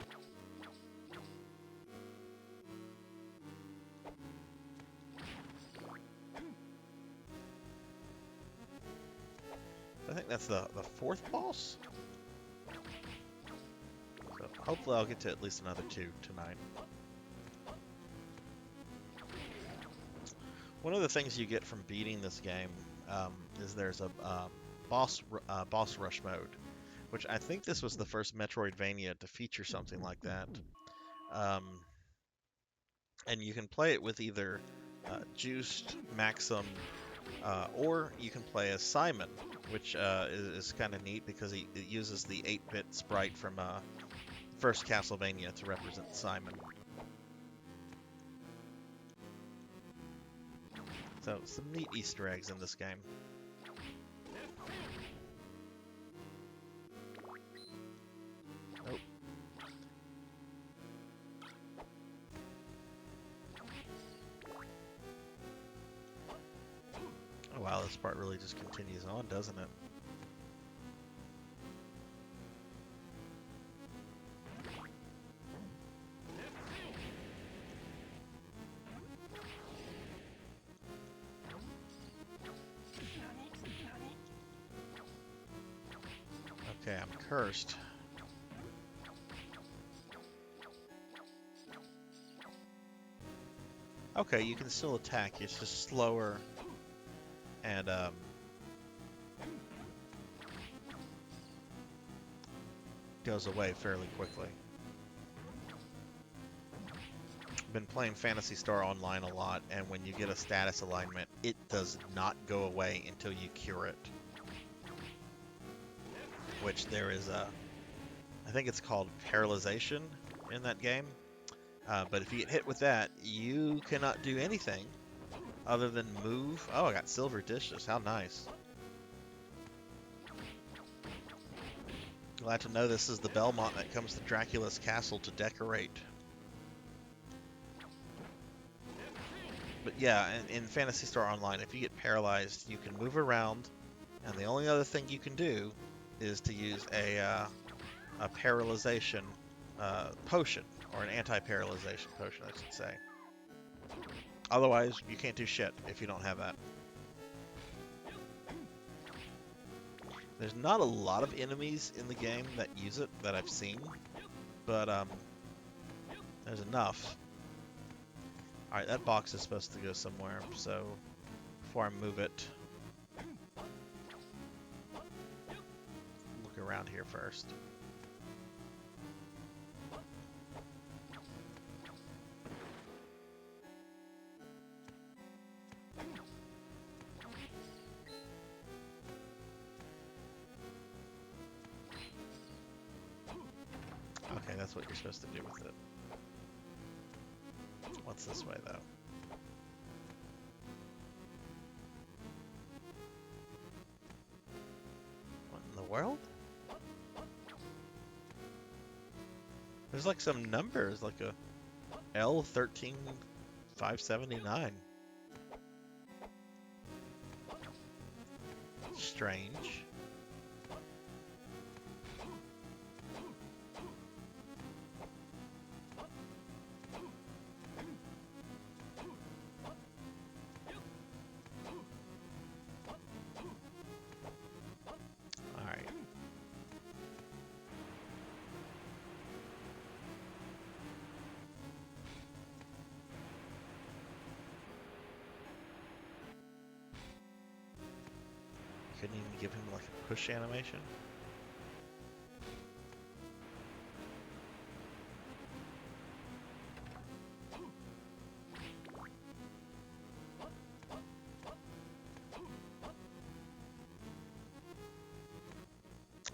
I think that's the fourth boss. So hopefully I'll get to at least another 2 tonight. One of the things you get from beating this game is there's a boss rush mode, which I think this was the first Metroidvania to feature something like that. And you can play it with either Juiced, Maxim, or you can play as Simon, which is kind of neat because it uses the 8-bit sprite from first Castlevania to represent Simon. So, some neat Easter eggs in this game. Nope. Oh wow, this part really just continues on, doesn't it? Okay, I'm cursed. Okay, you can still attack, it's just slower and goes away fairly quickly. Been playing Phantasy Star Online a lot, and when you get a status alignment, it does not go away until you cure it. Which there is I think it's called paralyzation in that game. But if you get hit with that, you cannot do anything other than move. Oh, I got silver dishes. How nice. Glad to know this is the Belmont that comes to Dracula's castle to decorate. But yeah, in Phantasy Star Online, if you get paralyzed, you can move around, and the only other thing you can do is to use a paralyzation potion, or an anti-paralyzation potion, I should say. Otherwise, you can't do shit if you don't have that. There's not a lot of enemies in the game that use it that I've seen, but there's enough. Alright, that box is supposed to go somewhere, so before I move it, look around here first. Okay, that's what you're supposed to do with it. What's this way, though? What in the world? There's like some numbers, like a L13579. Strange. Alright. Couldn't even give him like a push animation.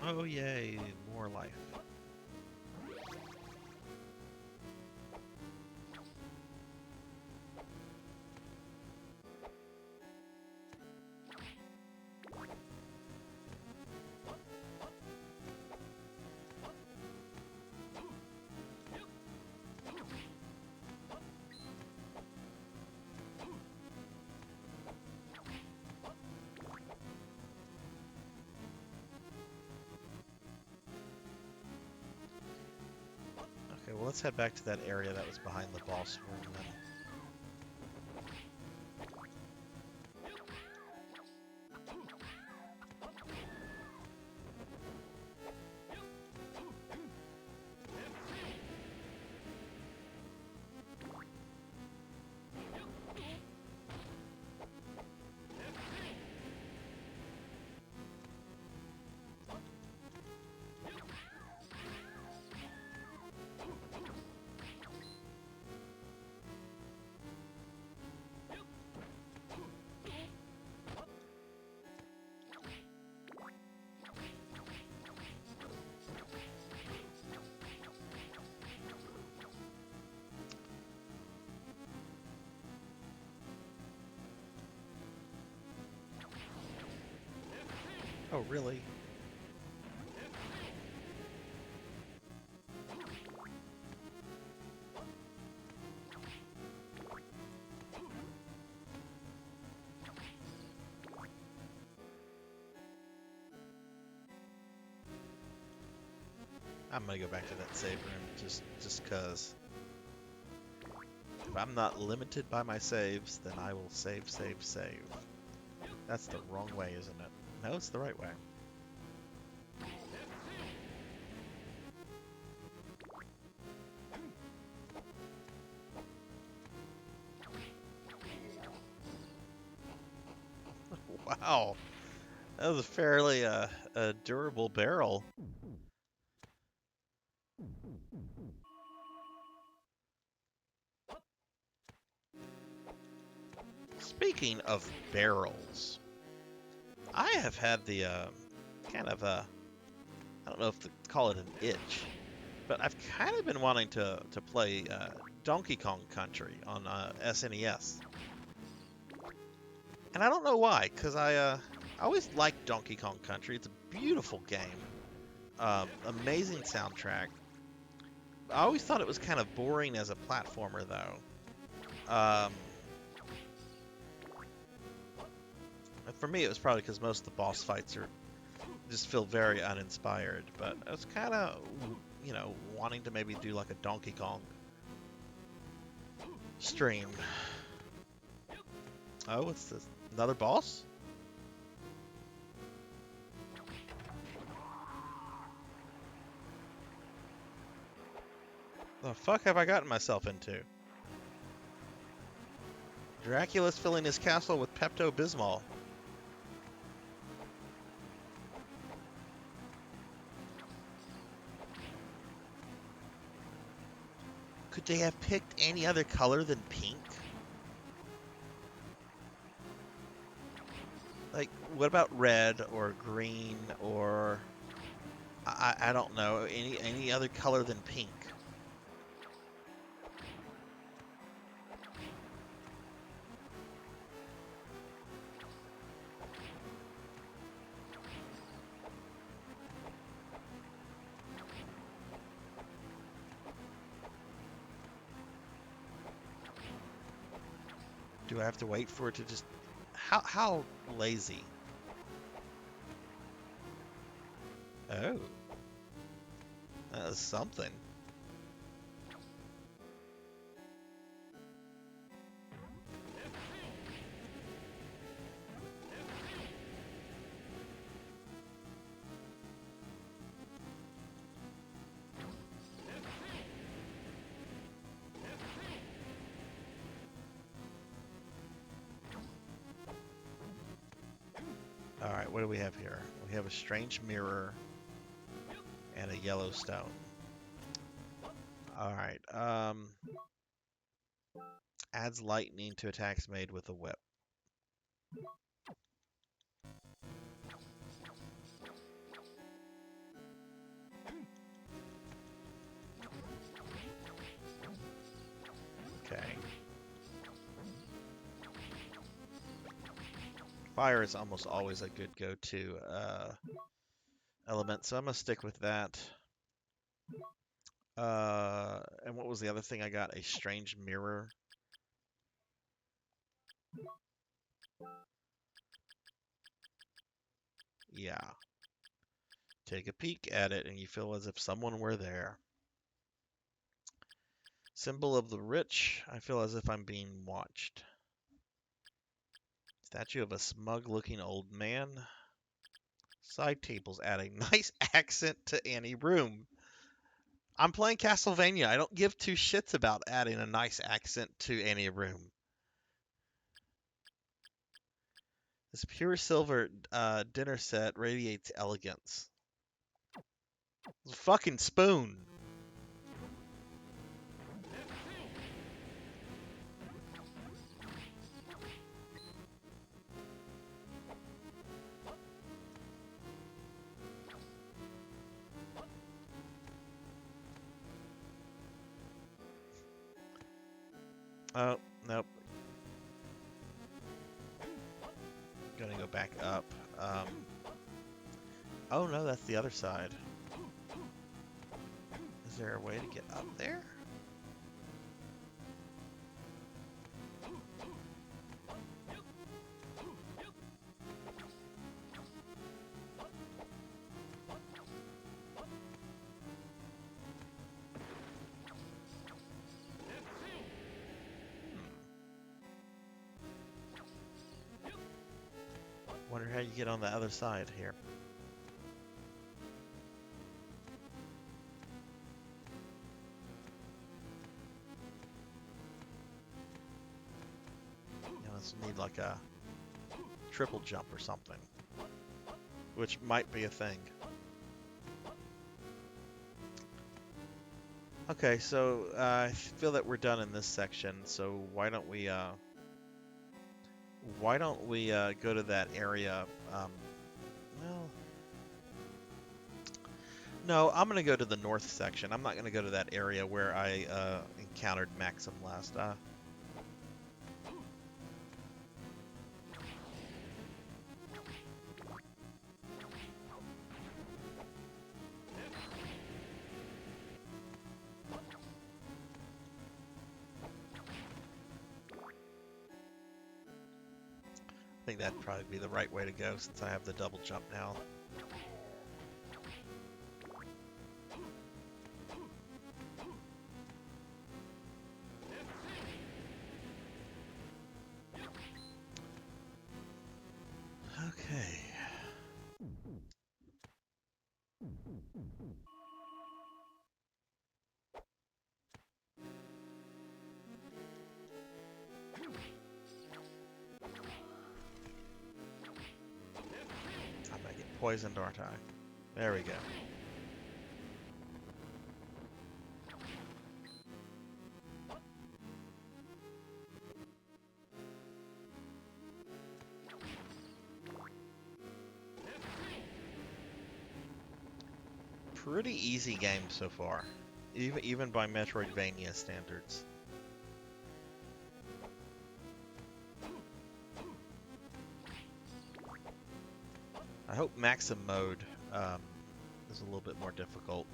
Oh yay, more life. Okay, well let's head back to that area that was behind the boss room then. Oh, really? I'm gonna go back to that save room just cause. If I'm not limited by my saves, then I will save, save, save. That's the wrong way, isn't it? No, it's the right way. Wow, that was a fairly a durable barrel. Speaking of barrels, I have had the kind of I don't know if to call it an itch, but I've kind of been wanting to play Donkey Kong Country on SNES, and I don't know why, because I always liked Donkey Kong Country. It's a beautiful game, amazing soundtrack. I always thought it was kind of boring as a platformer, though. For me, it was probably because most of the boss fights are just feel very uninspired. But I was kind of, wanting to maybe do like a Donkey Kong stream. Oh, what's this? Another boss? The fuck have I gotten myself into? Dracula's filling his castle with Pepto-Bismol. Could they have picked any other color than pink? Like, what about red or green or I don't know, any other color than pink? Do I have to wait for it to just how lazy? Oh, that was something. All right, what do we have here? We have a strange mirror and a yellow stone. All right. Adds lightning to attacks made with a whip. Okay. Fire is almost always a good go-to element, so I'm gonna stick with that. And what was the other thing I got? A strange mirror. Yeah. Take a peek at it and you feel as if someone were there. Symbol of the rich. I feel as if I'm being watched. Statue of a smug-looking old man. Side tables add a nice accent to any room. I'm playing Castlevania. I don't give two shits about adding a nice accent to any room. This pure silver dinner set radiates elegance. It's a fucking spoon. Oh, nope. Gonna go back up. Oh no, that's the other side. Is there a way to get up there? Wonder how you get on the other side here. You know, this will need like a triple jump or something, which might be a thing. Okay, so I feel that we're done in this section. So why don't we go to that area? Well, no, I'm gonna go to the north section. I'm not gonna go to that area where I encountered Maxim last. I think that'd probably be the right way to go since I have the double jump now. Okay. poisoned, aren't I? There we go. Pretty easy game so far, even by Metroidvania standards. I hope Maxim mode is a little bit more difficult,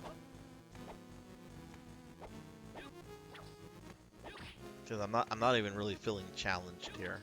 because I'm not even really feeling challenged here.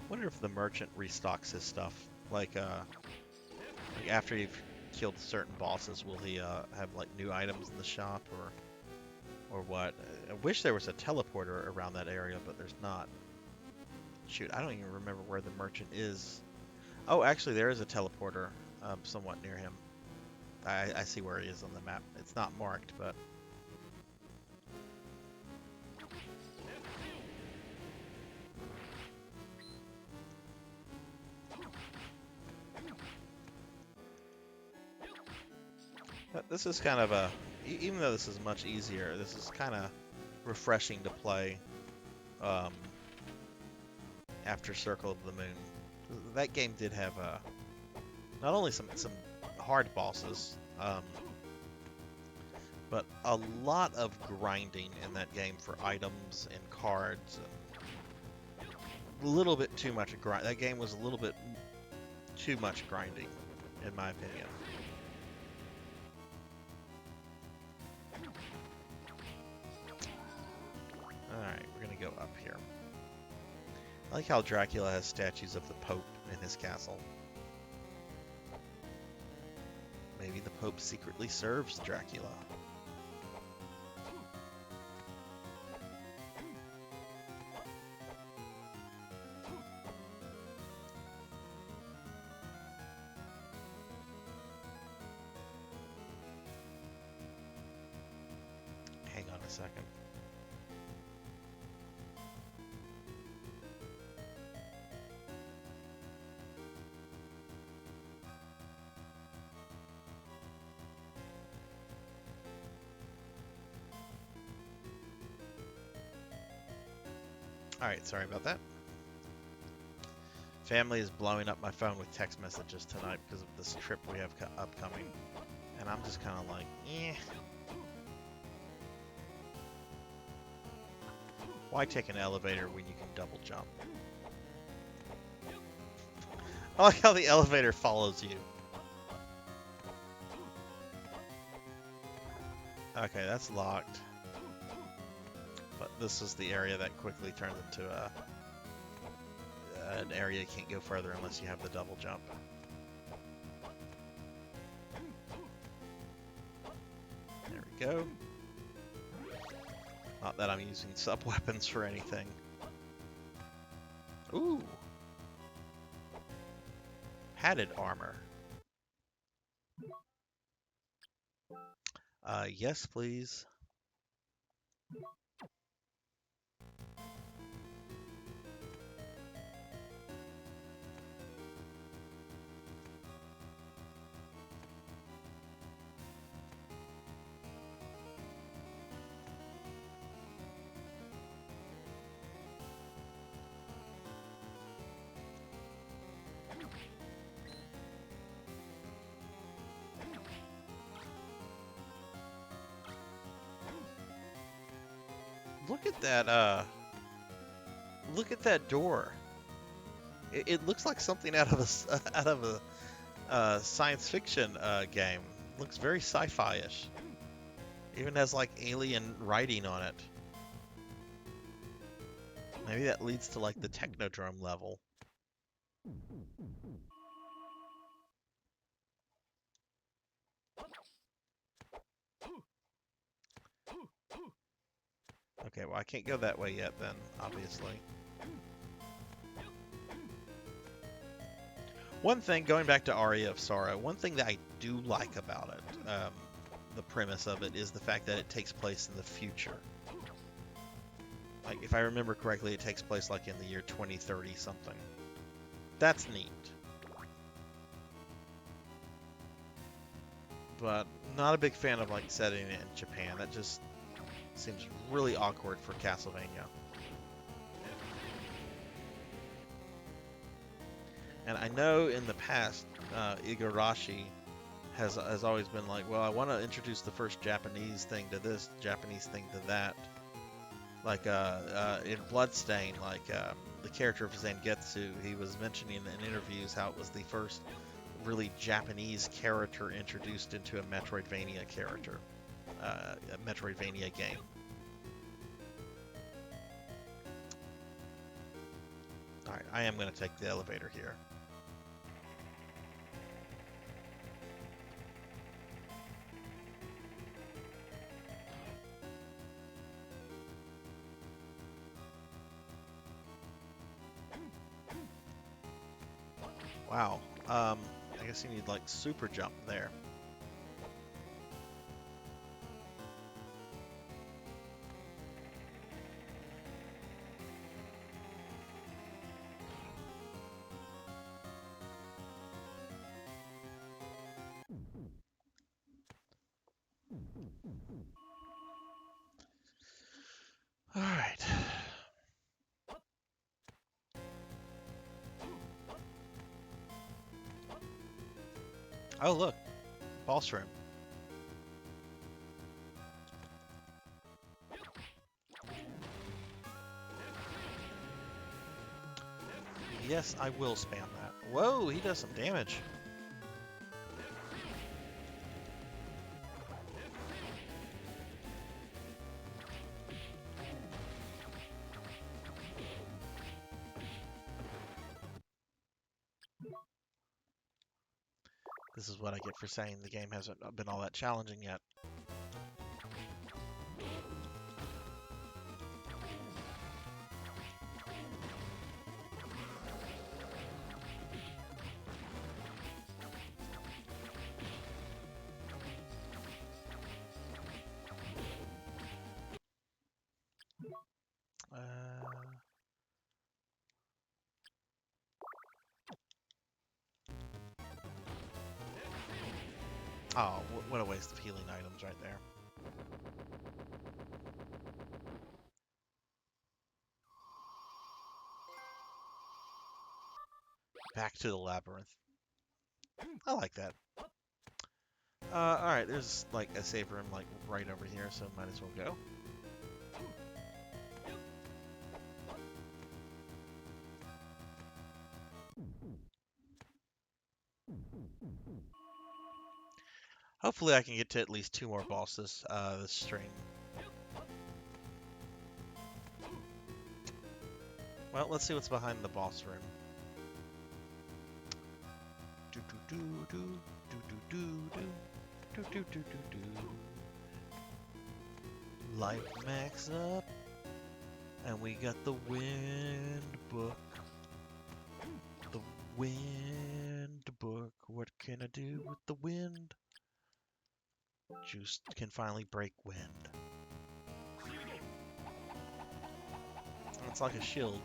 Wonder if the merchant restocks his stuff. Like after you've killed certain bosses, will he have like new items in the shop or what? I wish there was a teleporter around that area, but there's not. Shoot, I don't even remember where the merchant is. Oh, actually, there is a teleporter somewhat near him. I see where he is on the map. It's not marked, but this is kind of a, even though this is much easier, this is kind of refreshing to play after Circle of the Moon. That game did have not only some hard bosses, but a lot of grinding in that game for items and cards, and a little bit too much grind. That game was a little bit too much grinding, in my opinion. Alright, we're gonna go up here. I like how Dracula has statues of the Pope in his castle. Maybe the Pope secretly serves Dracula. Hang on a second. Alright, sorry about that. Family is blowing up my phone with text messages tonight because of this trip we have upcoming. And I'm just kind of like, eh. Why take an elevator when you can double jump? I like how the elevator follows you. Okay, that's locked. But this is the area that quickly turns into an area you can't go further unless you have the double jump. There we go. Not that I'm using sub-weapons for anything. Ooh! Padded armor. Yes, please. Look at that door. It looks like something out of a science fiction game. Looks very sci-fi-ish. Even has like alien writing on it. Maybe that leads to like the Technodrome level. Okay, well, I can't go that way yet then, obviously. One thing, going back to Aria of Sorrow, one thing that I do like about it, the premise of it, is the fact that it takes place in the future. Like, if I remember correctly, it takes place like in the year 2030 something. That's neat. But not a big fan of like setting it in Japan. That just seems really awkward for Castlevania. And I know in the past, Igarashi has always been like, well, I want to introduce the first Japanese thing to this, Japanese thing to that. Like in Bloodstain, like the character of Zangetsu, he was mentioning in interviews how it was the first really Japanese character introduced into a Metroidvania character, a Metroidvania game. Alright, I am going to take the elevator here. Wow. I guess you need like super jump there. All right. Oh, look. Boss room. Yes, I will spam that. Whoa, he does some damage. This is what I get for saying the game hasn't been all that challenging yet. Oh, what a waste of healing items right there. Back to the labyrinth. I like that. Alright, there's like a save room like right over here, so might as well go. Hopefully I can get to at least 2 more bosses this stream. Well, let's see what's behind the boss room. Do do do do do do do do do do do. Life max up, and we got the wind book. The wind book. What can I do with the wind? Juice can finally break wind. It's like a shield.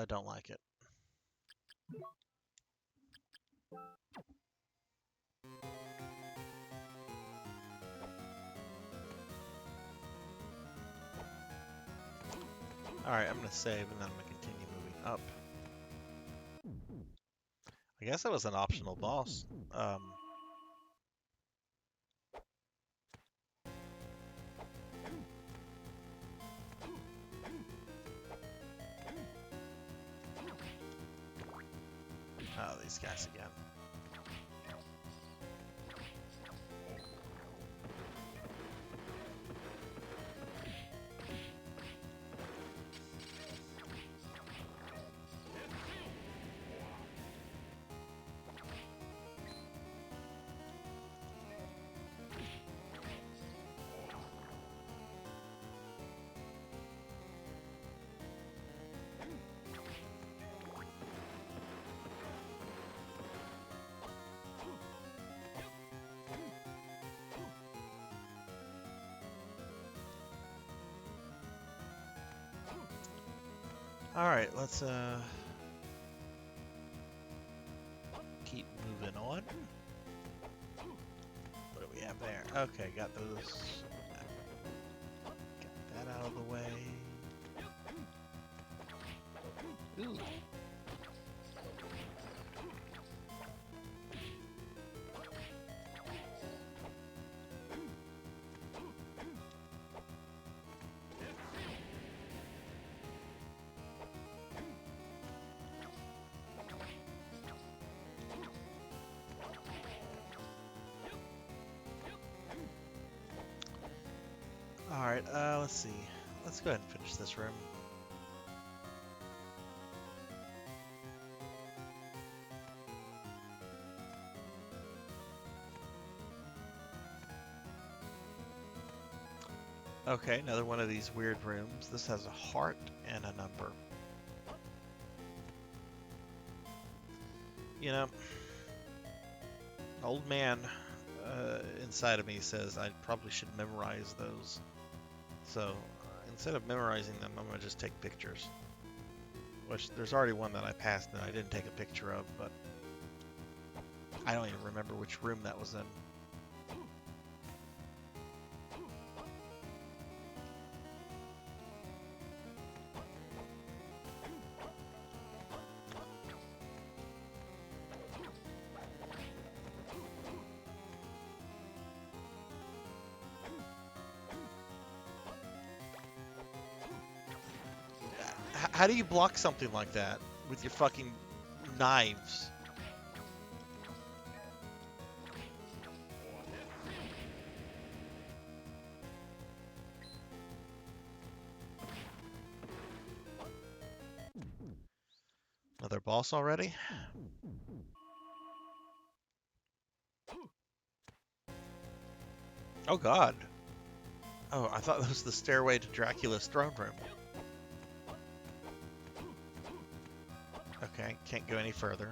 Don't like it. Alright, I'm gonna save and then I'm gonna continue moving up. I guess that was an optional boss. these guys again. Alright, let's keep moving on. What do we have there? Okay, got those. Got that out of the way. Ooh. Alright, let's see. Let's go ahead and finish this room. Okay, another one of these weird rooms. This has a heart and a number. You know, old man inside of me says I probably should memorize those. So instead of memorizing them, I'm going to just take pictures. Which there's already one that I passed that I didn't take a picture of, but I don't even remember which room that was in. How do you block something like that with your fucking knives? Another boss already? Oh god. Oh, I thought that was the stairway to Dracula's throne room. Okay, can't go any further.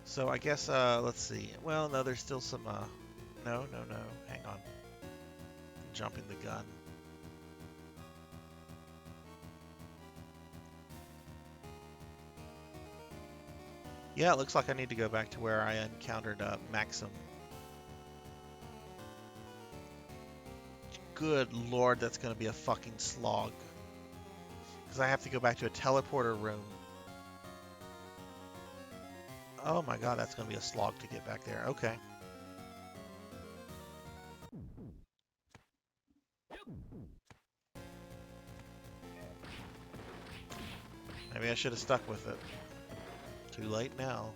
So I guess, let's see. Well, no, there's still some, no. Hang on. I'm jumping the gun. Yeah, it looks like I need to go back to where I encountered, Maxim. Good lord, that's gonna be a fucking slog. Because I have to go back to a teleporter room. Oh my god, that's going to be a slog to get back there. Okay. Maybe I should have stuck with it. Too late now.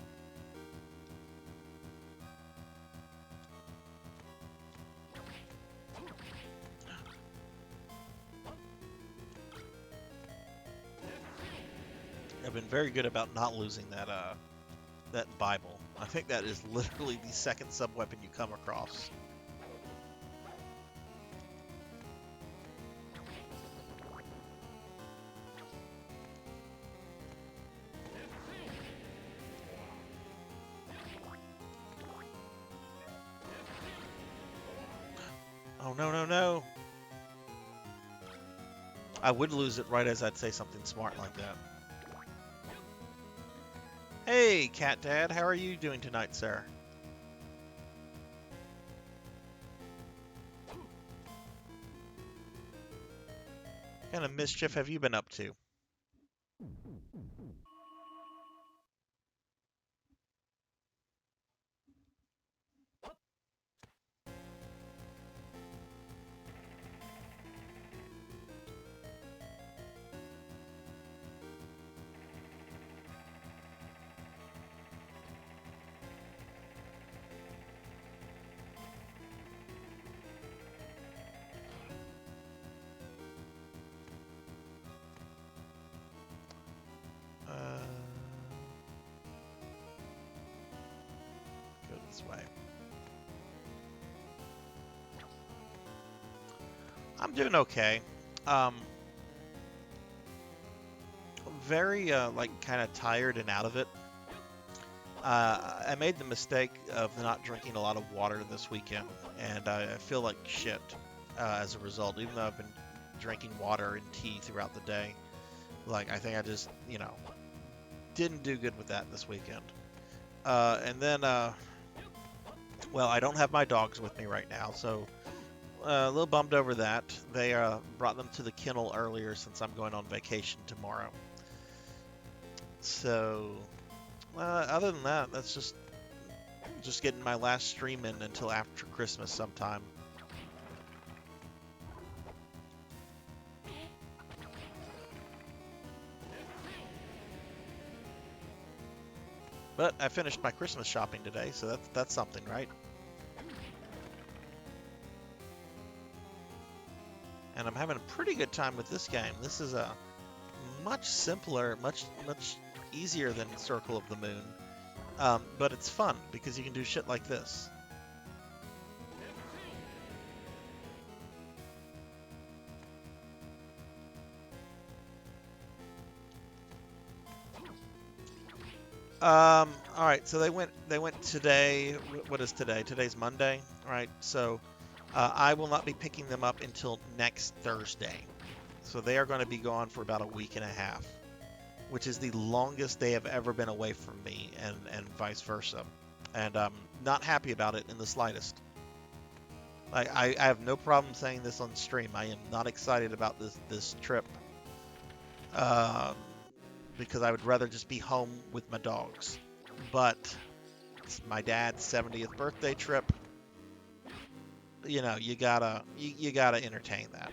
I've been very good about not losing that Bible. I think that is literally the second sub-weapon you come across. Oh, no. I would lose it right as I'd say something smart like that. Hey, Cat Dad, how are you doing tonight, sir? What kind of mischief have you been up to? I'm doing okay. Um, very like kind of tired and out of it. I made the mistake of not drinking a lot of water this weekend, and I feel like shit as a result. Even though I've been drinking water and tea throughout the day, like I think I just didn't do good with that this weekend. And then well, I don't have my dogs with me right now, so a little bummed over that. They brought them to the kennel earlier since I'm going on vacation tomorrow. So, other than that, that's just getting my last stream in until after Christmas sometime. But I finished my Christmas shopping today, so that's something, right? And I'm having a pretty good time with this game. This is a much simpler, much easier than Circle of the Moon. But it's fun because you can do shit like this. All right, so they went today. What is today? Today's Monday. All right, so I will not be picking them up until next Thursday. So they are going to be gone for about a week and a half, which is the longest they have ever been away from me, and vice versa. And I'm not happy about it in the slightest. Like I have no problem saying this on stream. I am not excited about this trip. Um, because I would rather just be home with my dogs. But it's my dad's 70th birthday trip. You know, you gotta entertain that.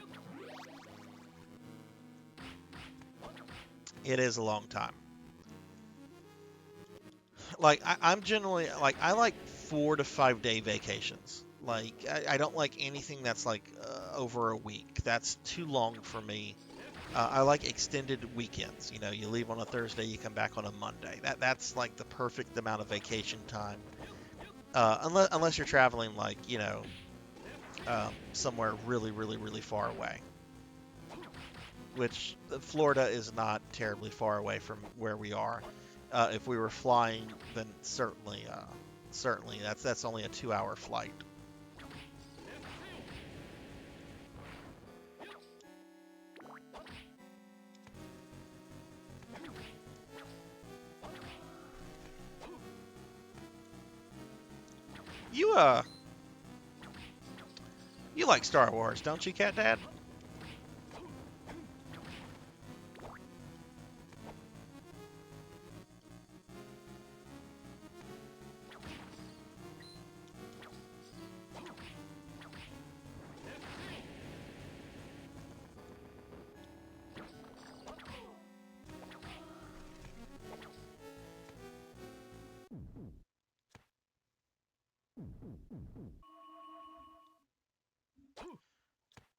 It is a long time. Like I'm generally like I like 4 to 5 day vacations. Like I don't like anything that's like over a week. That's too long for me. I like extended weekends. You know, you leave on a Thursday, you come back on a Monday. That's like the perfect amount of vacation time. Unless you're traveling like somewhere really far away. Which Florida is not terribly far away from where we are. If we were flying, then certainly that's only a 2-hour flight. You you like Star Wars, don't you, Cat Dad?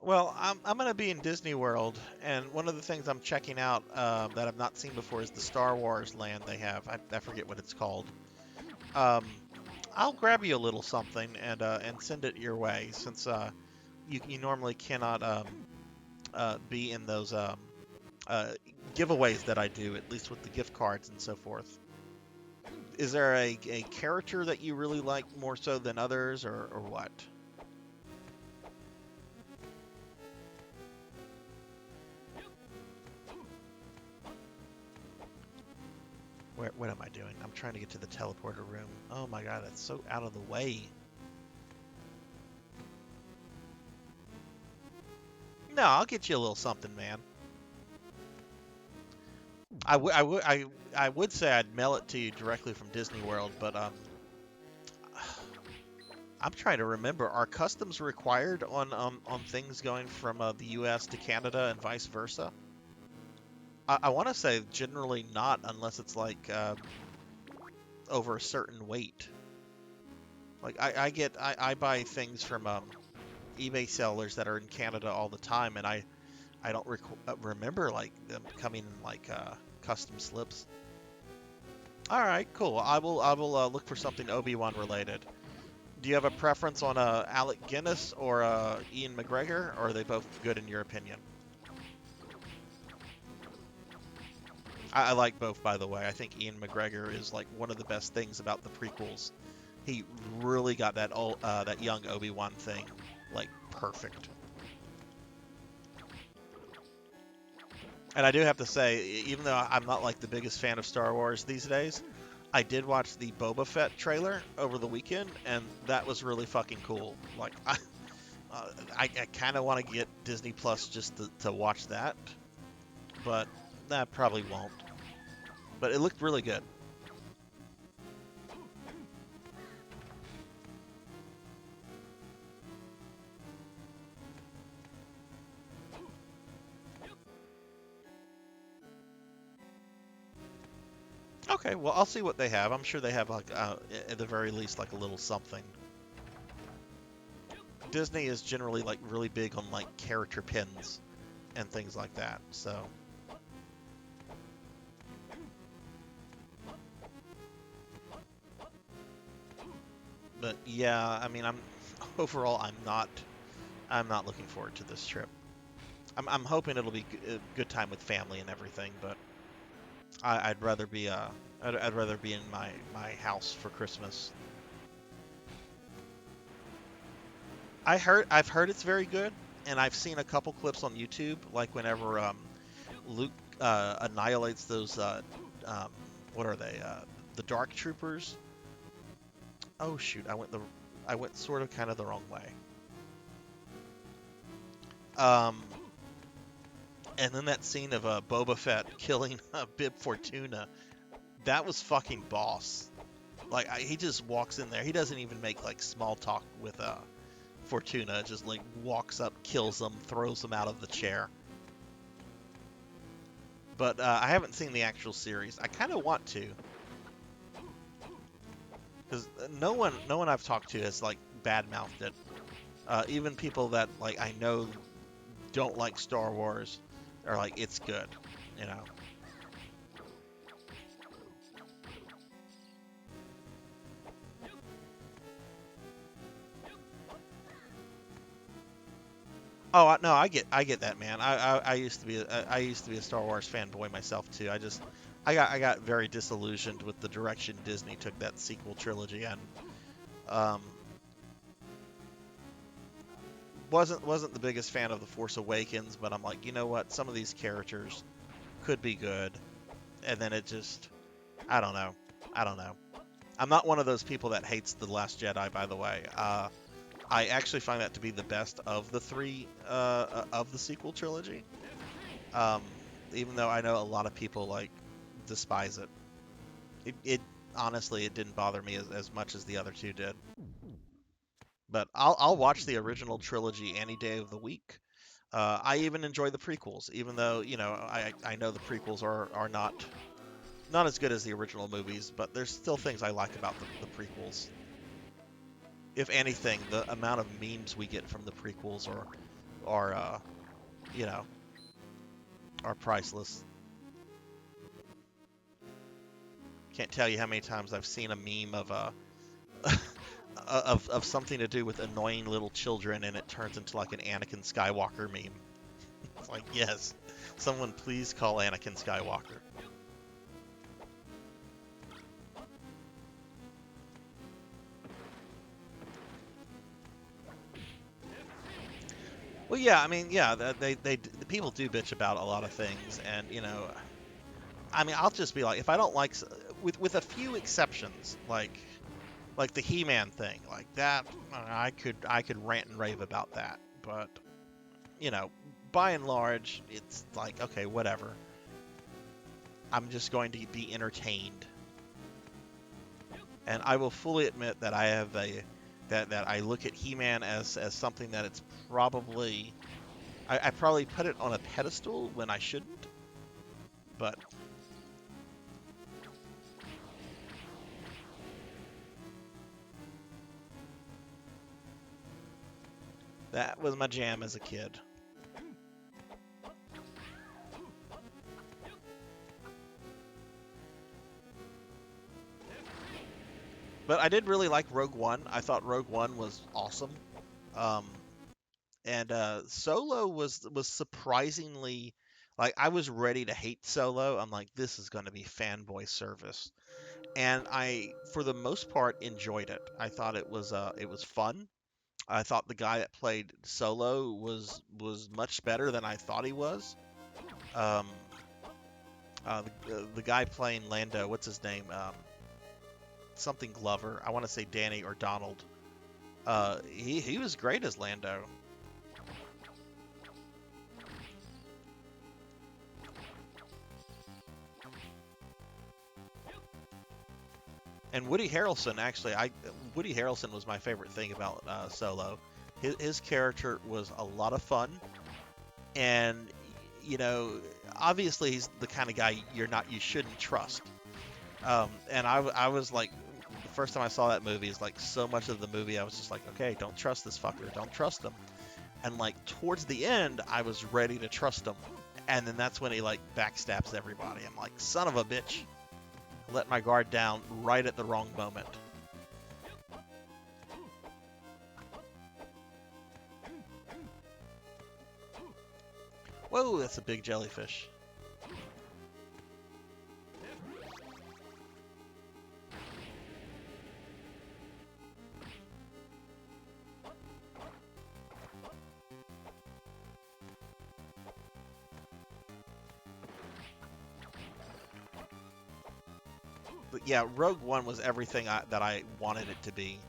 Well, I'm going to be in Disney World, and one of the things I'm checking out that I've not seen before is the Star Wars land they have. I forget what it's called. Um, I'll grab you a little something and send it your way since you normally cannot be in those uh, giveaways that I do, at least with the gift cards and so forth. Is there a character that you really like more so than others, or what? What am I doing? I'm trying to get to the teleporter room. Oh my god, that's so out of the way. No, I'll get you a little something, man. I would say I'd mail it to you directly from Disney World, but I'm trying to remember. Are customs required on things going from the U.S. to Canada and vice versa? I want to say generally not, unless it's like over a certain weight. Like I buy things from eBay sellers that are in Canada all the time, and I don't remember like them coming in like custom slips. All right, cool. I will look for something Obi-Wan related. Do you have a preference on Alec Guinness or Ian McGregor, or are they both good in your opinion? I like both, by the way. I think Ian McGregor is like one of the best things about the prequels. He really got that young Obi-Wan thing like perfect. And I do have to say, even though I'm not like the biggest fan of Star Wars these days, I did watch the Boba Fett trailer over the weekend, and that was really fucking cool. Like, I kind of want to get Disney Plus just to watch that, but that probably won't. But it looked really good. Okay, well, I'll see what they have. I'm sure they have, like, at the very least, like a little something. Disney is generally, like, really big on, like, character pins and things like that, so. But yeah, I mean, overall, I'm not looking forward to this trip. I'm hoping it'll be a good time with family and everything, but I'd rather be I'd rather be in my house for Christmas. I've heard it's very good, and I've seen a couple clips on YouTube, like whenever Luke annihilates those um, what are they? The Dark Troopers. Oh shoot, I went sort of kind of the wrong way. Um, and then that scene of Boba Fett killing Bib Fortuna, that was fucking boss. Like he just walks in there. He doesn't even make like small talk with Fortuna. Just like walks up, kills him, throws him out of the chair. But I haven't seen the actual series. I kind of want to, because no one I've talked to has like badmouthed it. Even people that like I know don't like Star Wars are like it's good, you know. Oh no, I get that, man. I used to be I used to be a Star Wars fanboy myself too. I got very disillusioned with the direction Disney took that sequel trilogy, and um, wasn't the biggest fan of the Force Awakens. But I'm like, you know what? Some of these characters could be good, and then it just I don't know. I don't know. I'm not one of those people that hates The Last Jedi, by the way. I actually find that to be the best of the three of the sequel trilogy. Um, Even though I know a lot of people like despise it. It honestly it didn't bother me as much as the other two did. But I'll watch the original trilogy any day of the week. I even enjoy the prequels, even though you know I know the prequels are not as good as the original movies, but there's still things I like about the prequels. If anything, the amount of memes we get from the prequels are you know are priceless. Can't tell you how many times I've seen a meme of of something to do with annoying little children, and it turns into like an Anakin Skywalker meme. It's like, yes, someone please call Anakin Skywalker. Well, yeah, I mean, yeah, the people do bitch about a lot of things, and you know, I mean, I'll just be like, if I don't like, with a few exceptions, like the He-Man thing, like that, I could rant and rave about that, but you know, by and large, it's like, okay, whatever. I'm just going to be entertained, and I will fully admit that I have a that I look at He-Man as something that it's probably I probably put it on a pedestal when I shouldn't, but that was my jam as a kid. But I did really like Rogue One. I thought Rogue One was awesome. Um, and Solo was surprisingly, like, I was ready to hate Solo. I'm like, this is going to be fanboy service, and I, for the most part, enjoyed it. I thought it was fun. I thought the guy that played Solo was much better than I thought he was. Um, the guy playing Lando, what's his name? Something Glover. I want to say Danny or Donald. He was great as Lando. And Woody Harrelson, actually, Woody Harrelson was my favorite thing about Solo. His character was a lot of fun, and you know, obviously he's the kind of guy you shouldn't trust. And I was like, the first time I saw that movie is like so much of the movie I was just like, okay, don't trust this fucker, don't trust him. And like towards the end, I was ready to trust him, and then that's when he like backstabs everybody. I'm like, son of a bitch, let my guard down right at the wrong moment. Whoa, that's a big jellyfish. But yeah, Rogue One was everything that I wanted it to be.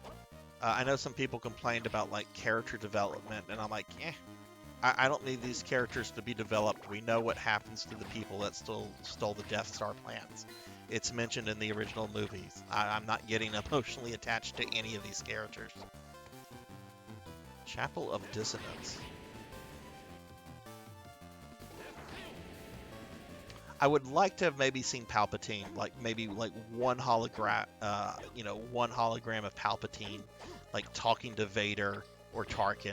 I know some people complained about like character development, and I'm like, I don't need these characters to be developed. We know what happens to the people that stole the Death Star plans. It's mentioned in the original movies. I'm not getting emotionally attached to any of these characters. Chapel of Dissonance. I would like to have maybe seen Palpatine, like maybe like one hologram of Palpatine, like talking to Vader or Tarkin.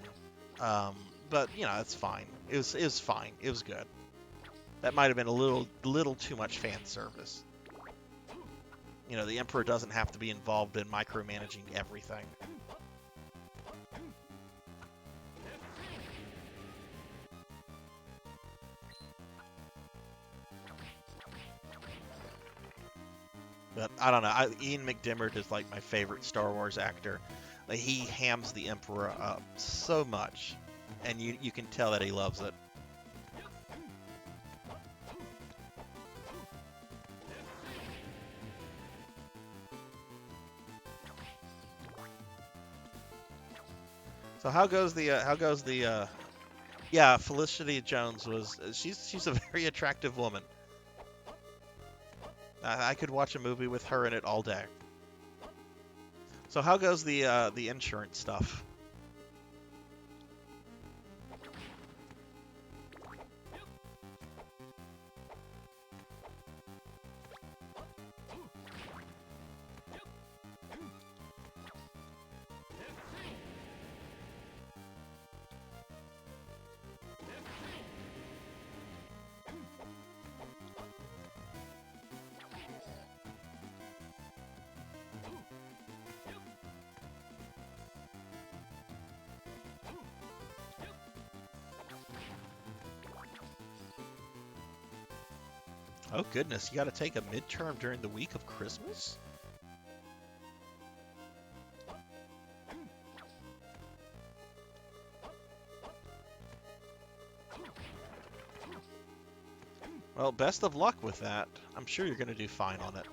Um, but you know, it's fine. It was fine. It was good. That might have been a little too much fan service. You know, the Emperor doesn't have to be involved in micromanaging everything. But I don't know. Ian McDiarmid is like my favorite Star Wars actor. Like, he hams the Emperor up so much, and you can tell that he loves it. So yeah, Felicity Jones was she's a very attractive woman. I could watch a movie with her in it all day. So how goes the insurance stuff? Oh goodness, you got to take a midterm during the week of Christmas? Well, best of luck with that. I'm sure you're going to do fine on it.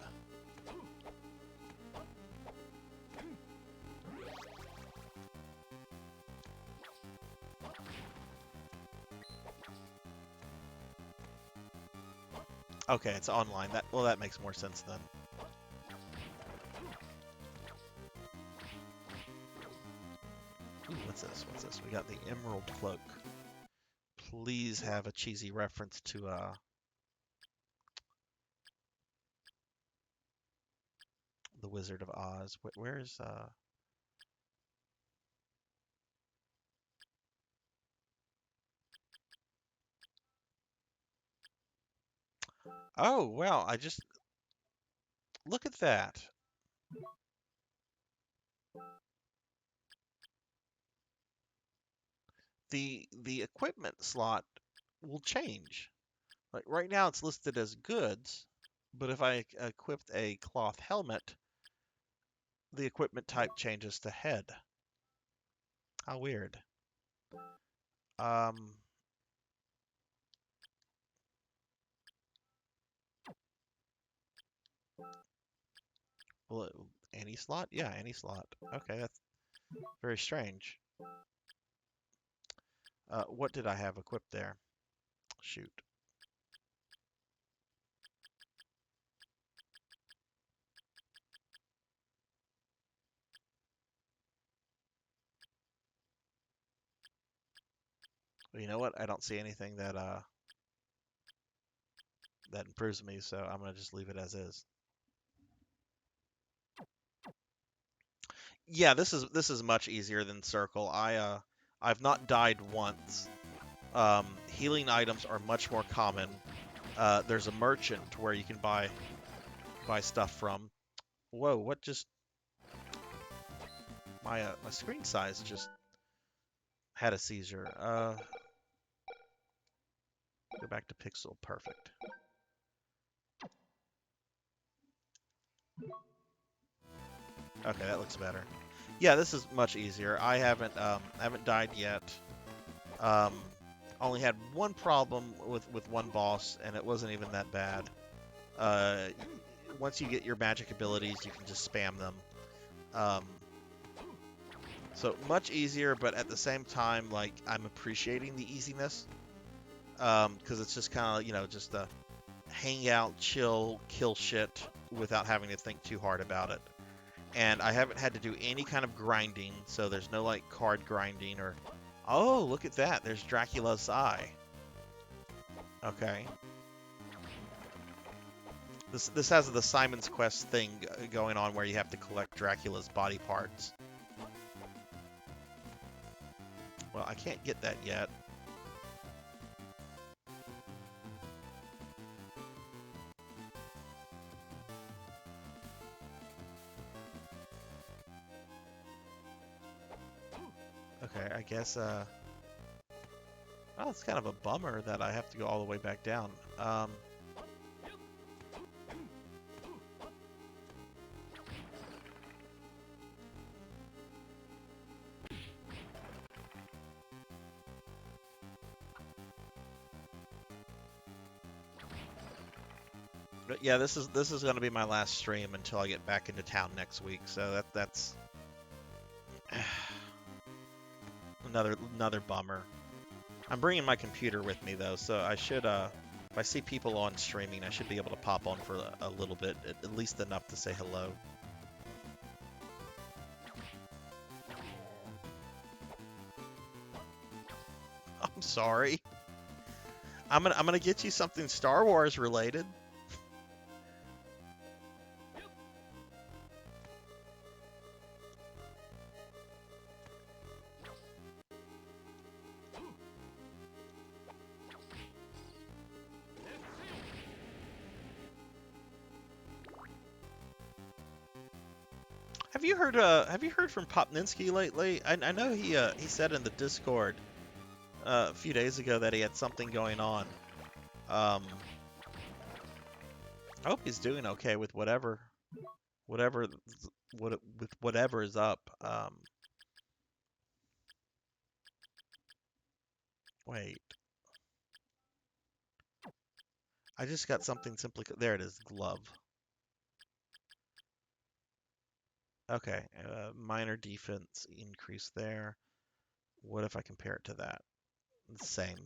Okay, it's online. That makes more sense then. Ooh, what's this? What's this? We got the Emerald Cloak. Please have a cheesy reference to the Wizard of Oz. Where's Oh, wow, I just look at that. the equipment slot will change. Like right now it's listed as goods, but if I equipped a cloth helmet, the equipment type changes to head. How weird. Um, well, any slot? Yeah, any slot. Okay, that's very strange. What did I have equipped there? Shoot. Well, you know what? I don't see anything that that improves me, so I'm gonna just leave it as is. Yeah, this is much easier than Circle. I've not died once. Healing items are much more common. There's a merchant where you can buy stuff from. Whoa, what just my screen size just had a seizure. Go back to pixel. Perfect. Okay, that looks better. Yeah, this is much easier. I haven't died yet. Um, only had one problem with one boss, and it wasn't even that bad. Uh, Once you get your magic abilities, you can just spam them. Um, so much easier, but at the same time, like I'm appreciating the easiness because it's just kind of just a hang out, chill, kill shit without having to think too hard about it. And I haven't had to do any kind of grinding, so there's no like card grinding or oh, look at that, there's Dracula's eye. Okay. This has the Simon's Quest thing going on where you have to collect Dracula's body parts. Well, I can't get that yet. Okay, I guess, oh, it's kind of a bummer that I have to go all the way back down. But yeah, this is going to be my last stream until I get back into town next week. So that's another bummer. I'm bringing my computer with me though, so I should if I see people on streaming, I should be able to pop on for a little bit, at least enough to say hello. I'm sorry. I'm gonna get you something Star Wars related. Have you heard from Popninski lately? I know he said in the Discord a few days ago that he had something going on. Um, I hope he's doing okay with whatever with whatever is up. Wait, I just got something simply. There it is, glove. Okay, minor defense increase there. What if I compare it to that? The same.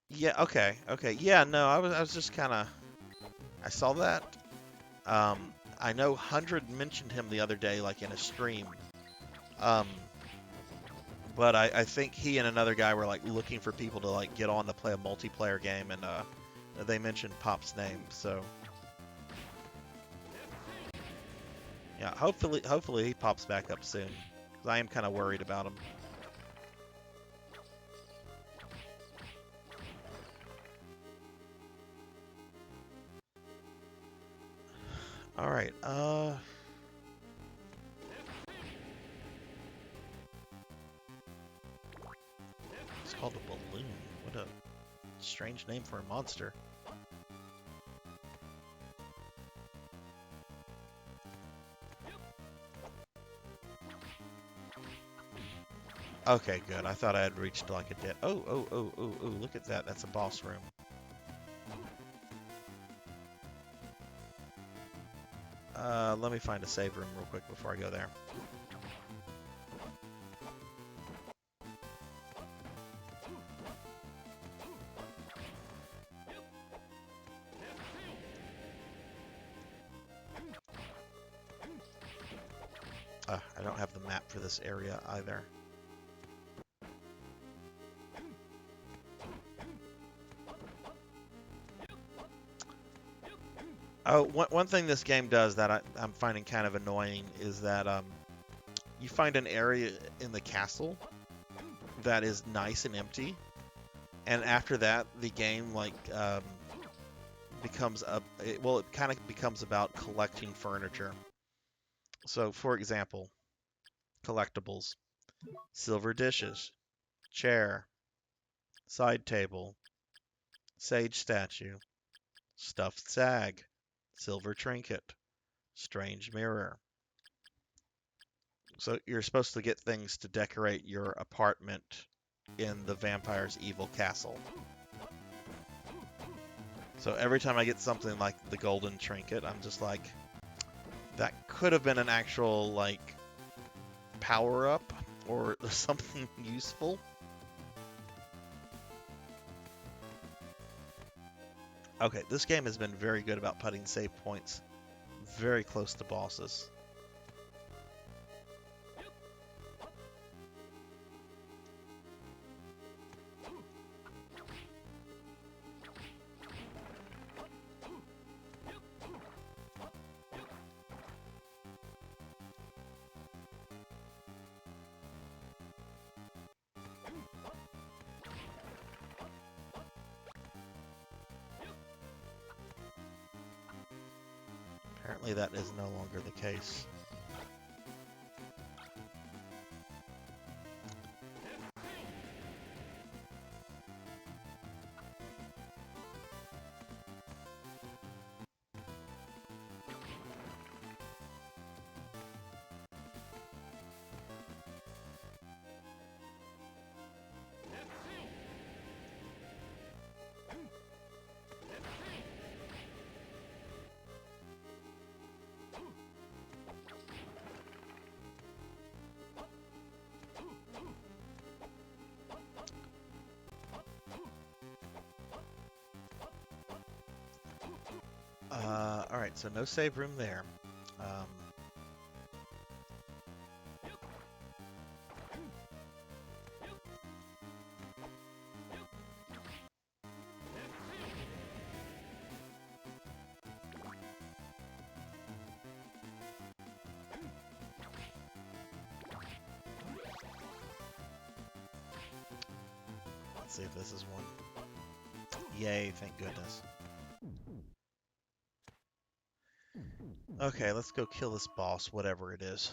Yeah, okay. Yeah, no, I was just kind of I saw that. I know 100 mentioned him the other day, like in a stream. Um, but I think he and another guy were like looking for people to like get on to play a multiplayer game, and they mentioned Pop's name. So yeah, hopefully he pops back up soon, 'cause I am kind of worried about him. All right. It's called a balloon. What a strange name for a monster. Okay, good. I thought I had reached like a dead... Oh, look at that. That's a boss room. Let me find a save room real quick before I go there. I don't have the map for this area either. Oh, one thing this game does that I'm finding kind of annoying is that you find an area in the castle that is nice and empty, and after that, the game like becomes it kind of becomes about collecting furniture. So, for example, collectibles: silver dishes, chair, side table, sage statue, stuffed sag, silver trinket, strange mirror. So you're supposed to get things to decorate your apartment in the vampire's evil castle. So every time I get something like the golden trinket, I'm just like, that could have been an actual, like, power-up or something useful. Okay, this game has been very good about putting save points very close to bosses. Apparently that is no longer the case. Alright, so no save room there. Let's see if this is one. Yay, thank goodness. Okay, let's go kill this boss, whatever it is.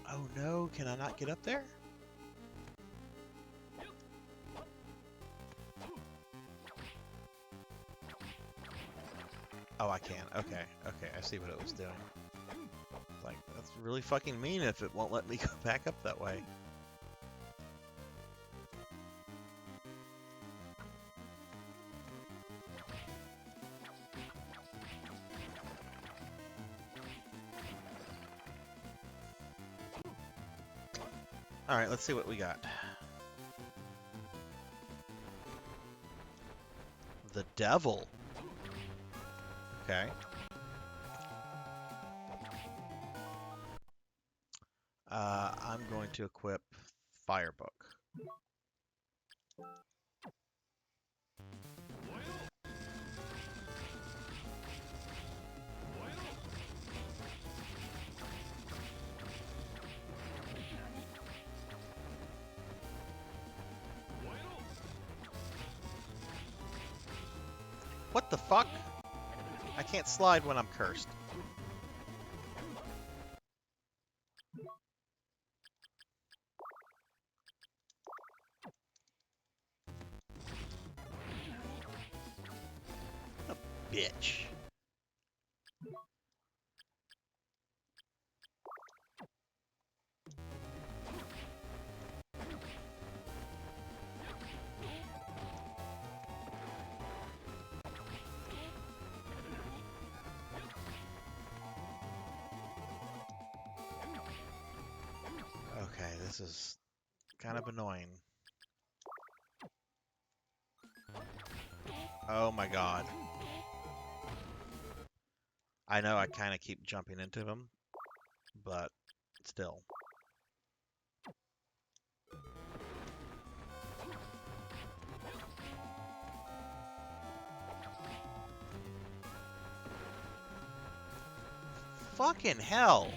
Oh no, can I not get up there? Oh, I can. Okay, I see what it was doing. Like, that's really fucking mean if it won't let me go back up that way. Alright, let's see what we got. The devil. Okay. I'm going to equip Firebook. What the fuck? I can't slide when I'm cursed. A bitch. Okay, this is kind of annoying. Oh my god. I know I kind of keep jumping into them, but still. Fucking hell.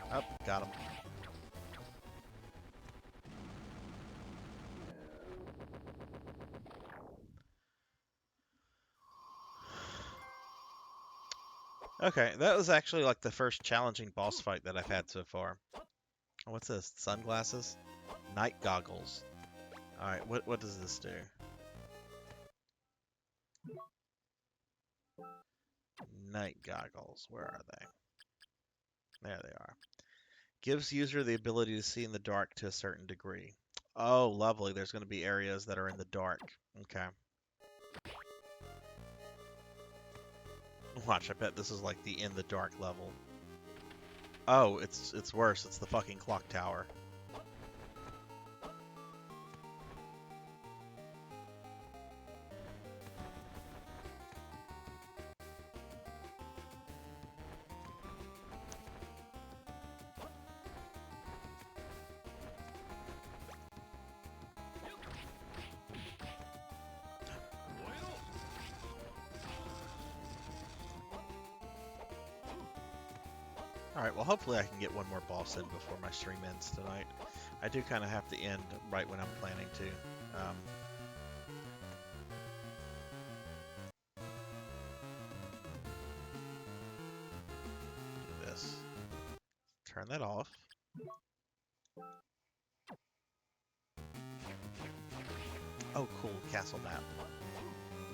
Oh, got him. Okay, that was actually like the first challenging boss fight that I've had so far. What's this? Sunglasses? Night goggles. Alright, what does this do? Night goggles. Where are they? There they are. Gives user the ability to see in the dark to a certain degree. Oh, lovely. There's going to be areas that are in the dark. Okay. Watch, I bet this is like the in the dark level. Oh, it's worse. It's the fucking clock tower. Alright, well hopefully I can get one more boss in before my stream ends tonight. I do kind of have to end right when I'm planning to. Do this. Turn that off. Oh, cool, castle map.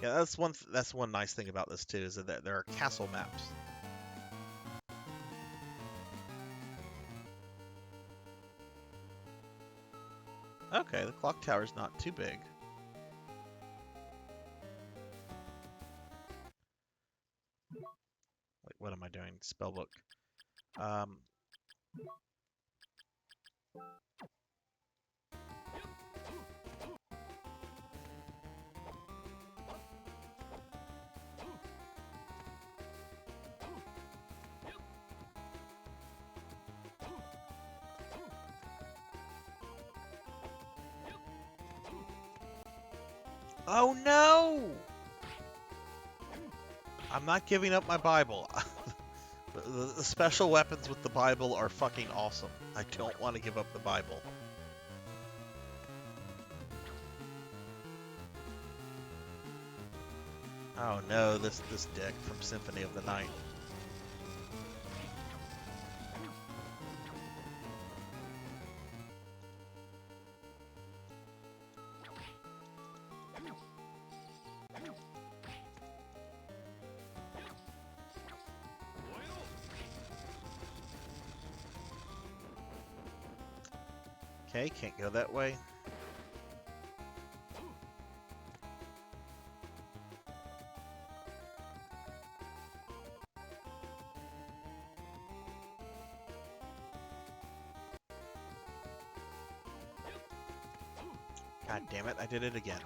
Yeah, that's one nice thing about this too, is that there are castle maps. Okay, the clock tower's not too big. Wait, what am I doing? Spellbook. Oh no! I'm not giving up my Bible. The special weapons with the Bible are fucking awesome. I don't want to give up the Bible. Oh no, this dick from Symphony of the Night. Okay, can't go that way. God damn it, I did it again.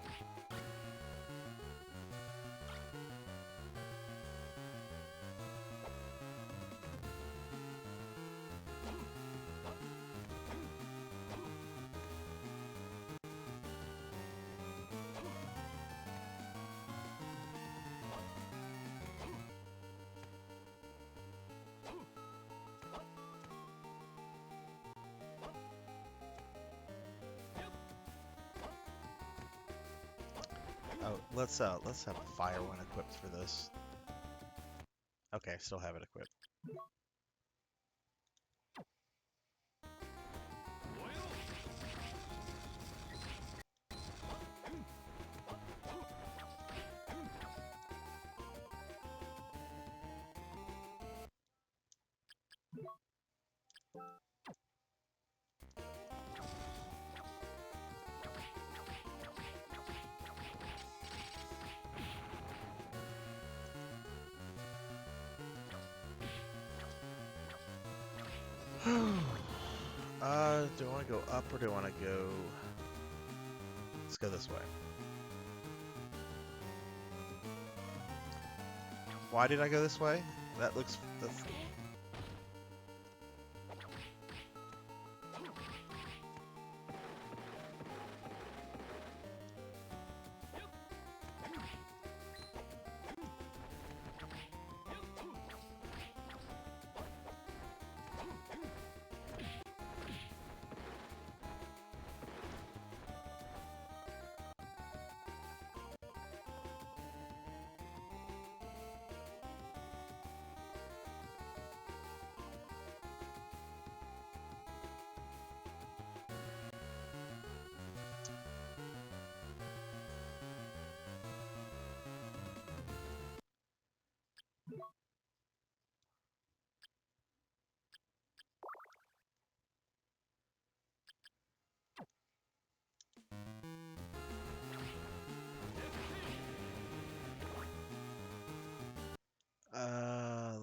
Oh, let's have a fire one equipped for this. Okay, still have it equipped. Do I want to go up or do I want to go? Let's go this way. Why did I go this way? That's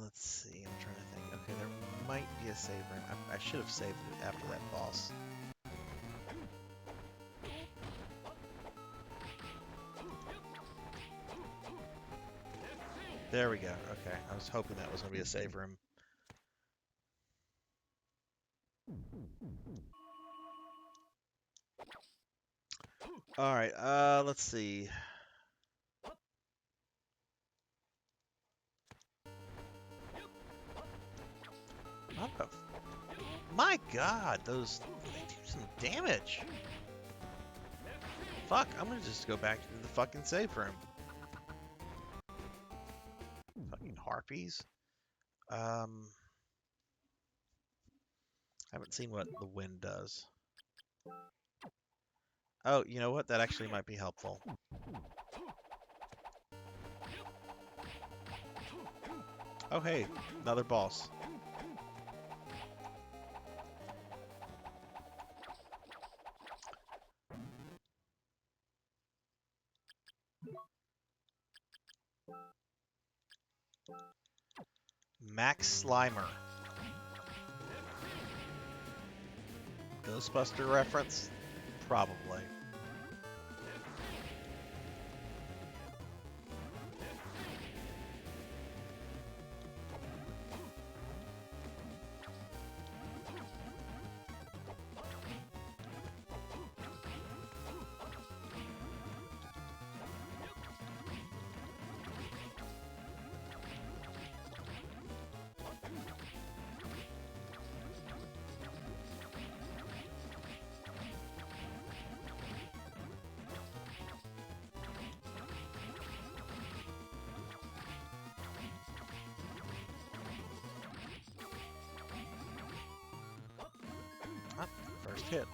let's see. I'm trying to think. Okay, there might be a save room. I should have saved it after that boss. There we go. Okay, I was hoping that was going to be a save room. Alright, let's see. My god, they do some damage. Fuck, I'm gonna just go back to the fucking save room. Fucking harpies. I haven't seen what the wind does. Oh, you know what? That actually might be helpful. Oh, hey, another boss. Max Slimer. Ghostbuster reference? Probably. First hit.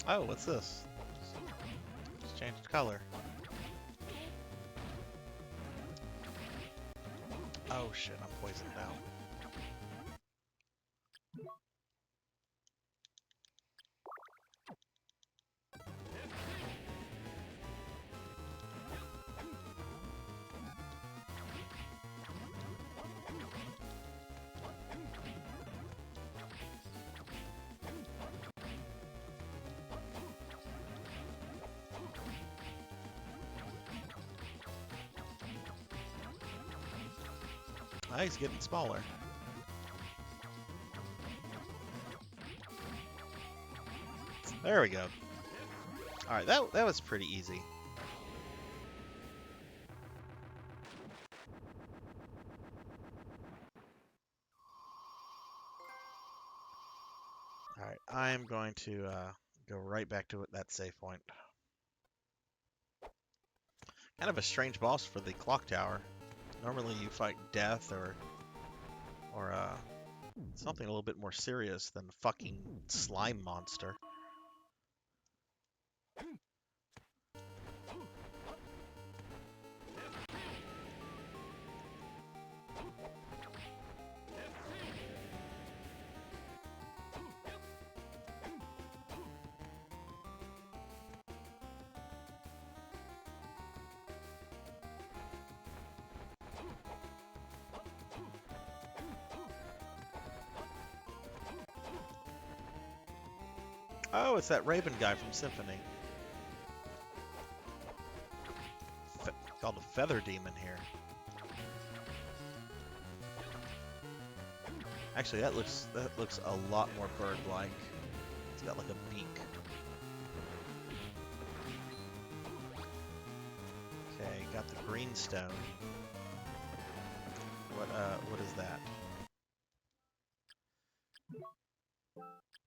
Oh, what's this? Just changed color. Oh shit, I'm poisoned now. Ah, he's getting smaller. There we go. Alright, that was pretty easy. Alright, I am going to go right back to that save point. Kind of a strange boss for the clock tower. Normally you fight death or something a little bit more serious than the fucking slime monster. Oh, it's that Raven guy from Symphony. Called a Feather Demon here. Actually, that looks a lot more bird-like. It's got like a beak. Okay, got the green stone. What is that?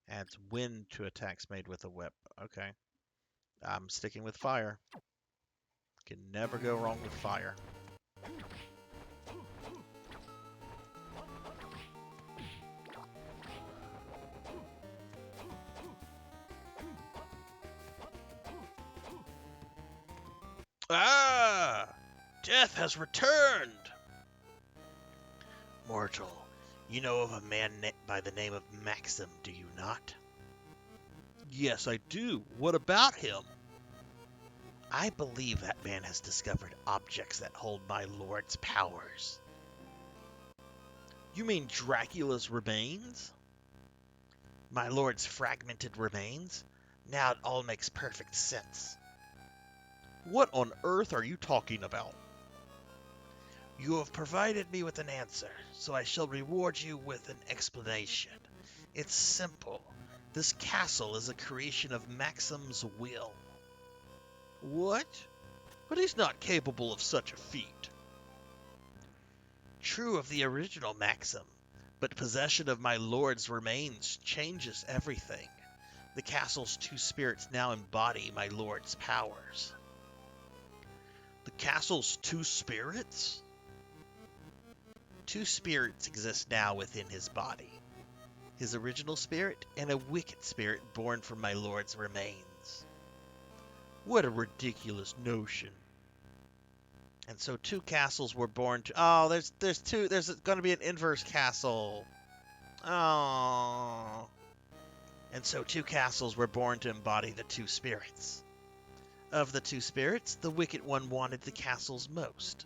Adds wind to attacks made with a whip. Okay. I'm sticking with fire. Can never go wrong with fire. Ah! Death has returned! Mortal, you know of a man by the name of Maxim, do you not? Yes, I do. What about him? I believe that man has discovered objects that hold my lord's powers. You mean Dracula's remains? My lord's fragmented remains? Now it all makes perfect sense. What on earth are you talking about? You have provided me with an answer, so I shall reward you with an explanation. It's simple. This castle is a creation of Maxim's will. What? But he's not capable of such a feat. True of the original Maxim, but possession of my lord's remains changes everything. The castle's two spirits now embody my lord's powers. The castle's two spirits? Two spirits exist now within his body. His original spirit and a wicked spirit born from my lord's remains. What a ridiculous notion. And so two castles were born to... Oh, there's two... There's going to be an inverse castle. Oh. And so two castles were born to embody the two spirits. Of the two spirits, the wicked one wanted the castles most.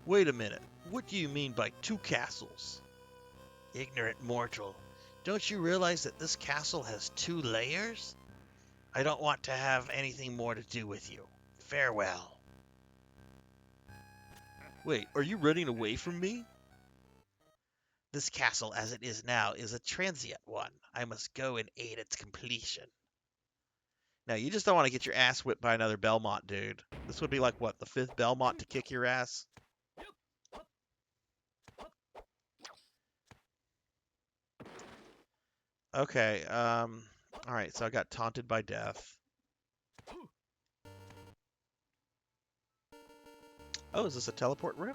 Wait a minute. What do you mean by two castles? Ignorant mortal. Don't you realize that this castle has two layers? I don't want to have anything more to do with you. Farewell. Wait, are you running away from me? This castle, as it is now, is a transient one. I must go and aid its completion. Now, you just don't want to get your ass whipped by another Belmont, dude. This would be like, what, the fifth Belmont to kick your ass? Okay, alright, so I got taunted by death. Oh, is this a teleport room?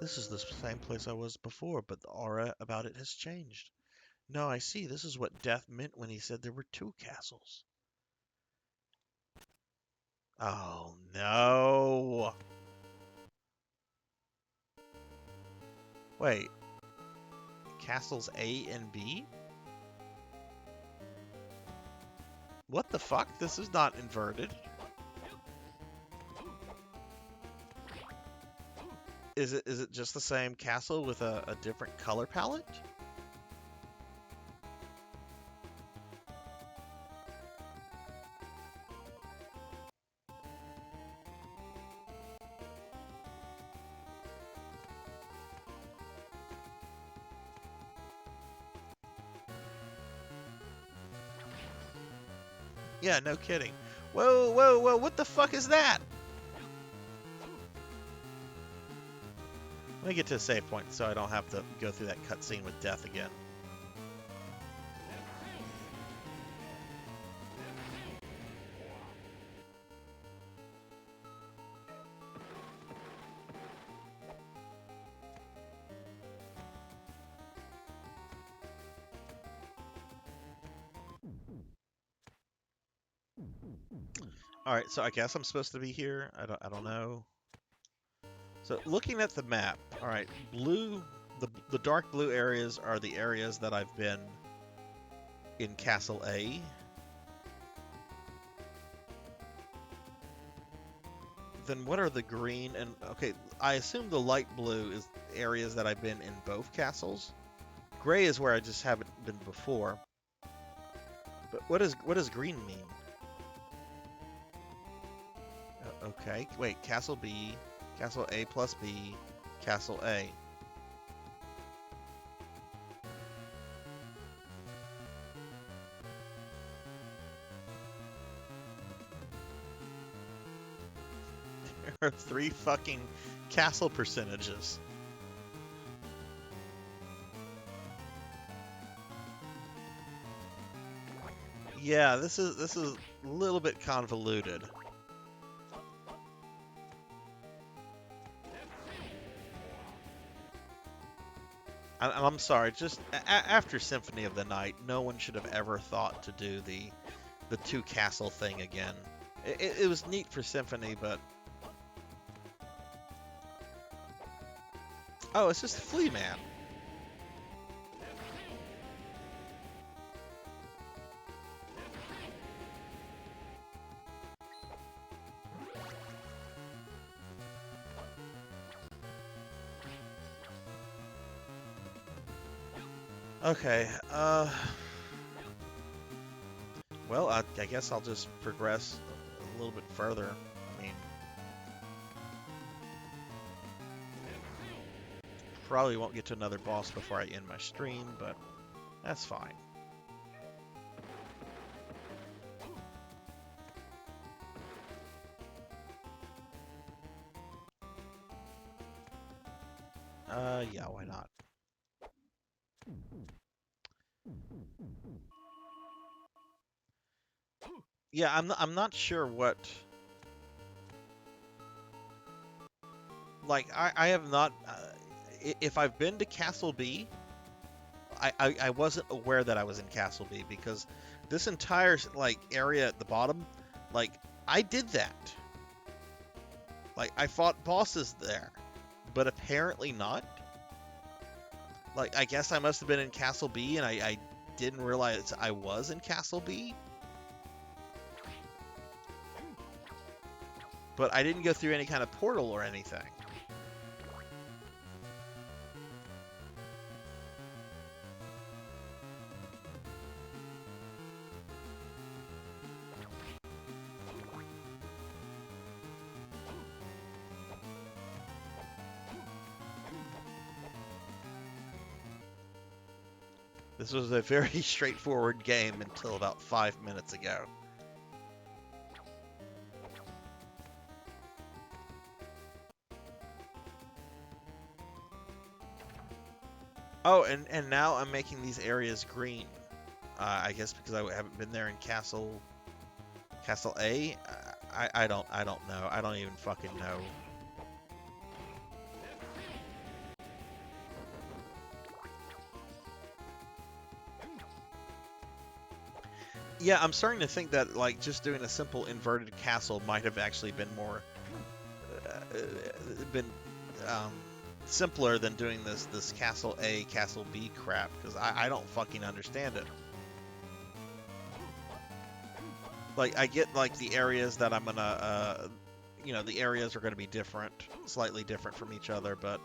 This is the same place I was before, but the aura about it has changed. No, I see. This is what Death meant when he said there were two castles. Oh, no. Wait. Castles A and B? What the fuck? This is not inverted. Is it just the same castle with a different color palette? Yeah, no kidding. Whoa, whoa, whoa, what the fuck is that? Let me get to a save point so I don't have to go through that cutscene with death again. Alright, so I guess I'm supposed to be here. I don't know. So looking at the map, alright, the dark blue areas are the areas that I've been in Castle A. Then what are the green and okay, I assume the light blue is areas that I've been in both castles. Gray is where I just haven't been before. But what does green mean? Okay, wait, Castle B, Castle A plus B, Castle A. There are 3 fucking castle percentages. Yeah, this is a little bit convoluted. And I'm sorry, just after Symphony of the Night, no one should have ever thought to do the 2 castle thing again. It was neat for Symphony, but oh, it's just Flea Man. Okay, well, I guess I'll just progress a little bit further. I mean, probably won't get to another boss before I end my stream, but that's fine. Yeah, why not? Yeah, I'm not sure what. Like, I have not. If I've been to Castle B, I wasn't aware that I was in Castle B because this entire like area at the bottom, like I did that. Like I fought bosses there, but apparently not. Like I guess I must have been in Castle B and I didn't realize I was in Castle B. But I didn't go through any kind of portal or anything. This was a very straightforward game until about 5 minutes ago. Oh, and now I'm making these areas green. I guess because I haven't been there in Castle A. I don't know. I don't even fucking know. Yeah, I'm starting to think that like just doing a simple inverted castle might have actually been more been um, simpler than doing this Castle A, Castle B crap because I don't fucking understand it. Like I get like the areas that I'm gonna the areas are gonna be different, slightly different from each other, but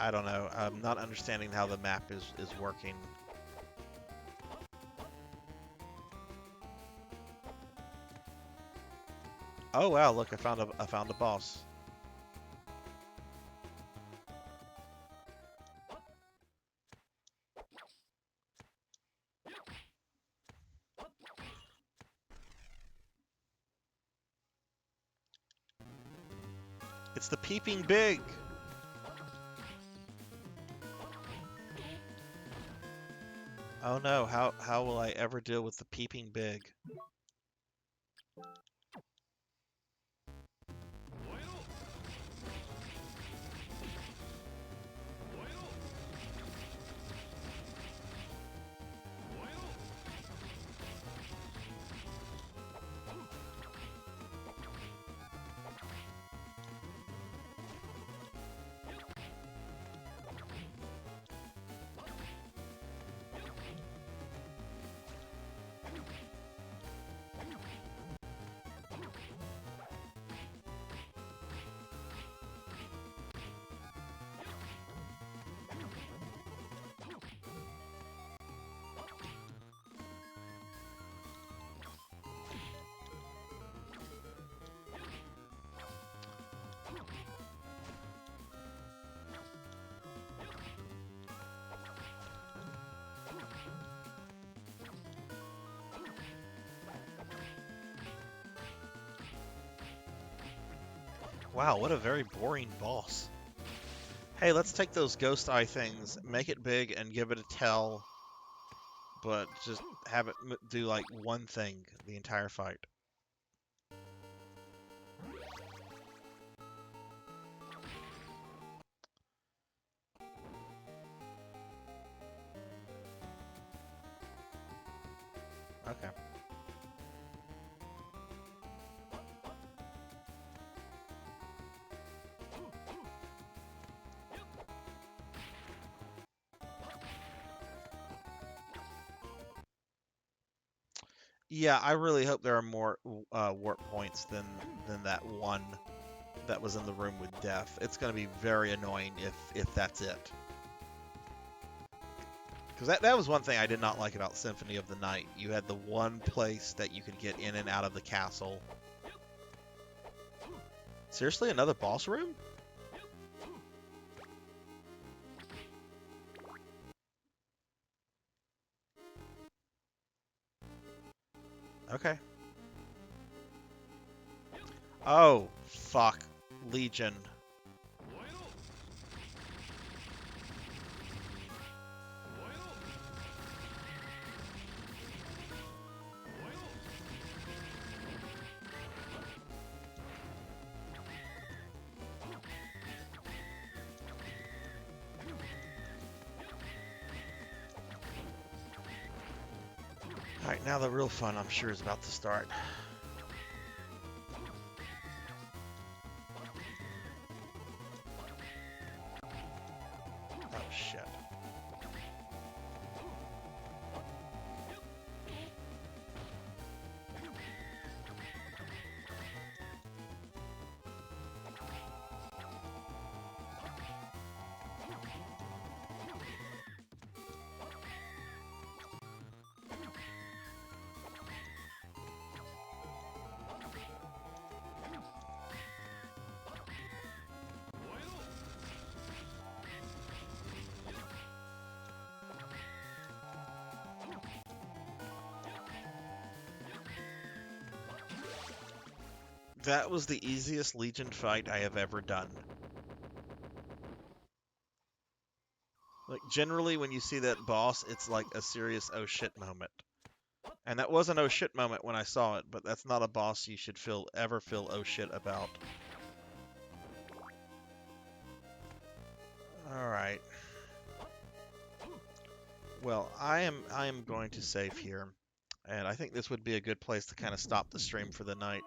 I don't know. I'm not understanding how the map is working. Oh wow, look, I found a boss. It's the peeping big. Oh no, how will I ever deal with the peeping big? Wow, what a very boring boss. Hey, let's take those ghost eye things, make it big, and give it a tell, but just have it do like one thing the entire fight. Okay. Yeah, I really hope there are more warp points than that one that was in the room with Death. It's going to be very annoying if that's it. Because that was one thing I did not like about Symphony of the Night. You had the one place that you could get in and out of the castle. Seriously, another boss room? Okay. Oh, fuck. Legion. Alright, now the real fun, I'm sure, is about to start. Oh, shit. That was the easiest Legion fight I have ever done. Like, generally, when you see that boss, it's like a serious oh shit moment. And that was an oh shit moment when I saw it, but that's not a boss you should ever feel oh shit about. Alright. Well, I am going to save here. And I think this would be a good place to kind of stop the stream for the night.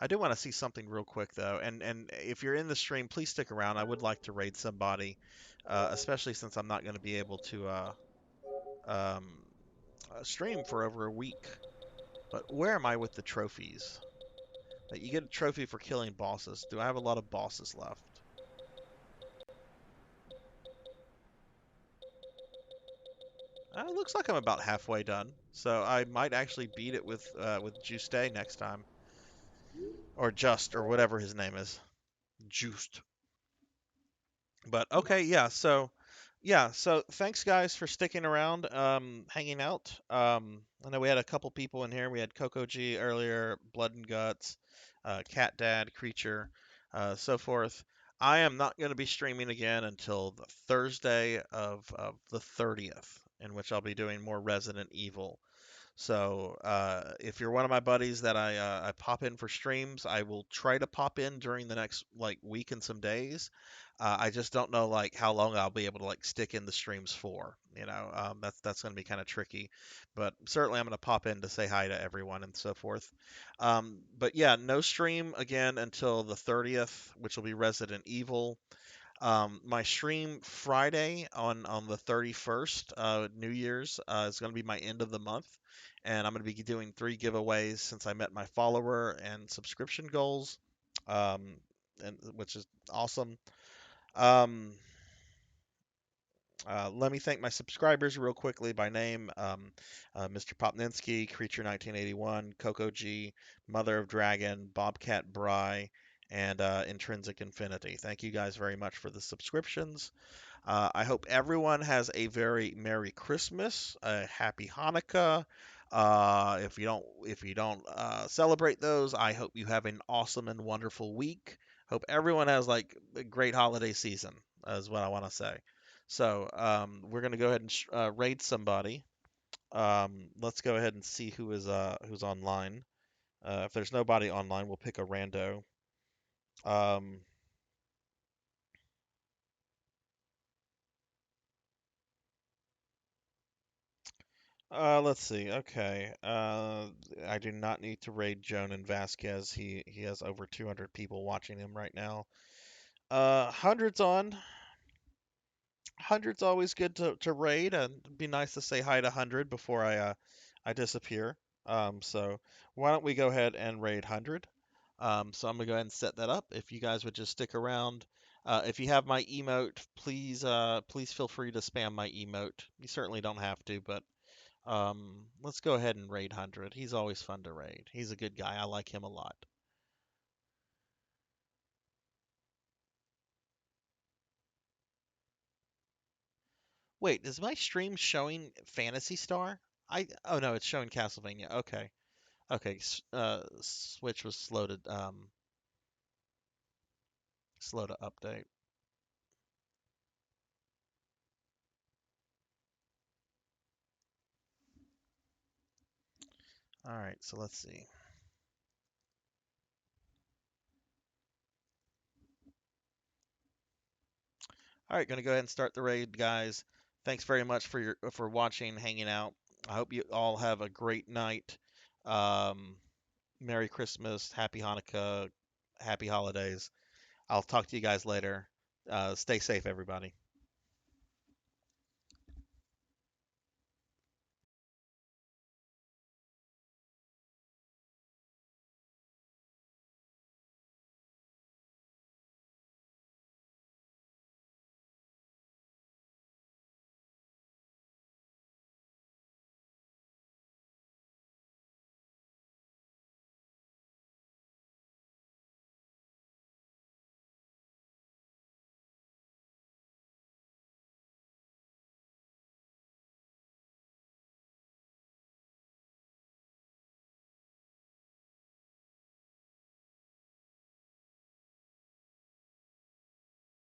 I do want to see something real quick though, and if you're in the stream, please stick around. I would like to raid somebody, especially since I'm not going to be able to um, stream for over a week. But where am I with the trophies? Like, you get a trophy for killing bosses. Do I have a lot of bosses left? It looks like I'm about halfway done, so I might actually beat it with Juste next time, or Just, or whatever his name is, Just. But okay, yeah, so thanks guys for sticking around, hanging out. I know we had a couple people in here. We had Coco G earlier, Blood and Guts, Cat Dad, Creature. so forth. I am not going to be streaming again until the Thursday of the 30th, in which I'll be doing more Resident Evil. So if you're one of my buddies that I pop in for streams, I will try to pop in during the next like week and some days. I just don't know like how long I'll be able to like stick in the streams for. That's going to be kind of tricky, but certainly I'm going to pop in to say hi to everyone and so forth. But yeah, no stream again until the 30th, which will be Resident Evil. My stream Friday on the 31st, New Year's, is going to be my end of the month, and I'm going to be doing 3 giveaways since I met my follower and subscription goals, um, and which is awesome. Um, Let me thank my subscribers real quickly by name. Mr. Popninski, Creature 1981, Coco G, Mother of Dragon, Bobcat Bry, and Intrinsic Infinity. Thank you guys very much for the subscriptions. I hope everyone has a very Merry Christmas, a Happy Hanukkah. If you don't celebrate those, I hope you have an awesome and wonderful week. Hope everyone has like a great holiday season, is what I want to say. So we're gonna go ahead and raid somebody. Let's go ahead and see who's online. If there's nobody online, we'll pick a rando. Um, let's see. Okay. I do not need to raid Joan and Vasquez. He has over 200 people watching him right now. Hundreds on. Hundred's always good to raid, and it'd be nice to say hi to Hundred before I disappear. So why don't we go ahead and raid Hundred? So I'm gonna go ahead and set that up. If you guys would just stick around. If you have my emote, please feel free to spam my emote. You certainly don't have to, but let's go ahead and raid 100. He's always fun to raid. He's a good guy. I like him a lot. Wait, is my stream showing Fantasy Star? Oh no, it's showing Castlevania. Okay. Okay. Switch was slow to update. All right, so let's see. All right, gonna go ahead and start the raid, guys. Thanks very much for watching, hanging out. I hope you all have a great night. Um, Merry Christmas, Happy Hanukkah, Happy Holidays. I'll talk to you guys later. Stay safe, everybody.